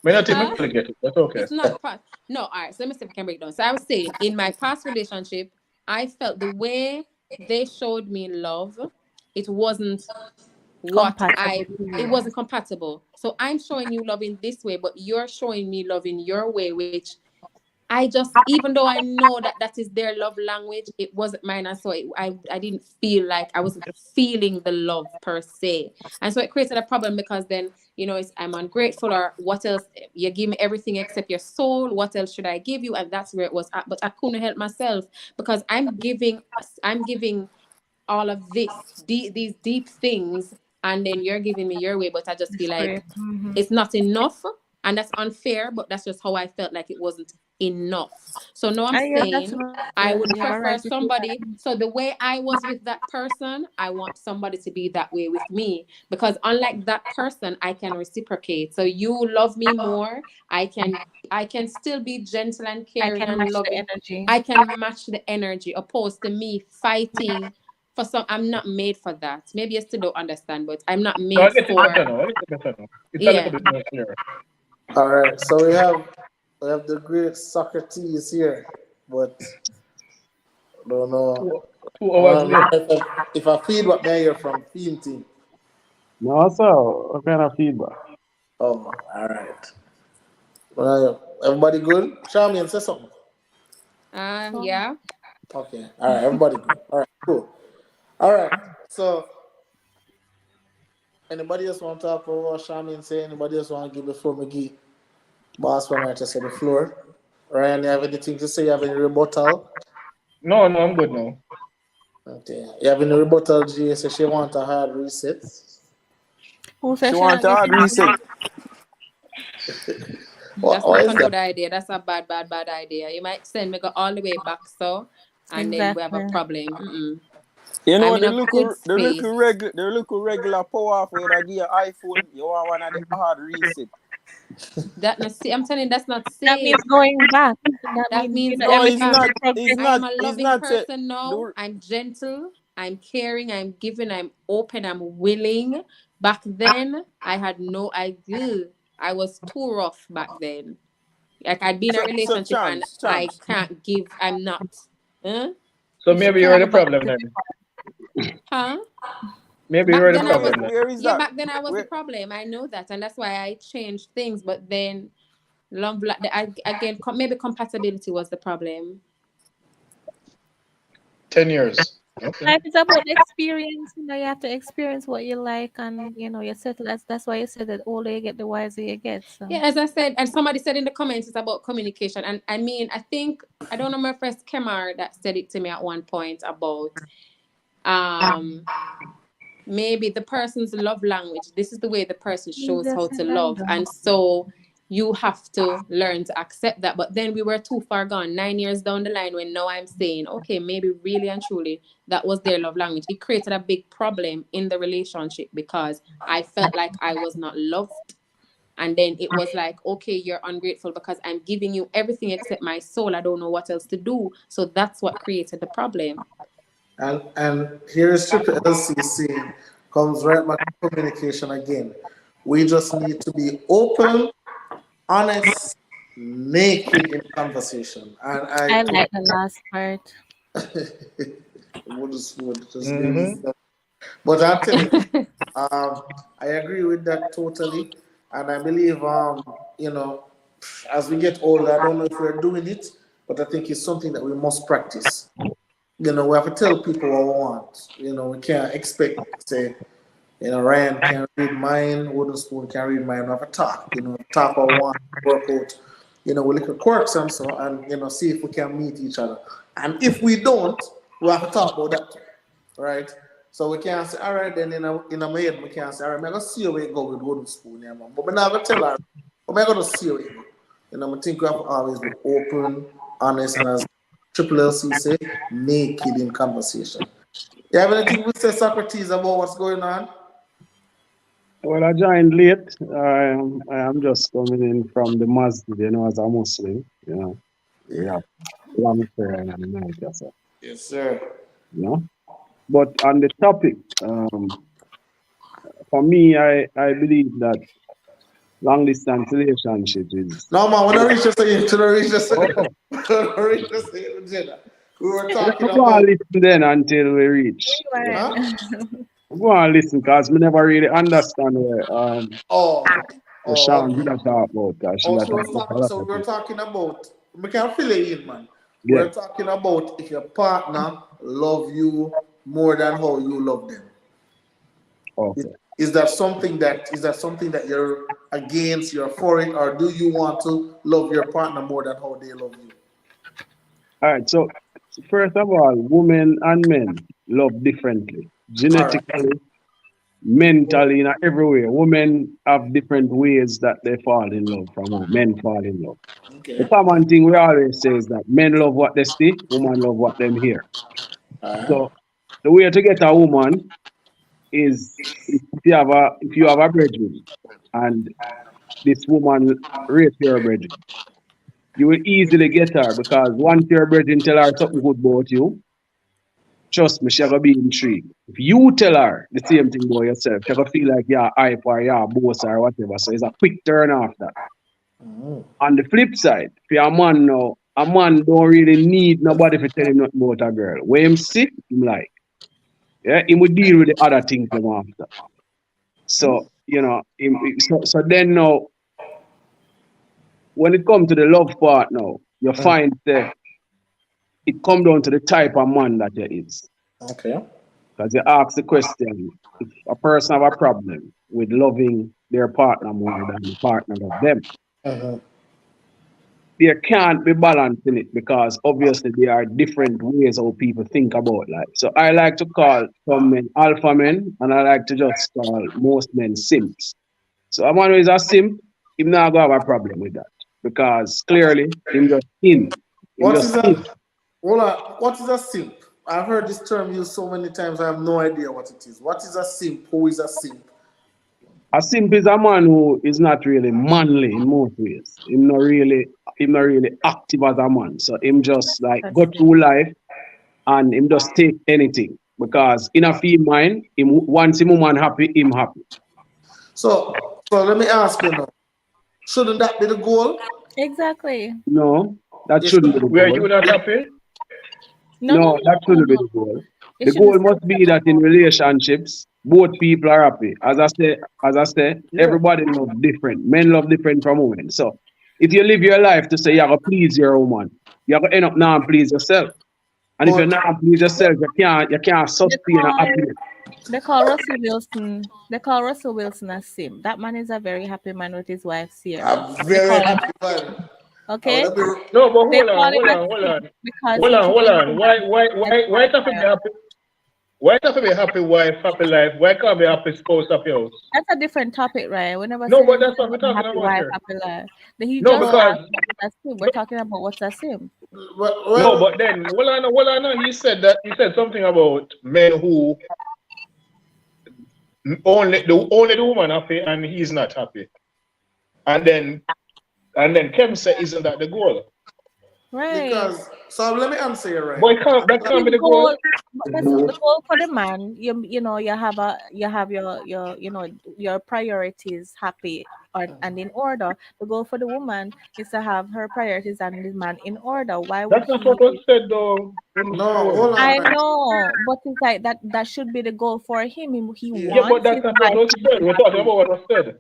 May not think me huh? fully get it, but okay. It's not part. No, all right. So let me see if I can break it down. So I was saying, in my past relationship, I felt the way they showed me love, it wasn't what Compatible I. to It you. wasn't compatible. So I'm showing you love in this way, but you're showing me love in your way, which I just, even though I know that that is their love language, it wasn't mine. And so I didn't feel like I wasn't feeling the love per se. And so it created a problem because then, you know, I'm ungrateful or what else? You give me everything except your soul. What else should I give you? And that's where it was at. But I couldn't help myself because I'm giving all of these deep things. And then you're giving me your way. But I just feel Great. like it's not enough, and that's unfair, but that's just how I felt like it wasn't enough. So now I'm And yeah, that's saying I valid. would You have a prefer right to feel that. somebody. So the way I was with that person, I want somebody to be that way with me, because unlike that person, I can reciprocate. So you love me more, I can still be gentle and I caring can and match the loving. energy. I can match the energy opposed to me fighting for some. I'm not made for that. Maybe you still don't understand, but I'm not No, I made get it for. better now. I get it better now. It's a little Yeah. bit more clear. All right, so we have the great Socrates here, but I don't know. 2 hours late. If I feedback may I hear from Fiend team. No, sir. What kind of feedback? Oh, all right. Well, everybody good? Charmian, say something. So, Yeah. Okay. All right. Everybody good. All right. Cool. All right. So, anybody else want to talk for what Charmian say? Anybody else want to give the floor? McGee, boss from Manchester, the floor. Ryan, you have anything to say? You have any rebuttal? No, I'm good now. Okay. You have any rebuttal? G says she want a hard reset. who She says she want not a hard getting reset. That's What not is a that? good idea. That's a bad idea. You might send me go all the way back, so, and then we have a exactly? problem. Mm-mm. You I'm know in a good space. the little regular power off where they give you iPhone. You want one of the hard reset. That not see. I'm telling you, that's not That safe. means going back. That That means, means No, going it's everything back. not. is It's progress. I am not. a It's loving not. Say, person now. the, I'm gentle. I'm caring. I'm giving. I'm open. I'm willing. Back then, I had no idea. I was too rough back then. Like I'd be in a so relationship and I chance. can't give. I'm not. Huh? So You should maybe you're talk the about problem it. then. Huh? Maybe Back you're the then I was. problem then. Where is Yeah, that? back then I was the Where, problem. I know that, and that's why I changed things. But then, love, again, maybe compatibility was the problem. 10 years. Okay. Life is about experience. You know, you have to experience what you like, and you know, you settle. That's why you said that older you get, the wiser you get. So, Yeah, as I said, and somebody said in the comments, it's about communication. And I mean, I don't know my first Kemar that said it to me at one point about um maybe the person's love language. This is the way the person shows easier how said to than love. done. And so you have to learn to accept that. But then we were too far gone, 9 years down the line, when now I'm saying, okay, maybe really and truly that was their love language. It created a big problem in the relationship because I felt like I was not loved. And then it was like, okay, you're ungrateful because I'm giving you everything except my soul. I don't know what else to do. So that's what created the problem. And here is Triple LCC comes right back to communication again. We just need to be open, honest, naked in conversation. And I like the last part. Wooden spoon. Just Mm-hmm. But I'm telling you, I agree with that totally, and I believe, as we get older, I don't know if we're doing it, but I think it's something that we must practice. We have to tell people what we want. We can't expect, say, Ryan can read mine, Wooden Spoon can read mine. We have to talk, talk what we want, work out, we look at quirks and so, and, see if we can meet each other. And if we don't, we have to talk about that, right? So we can't say, all right, then in my head, we can't say, all right, I'm going to see where you go with Wooden Spoon, yeah, man. But I'm not going to tell her, but I'm going to see where you go. I think we have to always be open, honest, and as Triple LC say, naked in conversation. You have anything to say, Socrates, about what's going on? Well, I joined late. I am just coming in from the masjid, as a Muslim. We have long prayer and the night, that's all. Yes, sir. But on the topic, for me, I believe that long distance relationship is. No, man, when I reach the second, we were talking Go about. on listen then until we reach. Huh? Go on listen, because we never really understand where Sean Okay. talk about. So we're talking about. We can fill it in, man. Yeah. We're talking about if your partner love you more than how you love them. Okay. Is that something that you're against, you're for it, or do you want to love your partner more than how they love you? All right. So first of all, women and men love differently. Genetically, mentally, in every way. Women have different ways that they fall in love from how men fall in love. Okay. The common thing we always say is that men love what they see, women love what them hear. So the way to get a woman is if you have a brethren and this woman rates your brethren, you will easily get her because once your brethren tell her something good about you, trust me, she's gonna be intrigued. If you tell her the same thing about yourself, she's gonna feel like you're hype or you're a boss or whatever. So it's a quick turn off that. On the flip side, if you're a man now, a man don't really need nobody to tell him nothing about a girl. When him sick, him like. Yeah, he would deal with the other things them after. So, so then now, when it comes to the love part now, you find that it comes down to the type of man that you is. Okay. Because you ask the question, if a person have a problem with loving their partner more than the partner of them, there can't be balance in it because obviously there are different ways how people think about life. So I like to call some men alpha men, and I like to just call most men simps. So a man who is a simp, he's not going to have a problem with that because clearly he's just in. What is a simp? I've heard this term used so many times, I have no idea what it is. What is a simp? Who is a simp? A simp is a man who is not really manly in most ways. He's not really active as a man. So him just like go through life and him just take anything. Because in a female mind, once him woman happy, him happy. So let me ask you now. Shouldn't that be the goal? Exactly. No, that shouldn't be the goal. Were you not happy? No, that shouldn't be the goal. The goal must be that in relationships, both people are happy. As I say, everybody loves different. Men love different from women. So if you live your life to say you have to please your woman, you have to end up now and please yourself. And if you're not please yourself, you can't sustain a happiness. They call Russell Wilson a sim. That man is a very happy man with his wife Sierra. I'm very happy man. Okay. No, but hold on. Why it have to be happy? Why it have to be happy wife, happy life? Why can't be happy spouse, happy house? That's a different topic, right? We never No, but that's what we're talking happy about wife, here. happy life. We're talking about what's a sim. No, but then hold on. He said something about men who only the woman happy and he's not happy. And then Kevin said, isn't that the goal? Right. Because so let me answer you right. But that can't be the goal. But the goal for the man, you know, you have your your priorities happy and in order. The goal for the woman is to have her priorities and the man in order. Why would That's not he? what was said though. No, hold on, I man. know, but it's like that should be the goal for him. He Yeah. Yeah, but wants his that's not what wife was to be said. We're talking happy. about what was said.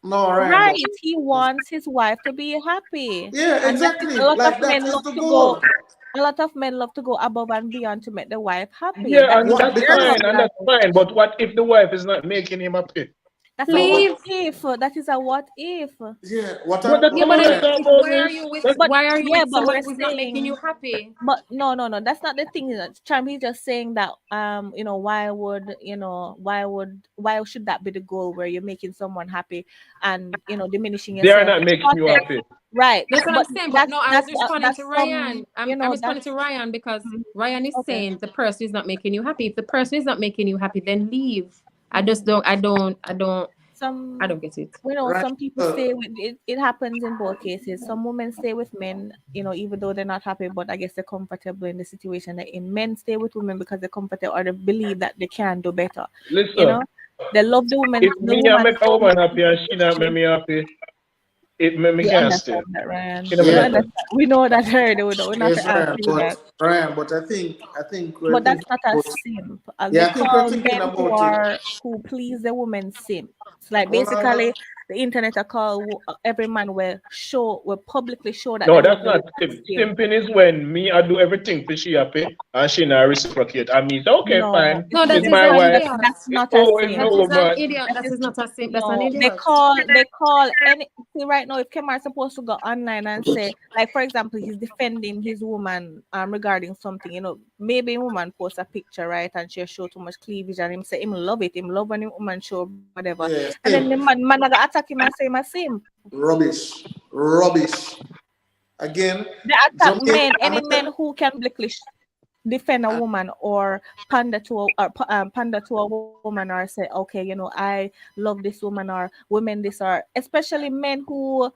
No, Ryan. Right, No. he wants his wife to be happy. Yeah, And that is exactly. a lot Like of that men is love the to go. goal. A lot of men love to go above and beyond to make the wife happy. Yeah, That and is What? what that's their Because love fine, and that's language. fine. But what if the wife is not making him happy? That's a no, what Leave. if. That is a what if. yeah, what But that's Yeah, not but what then I'm Ryan. talking about why are this. you with That's, But why are you yeah, with but somebody we're who's not making you saying, happy? but no, that's not the thing. Charm, he's just saying that you know, why should that be the goal where you're making someone happy and you know diminishing they are yourself not in the making you process? happy. Right. That's what I'm But saying. But no, I was responding that's to Ryan. you I'm know, responding that's to Ryan because Ryan is okay. saying the person is not making you happy. If the person is not making you happy, then leave. I just don't. I don't Some get it. you know, Ryan. some people stay with it. It happens in both cases. Some women stay with men, you know, even though they're not happy, but I guess they're comfortable in the situation they're in. Men stay with women because they're comfortable or they believe that they can do better. You Listen, know, they love the if the me I woman make a so much. woman happy and she not make me happy, it make me We can't stay. understand that, Ryan. You know We what Yeah, I mean? understand. We know that already. We're not yes, to ask you that. Ryan, but I think we're But that's thinking not a about simp. They yeah, I think we're call thinking men about it. who please the woman simps. Like Hold on. basically, the internet I call every man will publicly show that No, they that's love the not woman simp. simp. Simping is when me I do everything for she happy and she not reciprocate. And me say, okay, No, fine. you No, see, that She's is my an wife. idiot. that's not a Oh, simp. no That is an woman. idiot. That That is is not a simp. That's an no. idiot. They call any see right now if Kemar is supposed to go online and say, like for example, he's defending his woman regarding something, you know, maybe a woman posts a picture, right, and she show too much cleavage and him say him love it, him love when a woman show whatever. Yeah, And then same. the man naga attack him and say him a simp. Rubbish. Again, They attack Jamaica. men, any men who can publicly defend a woman or pander to a woman or say, okay, you know, I love this woman or women this or especially men who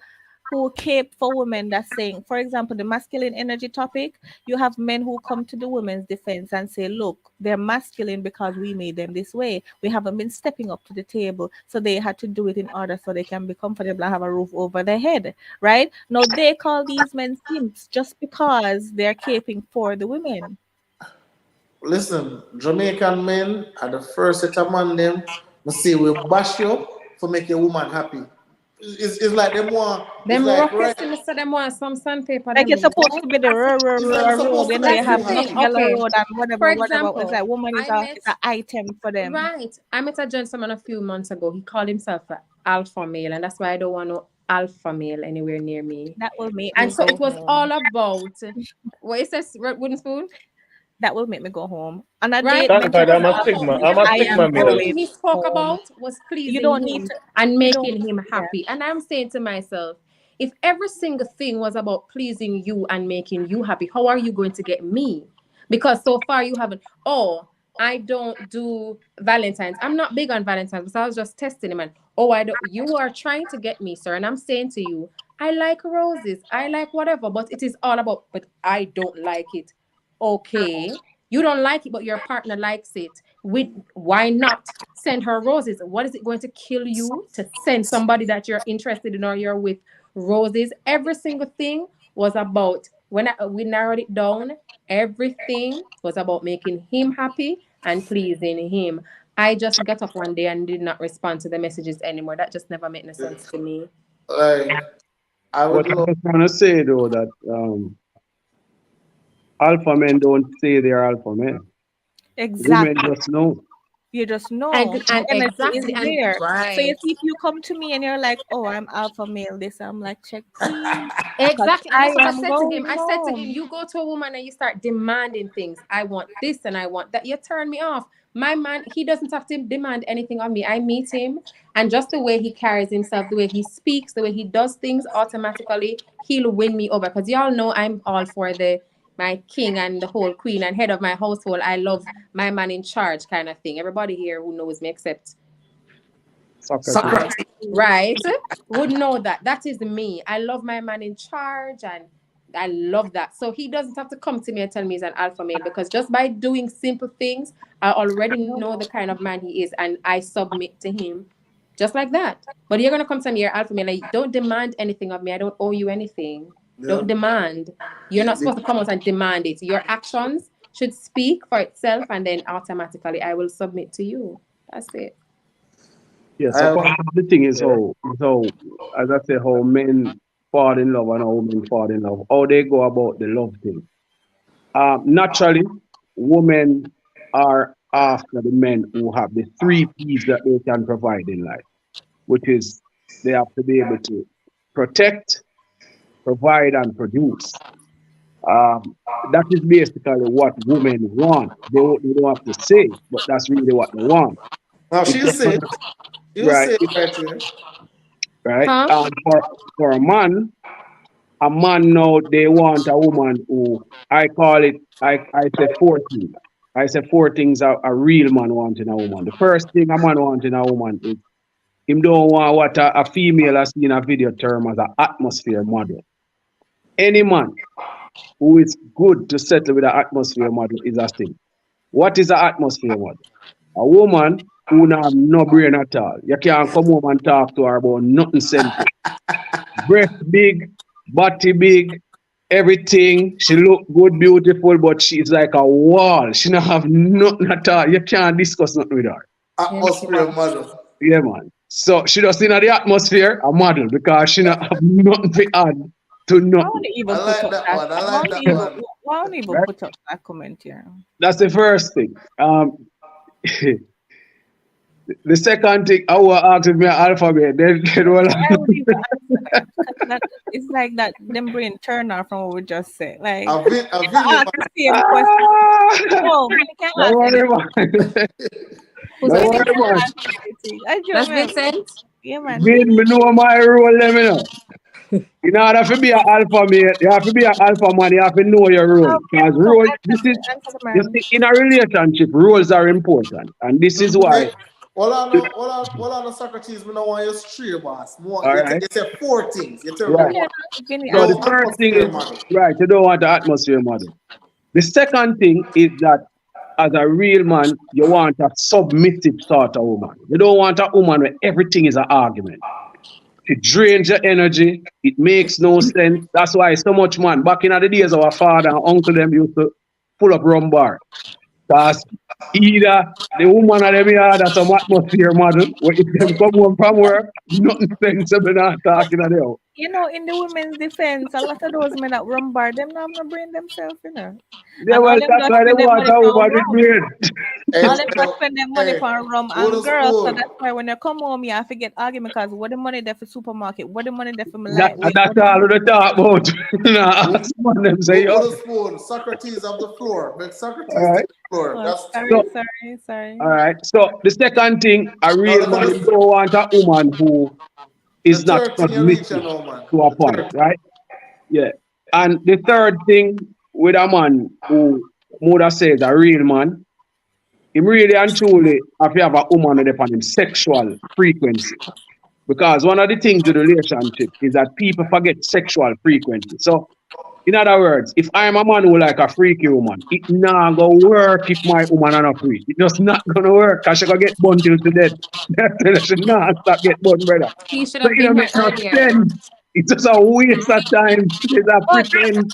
cape for women that's saying, for example, the masculine energy topic, you have men who come to the women's defense and say, look, they're masculine because we made them this way. We haven't been stepping up to the table. So they had to do it in order so they can be comfortable and have a roof over their head. Right? Now they call these men simps just because they're caping for the women. Listen, Jamaican men are the first set of man them. We say we bash you for make a woman happy. It's like them one. It's Them like rockets, right. so them want some sandpaper. Like Them it's supposed to be the It's like road, supposed you to know, you make That's the have you enough thing. happy. yellow Okay. road and For whatever. It's example, like woman is I met an item for them. right. I met a gentleman a few months ago. He called himself an alpha male, and that's why I don't want no alpha male anywhere near me. That will make And me so go it was home. all about what it says, wooden spoon, That will make me go home. And a right? date That's meant why to It was I'm a all have, about stigma. being I'm a I happy. stigma am male. Everything going he spoke home. about was You pleasing don't need him to. and You don't. making him Yeah. happy. And I'm saying to myself, if every single thing was about pleasing you and making you happy, how are you going to get me? Because so far you haven't. Oh, I don't do Valentine's. I'm not big on Valentine's because I was just testing him. And oh, I don't. You are trying to get me, sir. And I'm saying to you, I like roses. I like whatever. But it is all about. But I don't like it. Okay, you don't like it, but your partner likes it. Why not send her roses? What is it going to kill you to send somebody that you're interested in or you're with roses? Every single thing was about when we narrowed it down. Everything was about making him happy and pleasing him. I just got up one day and did not respond to the messages anymore. That just never made no sense to me. Like I would But I love. just want to say though that alpha men don't say they're alpha men. Women Exactly. just know. You just know And the energy exactly, is and there. So right. if you come to me and you're like, "Oh, I'm alpha male," this I'm like, "Check, please," because Exactly. And I that's what I am said to him. going I said to him, home. you go to a woman and you start demanding things. I want this and I want that. You turn me off. My man, he doesn't have to demand anything of me. I meet him, and just the way he carries himself, the way he speaks, the way he does things, automatically he'll win me over. Because y'all know I'm all for my king and the whole queen and head of my household. I love my man in charge kind of thing. Everybody here who knows me except Socrates. right would know that is me. I love my man in charge, and I love that. So he doesn't have to come to me and tell me he's an alpha male, because just by doing simple things, I already know the kind of man he is, and I submit to him just like that. But you're gonna come to me, you're alpha male, like, don't demand anything of me. I don't owe you anything. Don't demand. You're not supposed to come out and demand it. Your actions should speak for itself, and then automatically I will submit to you. That's it. Yeah, so part of the thing is how, as I say, how men fall in love and how women fall in love, how they go about the love thing. Naturally, women are after the men who have the 3 P's that they can provide in life, which is they have to be able to protect, provide, and produce. That is basically what women want. They don't have to say, but that's really what they want. Now she'll say it. You'll Right. say it right here. Right? Huh? For a man now they want a woman who I call it, I say 4 things. I say 4 things a real man wants in a woman. The first thing a man wants in a woman is him don't want what a female has seen a video term as an atmosphere model. Any man who is good to settle with an atmosphere model is a thing. What is an atmosphere model? A woman who not have no brain at all. You can't come home and talk to her about nothing simple. Breast big, body big, everything. She look good, beautiful, but she's like a wall. She don't have nothing at all. You can't discuss nothing with her. Atmosphere model. Yeah, man. So she just in the atmosphere a model because she not have nothing to add to I nothing. won't even I put like up that that. one. I I like won't that even, one. won't even Right? put up that comment here. That's the first thing. The second thing, I will ask me alphabet. Then well, I would even answer that, because that it's like that them brain turn off from what we just said. Like, A you can Vinny ask the same question. No, you can't don't ask worry anything. about it. Who's Don't You worry that? can't about it. ask anything. I joke, That's man. Vincent. Yeah, man. Vin, me know my role, let me know. In order to be an alpha male, you have to be an alpha man, you have to know your role. Okay, Because so role, answer the you man. see, in a relationship, roles are important. And this is why, Hey, hold on, Socrates. We don't want you stray, boss. all right, You say 4 things. You tell me right. Yeah, what. Vinny, So the answer No the first thing atmosphere is, model. right, you don't want the atmosphere model. The second thing is that as a real man, you want a submissive sort of woman. You don't want a woman where everything is an argument. It drains your energy. It makes no sense. That's why so much man, back in the days our father and uncle them used to pull up rum bar. Because either the woman or them had some atmosphere model, where if them come home from work, nothing sensible not talking to them. You know, in the women's defense, a lot of those men that run bar, them not no brain themselves, you know. Yeah, And all well, them that's just why they spend their want money a for woman with rum. brain. Hey, All them just spend their money hey, for rum wooden and girls. So spoon. that's why when they come home, you have to get argument because what the money there for supermarket, what the money there for my That, light bill, that's what the all money. they talk about. Nah, Wood, some of them say, yo, wooden spoon. Socrates of the floor. Make Socrates all take right. the floor. Oh, That's So, sorry. all right. So the second thing, a now real look at man this. don't want a woman who The is not third thing you reach, you submissive know, man. to a The point, third. right? Yeah. And the third thing with a man who mother says a real man, him really and truly have to have a woman with upon him sexual frequency. Because one of the things with relationship is that people forget sexual frequency. So in other words, if I'm a man who like a freaky woman, it not gonna work if my woman are not freak. It just not gonna work because she gonna get burned till to death. She not stop get burned, brother. He should So have it don't been here make no earlier. sense. It's just a waste of time. It's a But pretend.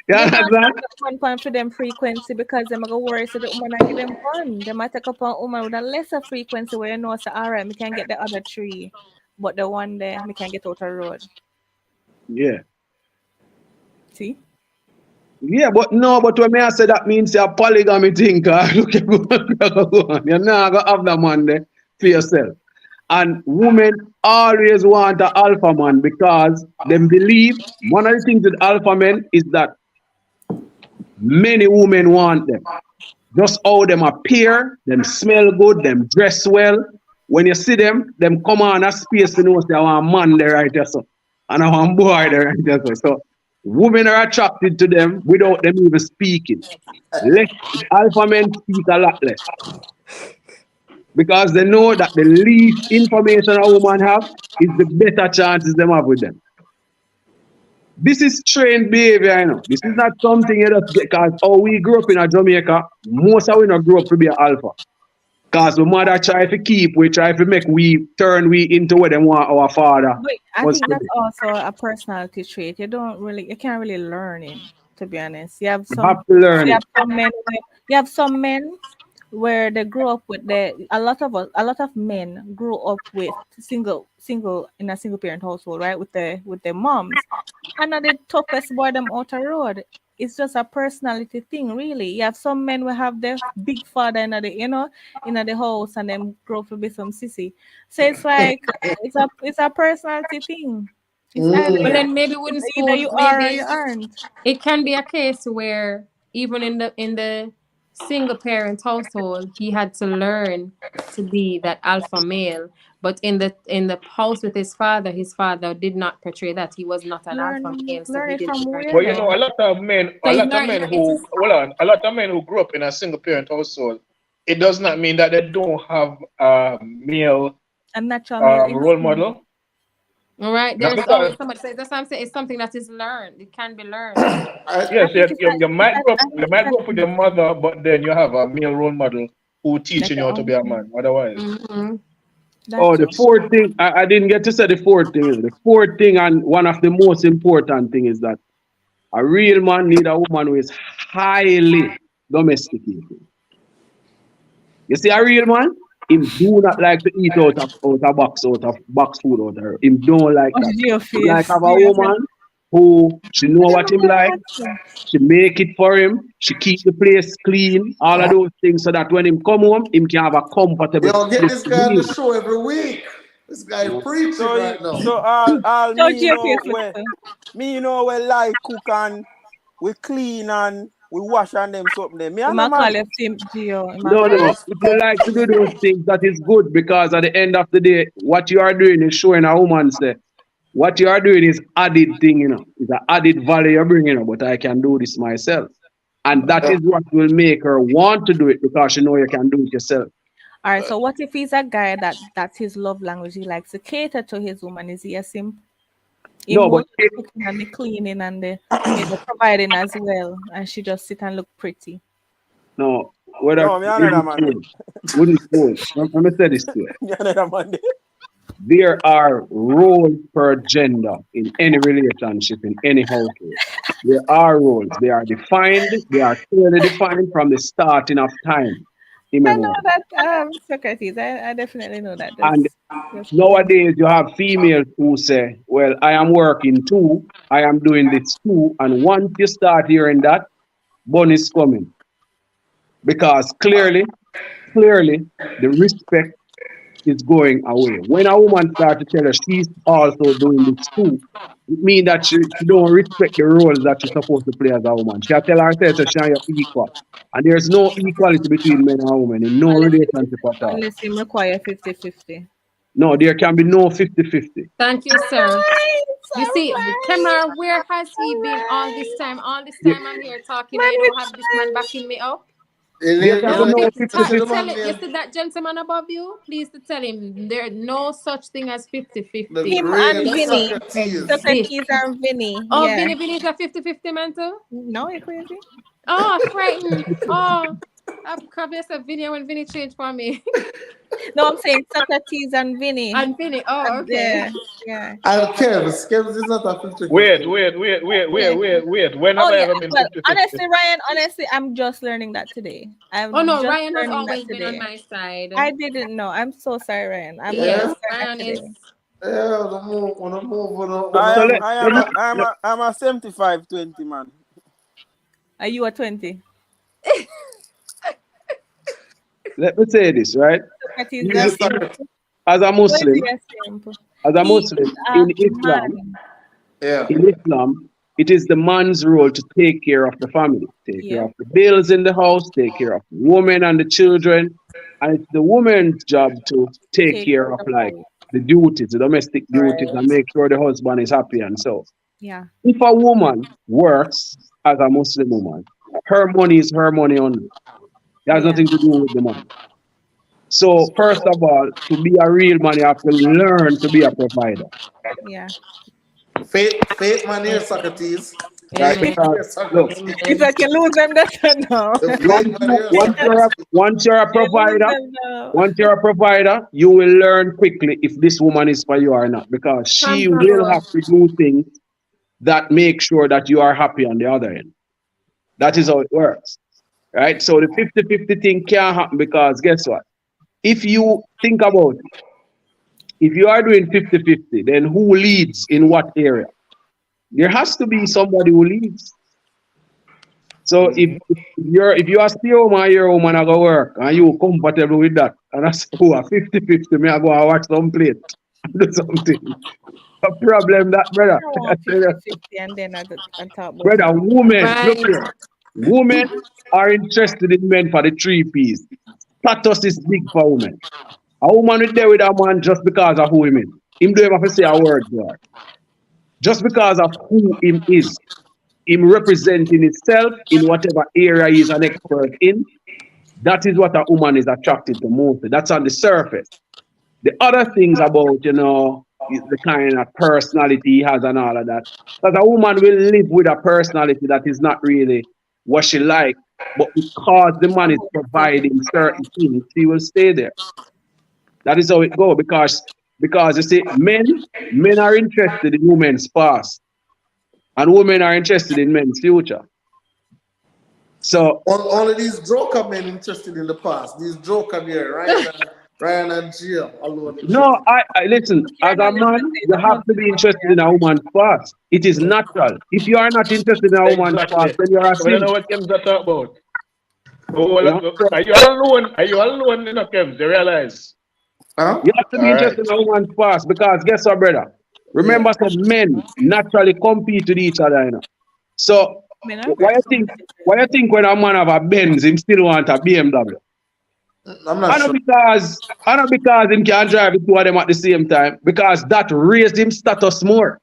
You you not understand? have one point for them frequency because them go worry so the woman I give them one. They might take up a woman with a lesser frequency where you know say, all right, me can get the other 3, but the one there me can get out the road. Yeah. See? Yeah, but no, but when me I say that means a polygamy thing, cause look at you're not gonna have that man there for yourself. And women always want an alpha man because them believe one of the things with alpha men is that many women want them. Just how them appear, them smell good, them dress well. When you see them come on a space to know say I want a man there right there so. And I want boy there right there so. So women are attracted to them without them even speaking. Less alpha men speak a lot less. Because they know that the least information a woman have is the better chances them have with them. This is trained behavior, you know. This is not something you just get, because how we grew up in a Jamaica, most of we not grow up to be an alpha. Because the mother try to keep, we try to make we turn we into what they want our father. But I was think to that's be. also a personality trait. You can't really learn it, to be honest. You have You have to learn you it. have some men, you have some men where they grew up with a lot of men grew up with single in a single parent household, right? With their moms. And are the toughest boy them out the road. It's just a personality thing, really. You have some men will have their big father in the house and them grow up to be some sissy. So it's like it's a personality thing. It's Well, either then maybe wouldn't either suppose you are or maybe you aren't. it can be a case where even in the single parent household, he had to learn to be that alpha male. But in the house with his father did not portray that. He was not an alpha male, so Learn he it from didn't learn where But you that. know, though? a lot of men, So a he's lot of learning. men who, hold on, a lot of men who grew up in a single parent household, it does not mean that they don't have a male A natural male role instinct. model. All right, Not there's because, always somebody. So that's what I'm saying. It's something that is learned. It can be learned. yes, I think it's you might grow up with your mother, but then you have a male role model who teaching you how to be a man. Otherwise, Mm-hmm. Oh, the fourth thing, I didn't get to say the fourth thing. The fourth thing, and one of the most important thing, is that a real man need a woman who is highly domesticated. You see, a real man, him do not like to eat out of box food out there. Him don't like that. Your He like face. have a woman who she know what him like, she make it for him, she keep the place clean, all of those things, so that when him come home, him can have a comfortable Yo, get place this to guy on the live. show every week. This guy preaching So right now. so all Don't me your know face, where sister. we like cook and we clean and we wash and them something there. Me You and no might call man. your team Gio. You might No, call no. your If you like to do those things, that is good, because at the end of the day, what you are doing is showing a woman say, what you are doing is added thing, you know. It's an added value you're bringing, but I can do this myself. And that is what will make her want to do it, because you know you can do it yourself. All right. So what if he's a guy that's his love language? He likes to cater to his woman. Is he a simp? He No, more but the cooking and the cleaning and the providing as well, and she just sit and look pretty. no, whether No, me another man. wouldn't fool. Let me say this to you. Me another man. There are roles per gender in any relationship, in any household. There are roles. They are defined. They are clearly defined from the starting of time. I know Remember. that, Socrates. I definitely know that. And Just nowadays, you have females who say, well, I am working too, I am doing this too. And once you start hearing that, bun is coming. Because clearly, the respect is going away. When a woman starts to tell her she's also doing this too, it means that she don't respect the roles that she's supposed to play as a woman. She'll tell herself that she's equal. And there's no equality between men and women in no relationship at all. unless him require 50-50. No, there can be no 50-50. Thank you, sir. You see, Kemar, where has he been all this time? All this time I'm here talking, and you don't have this man backing me up. There can be no Tell 50-50. it, you see that gentleman above you? Please to tell him there's no such thing as 50-50. Him and Vinny. Socrates and Vinny. Oh, Yeah. Vinny is a 50-50 man too? No, you crazy? Oh, frightened. Oh, I'm confused of Vinny when Vinny changed for me. No, I'm saying Socrates and Vinny. And Vinny, oh, okay. Yeah. And Kev is not a 50. wait. When have I ever been 50-50? Honestly, Ryan, I'm just learning that today. Oh no, Ryan has always been on my side. I didn't know. I'm so sorry, Ryan. Yes, Ryan is. Yeah, the move. I'm a 75-20 man. Are you a 20? Let me say this, right? Socrates, As a Muslim, in Islam, it is the man's role to take care of the family, take care of the bills in the house, take care of the woman and the children, and it's the woman's job to take care of like the duties, the domestic duties, and make sure the husband is happy and so. Yeah. If a woman works as a Muslim woman, her money is her money only. It has nothing to do with the money. So first of all, to be a real man, you have to learn to be a provider. Yeah. Fake man here, Socrates. Right? Fake man here, Look, Socrates. If I can lose them, that's no. The fake man here, once you're a provider, once you're a provider, you will learn quickly if this woman is for you or not, because she will have to do things that make sure that you are happy on the other end. That is how it works, right? So the 50-50 thing can't happen, because guess what? If you think about it, if you are doing 50-50, then who leads in what area? There has to be somebody who leads. So if you are still home, your woman I go work and you comfortable with that, and that's who are 50-50, me I go and watch some plate and do something. A problem that, brother. I want 50-50 and then I talk about Brother, women, Right. look here. Women are interested in men for the 3 P's. Status is big for women. A woman is there with a man just because of who him is. Him don't have to say a word there. Just because of who him is. Him representing himself in whatever area he is an expert in. That is what a woman is attracted to most. That's on the surface. The other things about, is the kind of personality he has and all of that. Because a woman will live with a personality that is not really what she likes, but because the man is providing certain things, she will stay there. That is how it goes. Because you see, men are interested in women's past, and women are interested in men's future. So only these joker men interested in the past. These joker here, Ryan and Gia alone. no, I listen. As a man, you have to be interested in a woman's past. It is natural. If you are not interested in a woman's past, then you are a I don't simp. know what Kems are talking about. Oh, Yeah. are you alone? Are you alone in the Kems? You realize? Huh? You have to be All interested in a woman's past, because guess what, brother? Remember, that men naturally compete with each other, So why you think when a man have a Benz, him still want a BMW? I'm not sure. I know because him can drive the two of them at the same time, because that raised him status more.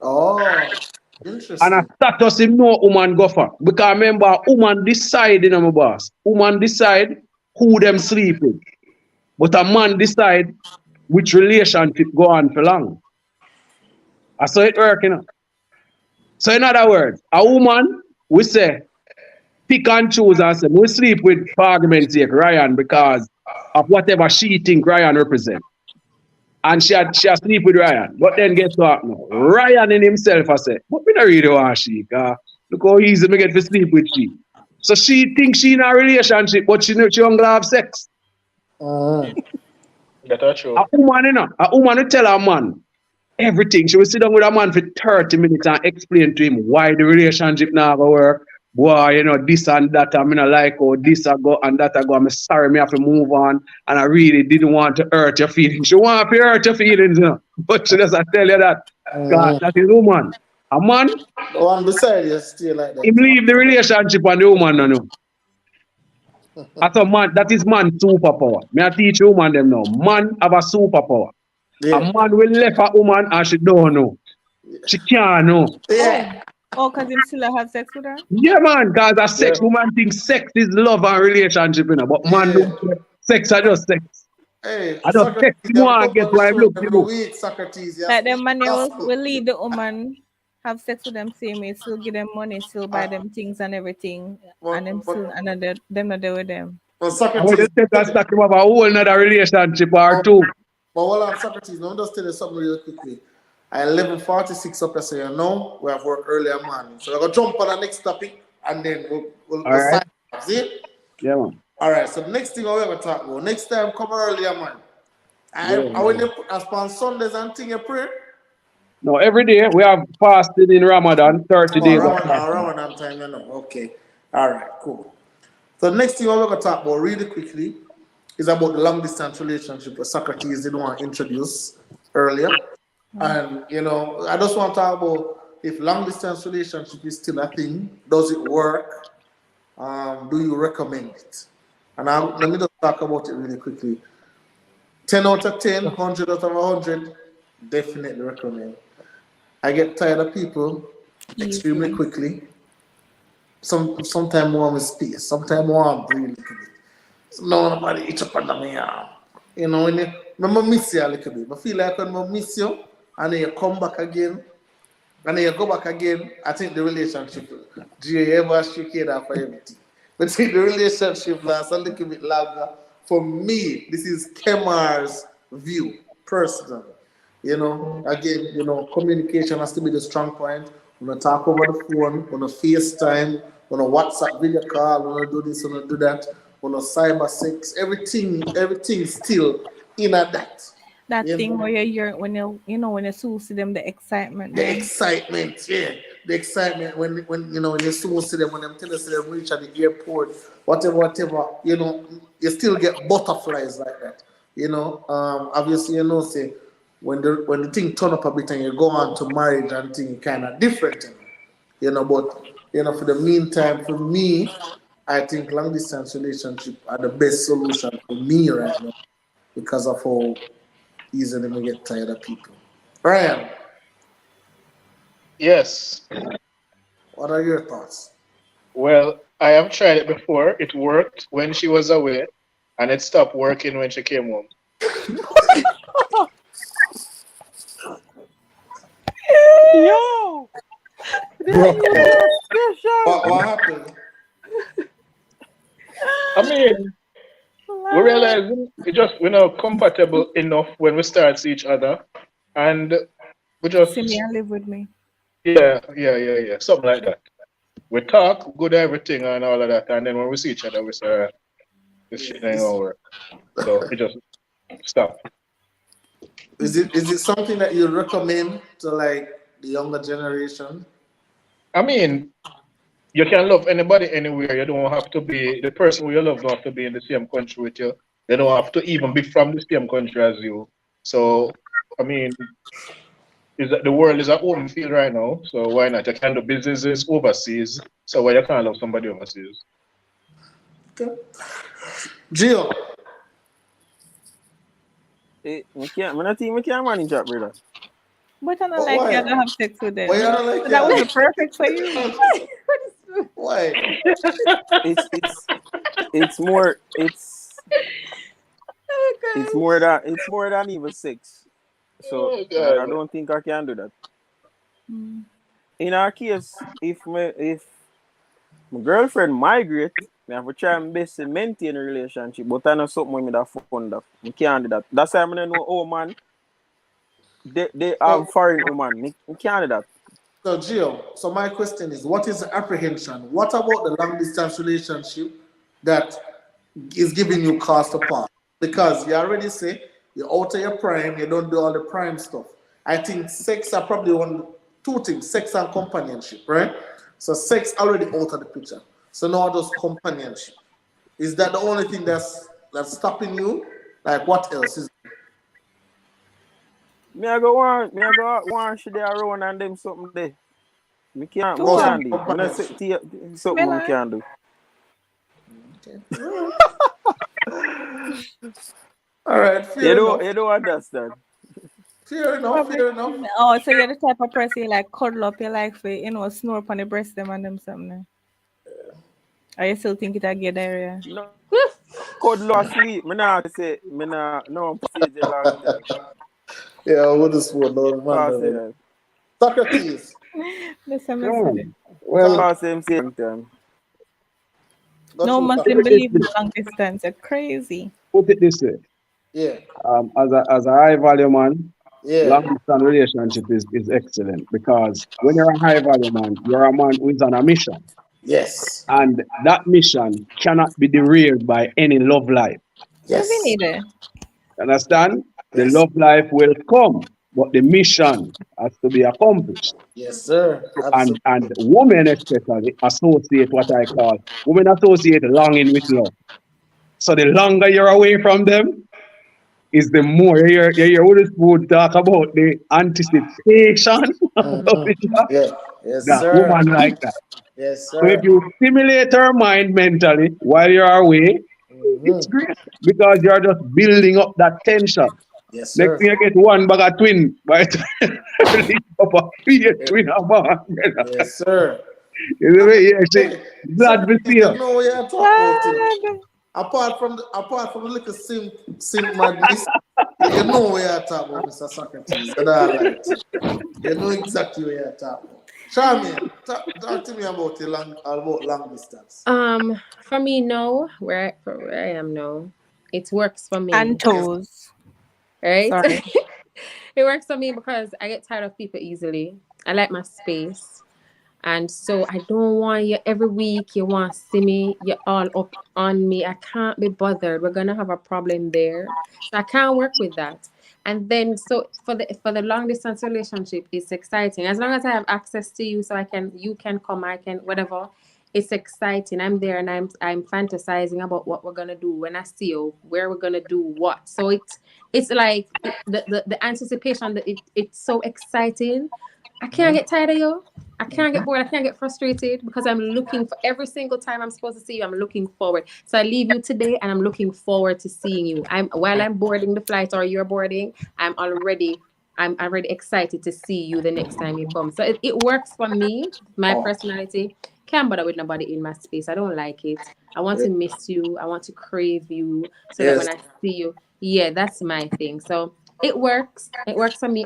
Oh, And a interesting. status him no woman go for. Because remember, woman decide, my boss. Woman decide who them sleep with. But a man decide which relationship go on for long. That's how it work, So in other words, a woman, we say, pick and choose and say, we sleep with, for argument's sake, Ryan, because of whatever she think Ryan represent. And she sleep with Ryan. But then guess what now? Ryan in himself, I say, but me not really want she. Look how easy me get to sleep with she. So she thinks she in a relationship, but she don't have sex. That's true. A woman will tell a man everything. She will sit down with a man for 30 minutes and explain to him why the relationship now go work. Boy, this and that, I mean, I like how this I go and that I go. I'm sorry, me have to move on. And I really didn't want to hurt your feelings. She want to hurt your feelings, but she doesn't tell you that. God, that is woman. A man, The one beside you still like that. him leave the relationship and the woman, no. That's a man, that is man superpower. Me I teach you woman them now. Man have a superpower. Yeah. A man will left a woman and she don't know. She can't know. Yeah. Oh, because him still have sex with her? Yeah, man, because a sex woman thinks sex is love and relationship, but man, don't sex are just sex. Hey, I don't text Socrates, you have and a get couple why of look, shows you every look. week, Socrates. Like them man Gospel. will leave the woman, have sex with them same way, still give them money, still buy them things and everything, and them still another them not there with them. Well, And when they Socrates, take and stack him up a whole another relationship or two. but hold on, Socrates, let me just tell you something really quickly. At 11:46 up, I say, we have work earlier morning. So we're going to jump on the next topic and then we'll All right. sign up. See? Yeah, man. All right, so the next thing we're going to talk about, next time come earlier, man. And when you put us on Sundays and thing, you pray? No, every day we have fasted in Ramadan, 30 days of fasting. Ramadan time, Okay. All right, cool. So the next thing we're going to talk about really quickly is about the long distance relationship that Socrates didn't want to introduce earlier. And, I just want to talk about if long distance relationship is still a thing, does it work? Do you recommend it? And let me just talk about it really quickly. 10 out of 10, 100 out of 100, definitely recommend. I get tired of people extremely quickly. Sometimes more with space, sometimes more breathe a little bit. No, nobody eat up under me. When I miss you a little bit. I feel like when I miss you and then you come back again, and then you go back again, I think the relationship, do you ever shake it up for everything? But see, the relationship lasts a little bit longer. For me, this is Kemar's view, personally. Again, communication has to be the strong point. When I talk over the phone, on a FaceTime, on a WhatsApp video call, when I do this, when I do that, on a cyber sex, everything still in a that. That thing where you're when you see them, the excitement. The excitement, yeah. The excitement when you soon see them, when them tell us them reach at the airport, whatever, you still get butterflies like that. Obviously, say when the thing turn up a bit and you go on to marriage and thing kind of different, but for the meantime, for me, I think long distance relationship are the best solution for me right now because of how easily we get tired of people. Ryan, Yes. what are your thoughts? Well, I have tried it before. It worked when she was away, and it stopped working when she came home. Yo! Bro, what happened? I mean, we realize we're not compatible enough when we start to see each other, and we just See me and live with me. yeah, something like that. We talk, good everything and all of that, and then when we see each other, we say this shit ain't gonna work. So we just stop. Is it something that you recommend to like the younger generation? I mean, you can love anybody anywhere. You don't have to be the person who you love. Don't have to be in the same country with you. They don't have to even be from the same country as you. So, I mean, is that the world is an open field right now? So why not? You can do businesses overseas. So why you can't love somebody overseas? Okay. Gio, I don't think we can manage that, brother. But I don't But like why? you to have sex with them. Why you don't like So that it? would be perfect for you. why? It's more than even sex. So Oh, God. I don't think I can do that. Mm. In our case, if my girlfriend migrate, I have to try and best maintain a relationship, but I know something with me that fun that I can't do that. That's why I know oh man, they have foreign woman. I can't do that. So Gio, so my question is, what is the apprehension? What about the long distance relationship that is giving you cause to part? Because you already say you're out of your prime, you don't do all the prime stuff. I think sex are probably two things, sex and companionship, right? So sex already out of the picture. So now just companionship. Is that the only thing that's stopping you? Like what else is I go one should they around and them something there. We can't do. When I say something we can't do. all right, fair enough. You don't understand. Fair enough. Oh, so you're the type of person you like cuddle up, you like for snore up on the breast them and them something. Or you still think it a good area? No. Cuddle asleep. Me not say no say the long time. Yeah, I would have sworn man. Socrates. Listen, Well, Same time. no man can believe in long distance. You're crazy. put it this way. Yeah. As a high value man, Yeah. long distance relationship is excellent because when you're a high value man, you're a man who's on a mission. Yes. And that mission cannot be derailed by any love life. Yes. We need it. Understand? The Yes. love life will come, but the mission has to be accomplished. Yes, sir. And women especially associate what I call women associate longing with love. So the longer you're away from them, is the more you hear Witherspoon talk about the anticipation of Yeah. Yes, that sir. woman like that. Yes, So if sir. you stimulate her mind mentally while you're away, it's great because you're just building up that tension. Yes, Next sir. thing you get one bag of twin, by the time you up a twin about. Yes, sir. You know, yeah, say, glad to see you. No, yeah, talk about it. Apart from the little sim madness, You know where you're talking about, Mr. Socrates. And I like it. You know exactly where you're talking about. Charmaine, talk to me about long distance. For me, no. Where I am now, it works for me. And toes. Right? Sorry. It works for me because I get tired of people easily. I like my space. And so I don't want you every week. You want to see me. You're all up on me. I can't be bothered. We're gonna have a problem there. So I can't work with that. And then so for the long distance relationship, it's exciting. As long as I have access to you, so you can come, I can whatever. It's exciting. I'm there and I'm fantasizing about what we're gonna do when I see you, where we're gonna do what. So it's like the anticipation that it's so exciting. I can't get tired of you. I can't get bored. I can't get frustrated because I'm looking for every single time I'm supposed to see you. I'm looking forward. So I leave you today and I'm looking forward to seeing you. While I'm boarding the flight or you're boarding, I'm already excited to see you the next time you come. So it works for me. My personality can't bother with nobody in my space. I don't like it. I want to miss you. I want to crave you so that when I see you, yeah, that's my thing. So it works. It works for me.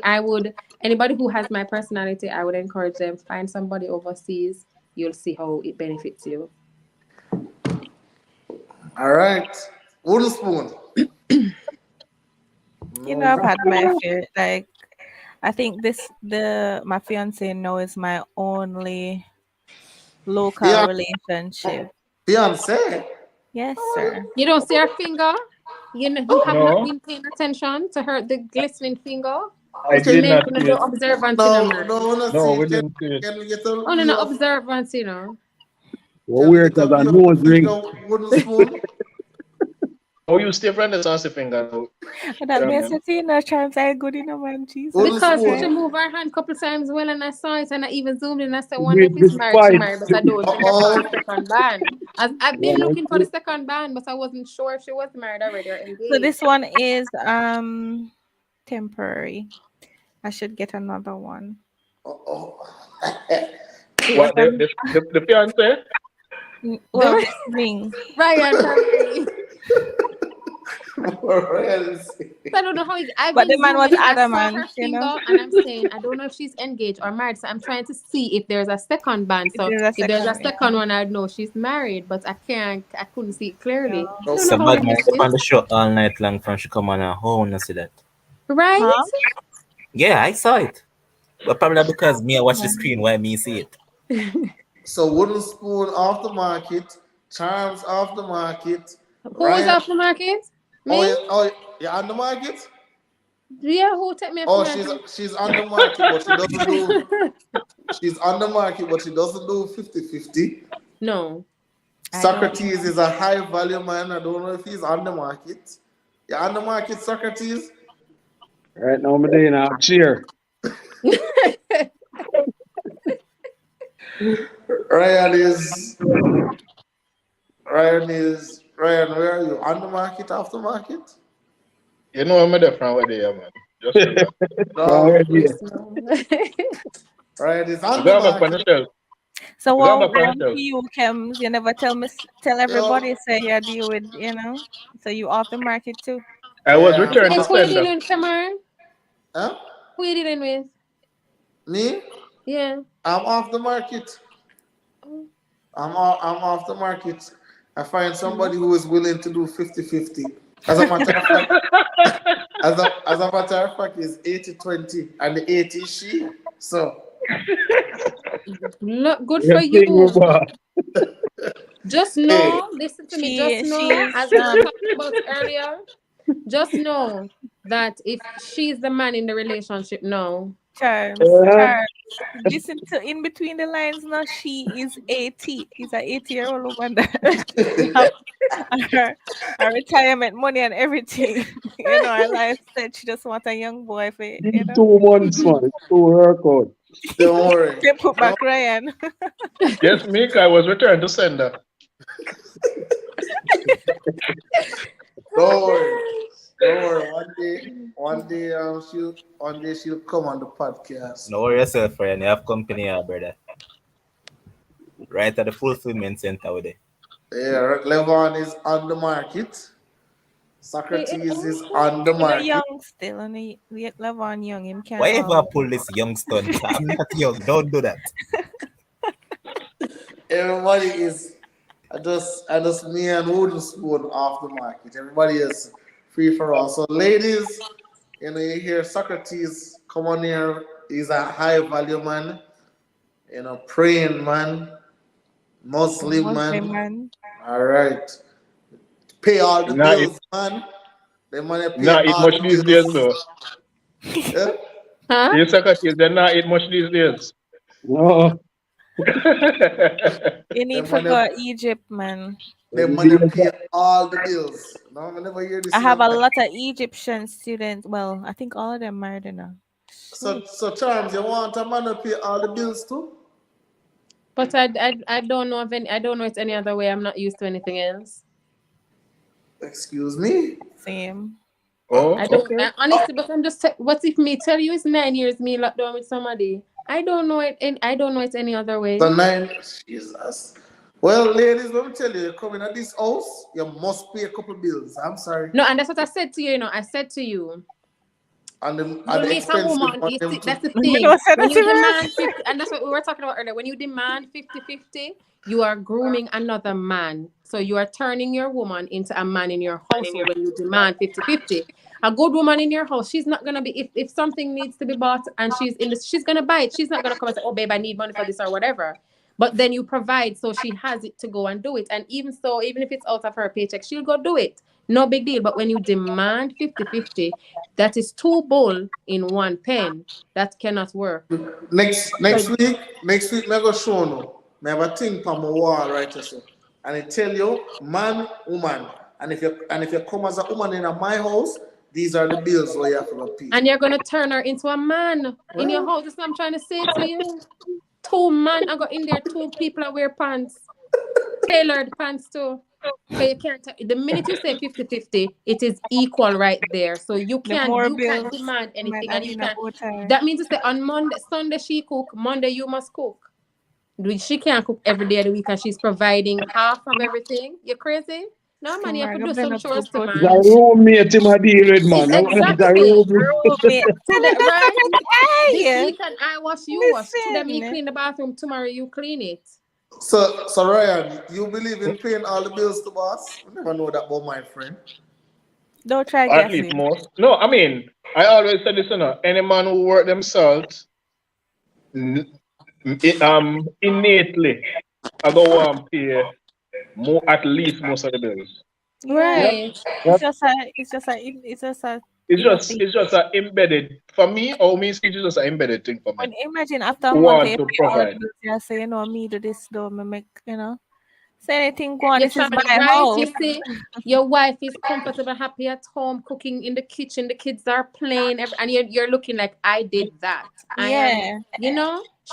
Anybody who has my personality, I would encourage them to find somebody overseas. You'll see how it benefits you. All right. Wooden spoon. You know, I've had my fear. Like, I think my fiance now is my only local relationship. Fiance? Yes, sir. You don't see her finger? You have not been paying attention to the glistening finger? I did not see it. Observance, No, we didn't see it. Can we get a Oh, no, observance, Well, weird as a nose ring. Wooden spoon? Oh, you stay from the saucy finger. That means Charms are good in a man, Jesus. Because she moved her hand a couple times well and I saw it and I even zoomed in and I said, wonder if it's married, she married, but I don't think the second band. I've been looking for the second band, but I wasn't sure if she was married already or engaged. So this one is temporary. I should get another one. What, the fiance? Well, this ring. Ryan, I don't know how but the man was adamant, and I'm saying I don't know if she's engaged or married, so I'm trying to see if there's a second band. So if there's a second one, I'd know she's married, but I couldn't see it clearly. No. Somebody on the show all night long from she come on a home and see that. Right? Huh? Yeah, I saw it. But probably because me I watch the screen while me see it. So Wooden Spoon off the market, Charms off the market. Who is off the market? Me? Oh, you're on the market? Yeah, who take me off the market? She's on the market, but she doesn't do. She's on the market, but she doesn't do 50-50. No. Socrates is a high value man. I don't know if he's on the market. You're on the market, Socrates? Right now, Medina, cheer. Ryan, where are you? On the market, off the market? You know I'm different where they are, man. Ryan is on the market. So what you Kems, you never tell everybody say you deal with, so you off the market too. I was returned to Who are you dealing with, Kamar? Huh? Who are you dealing with? Me? Yeah. I'm off the market. I'm off the market. I find somebody who is willing to do 50-50. As a matter of fact, as a matter of fact, it's 80-20, and the 80 is she. So look good for you. Just know, listen to me. Just know, as I talked about earlier, just know that if she's the man in the relationship now. Charms. Listen to in between the lines now. She is 80. He's an 80-year-old woman that her retirement money and everything. Her life said she just wants a young boy for 2 months, man. It's 2 haircut. Don't worry. They put back Ryan. Yes, Mika, I was returned to sender. Don't worry. One day she'll come on the podcast. No worry yourself, Ryan. You have company, brother. Right at the fulfillment center with it. Yeah, Levon is on the market. Socrates is on the You're market. young still, and you love on young. Him can't. Why ever pull this young stunt? I'm not young. Don't do that. Everybody is just me and Wooden Spoon off the market. Everybody is free for all. So ladies, you hear Socrates come on here. He's a high value man, praying man, Muslim man. All right. Pay all the bills, man. The money pay Not eat all much the these bills. days, though. Yeah? Huh? You Socrates, they're not eat much these days. No. You need The to go to Egypt, man. The money pay all the bills. No, I never hear this. I have a lot of Egyptian students. Well, I think all of them married now. So Charms, you want a man to pay all the bills too? But I don't know of any. I don't know it's any other way. I'm not used to anything else. Excuse me. Same. Oh, I don't. okay. Honestly, but I'm just. What if me tell you it's 9 years me locked down with somebody? I don't know it. I don't know it's any other way. So 9, Jesus. Well, ladies, let me tell you, you come in at this house, you must pay a couple bills. I'm sorry. No, and that's what I said to you. I said to you. And the You meet a expensive woman, on you them see, too. that's the thing. When you demand 50, and that's what we were talking about earlier. When you demand 50-50, you are grooming another man. So you are turning your woman into a man in your household when you demand 50-50. A good woman in your house, she's not gonna be if something needs to be bought and she's gonna buy it. She's not gonna come and say, "Oh, babe, I need money for this or whatever." But then you provide, so she has it to go and do it. And even if it's out of her paycheck, she'll go do it. No big deal. But when you demand 50-50, that is 2 bull in 1 pen. That cannot work. Next week, me go show you. Me have a thing on my wall right here. And it tell you, man, woman. And if you come as a woman in my house, these are the bills where you have to pay. And you're gonna turn her into a man in your house. That's what I'm trying to say to you. 2 men, I got in there, 2 people that wear pants. Tailored pants too. So you can't the minute you say 50-50, it is equal right there. So you can't demand anything. And you can't. That means to say on Sunday she cook, Monday you must cook. She can't cook every day of the week and she's providing half of everything. You crazy? No man, you have to do some chores to man. The roommate him a deal with, man. Exactly. Roommate. Right? This week and I wash, you wash. Today me clean the bathroom, tomorrow you clean it. So Ryan, you believe in paying all the bills to boss? I never know that about my friend. Don't try At least most. No, I mean, I always said this, any man who work themselves, innately, I go want pay at least most of the bills. Right. Yep. It's just a embedded for me. Or me, it's just an embedded thing for me. And imagine after a month, you provide. You say, me do this, do me make, say anything go on. This is my house. You see, your wife is comfortable, happy at home, cooking in the kitchen. The kids are playing, and you're looking like I did that.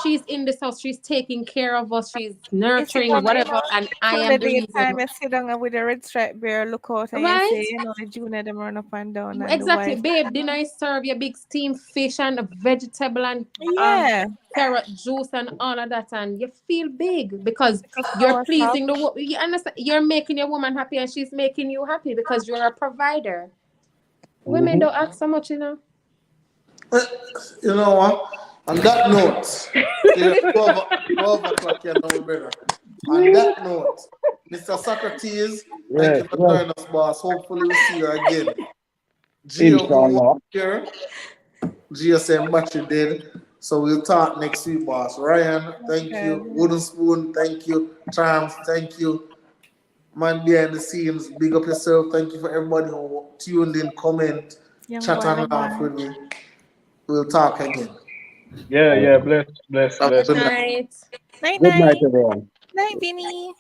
She's in this house. She's taking care of us. She's nurturing whatever, and I am the reason. Time you sit down with a red stripe bear, look out, and you say, the junior them run up and down. Exactly, babe. Dinner is served. Your big steamed fish and a vegetable and carrot juice and all of that, and you feel big because you're pleasing the woman. You understand? You're making your woman happy, and she's making you happy because you're a provider. Women don't ask so much, You know what? On that note, on that note, Mr. Socrates, thank you for joining us, boss. Hopefully we'll see you again. Gio, GSM battery dead. So we'll talk next week, boss. Ryan, thank you. Wooden Spoon, thank you. Charms, thank you. Man behind the scenes, big up yourself. Thank you for everybody who tuned in, comment, chat and laugh with me. We'll talk again. Yeah, bless. Good night. Night, Good night, everyone. Night, Vinny.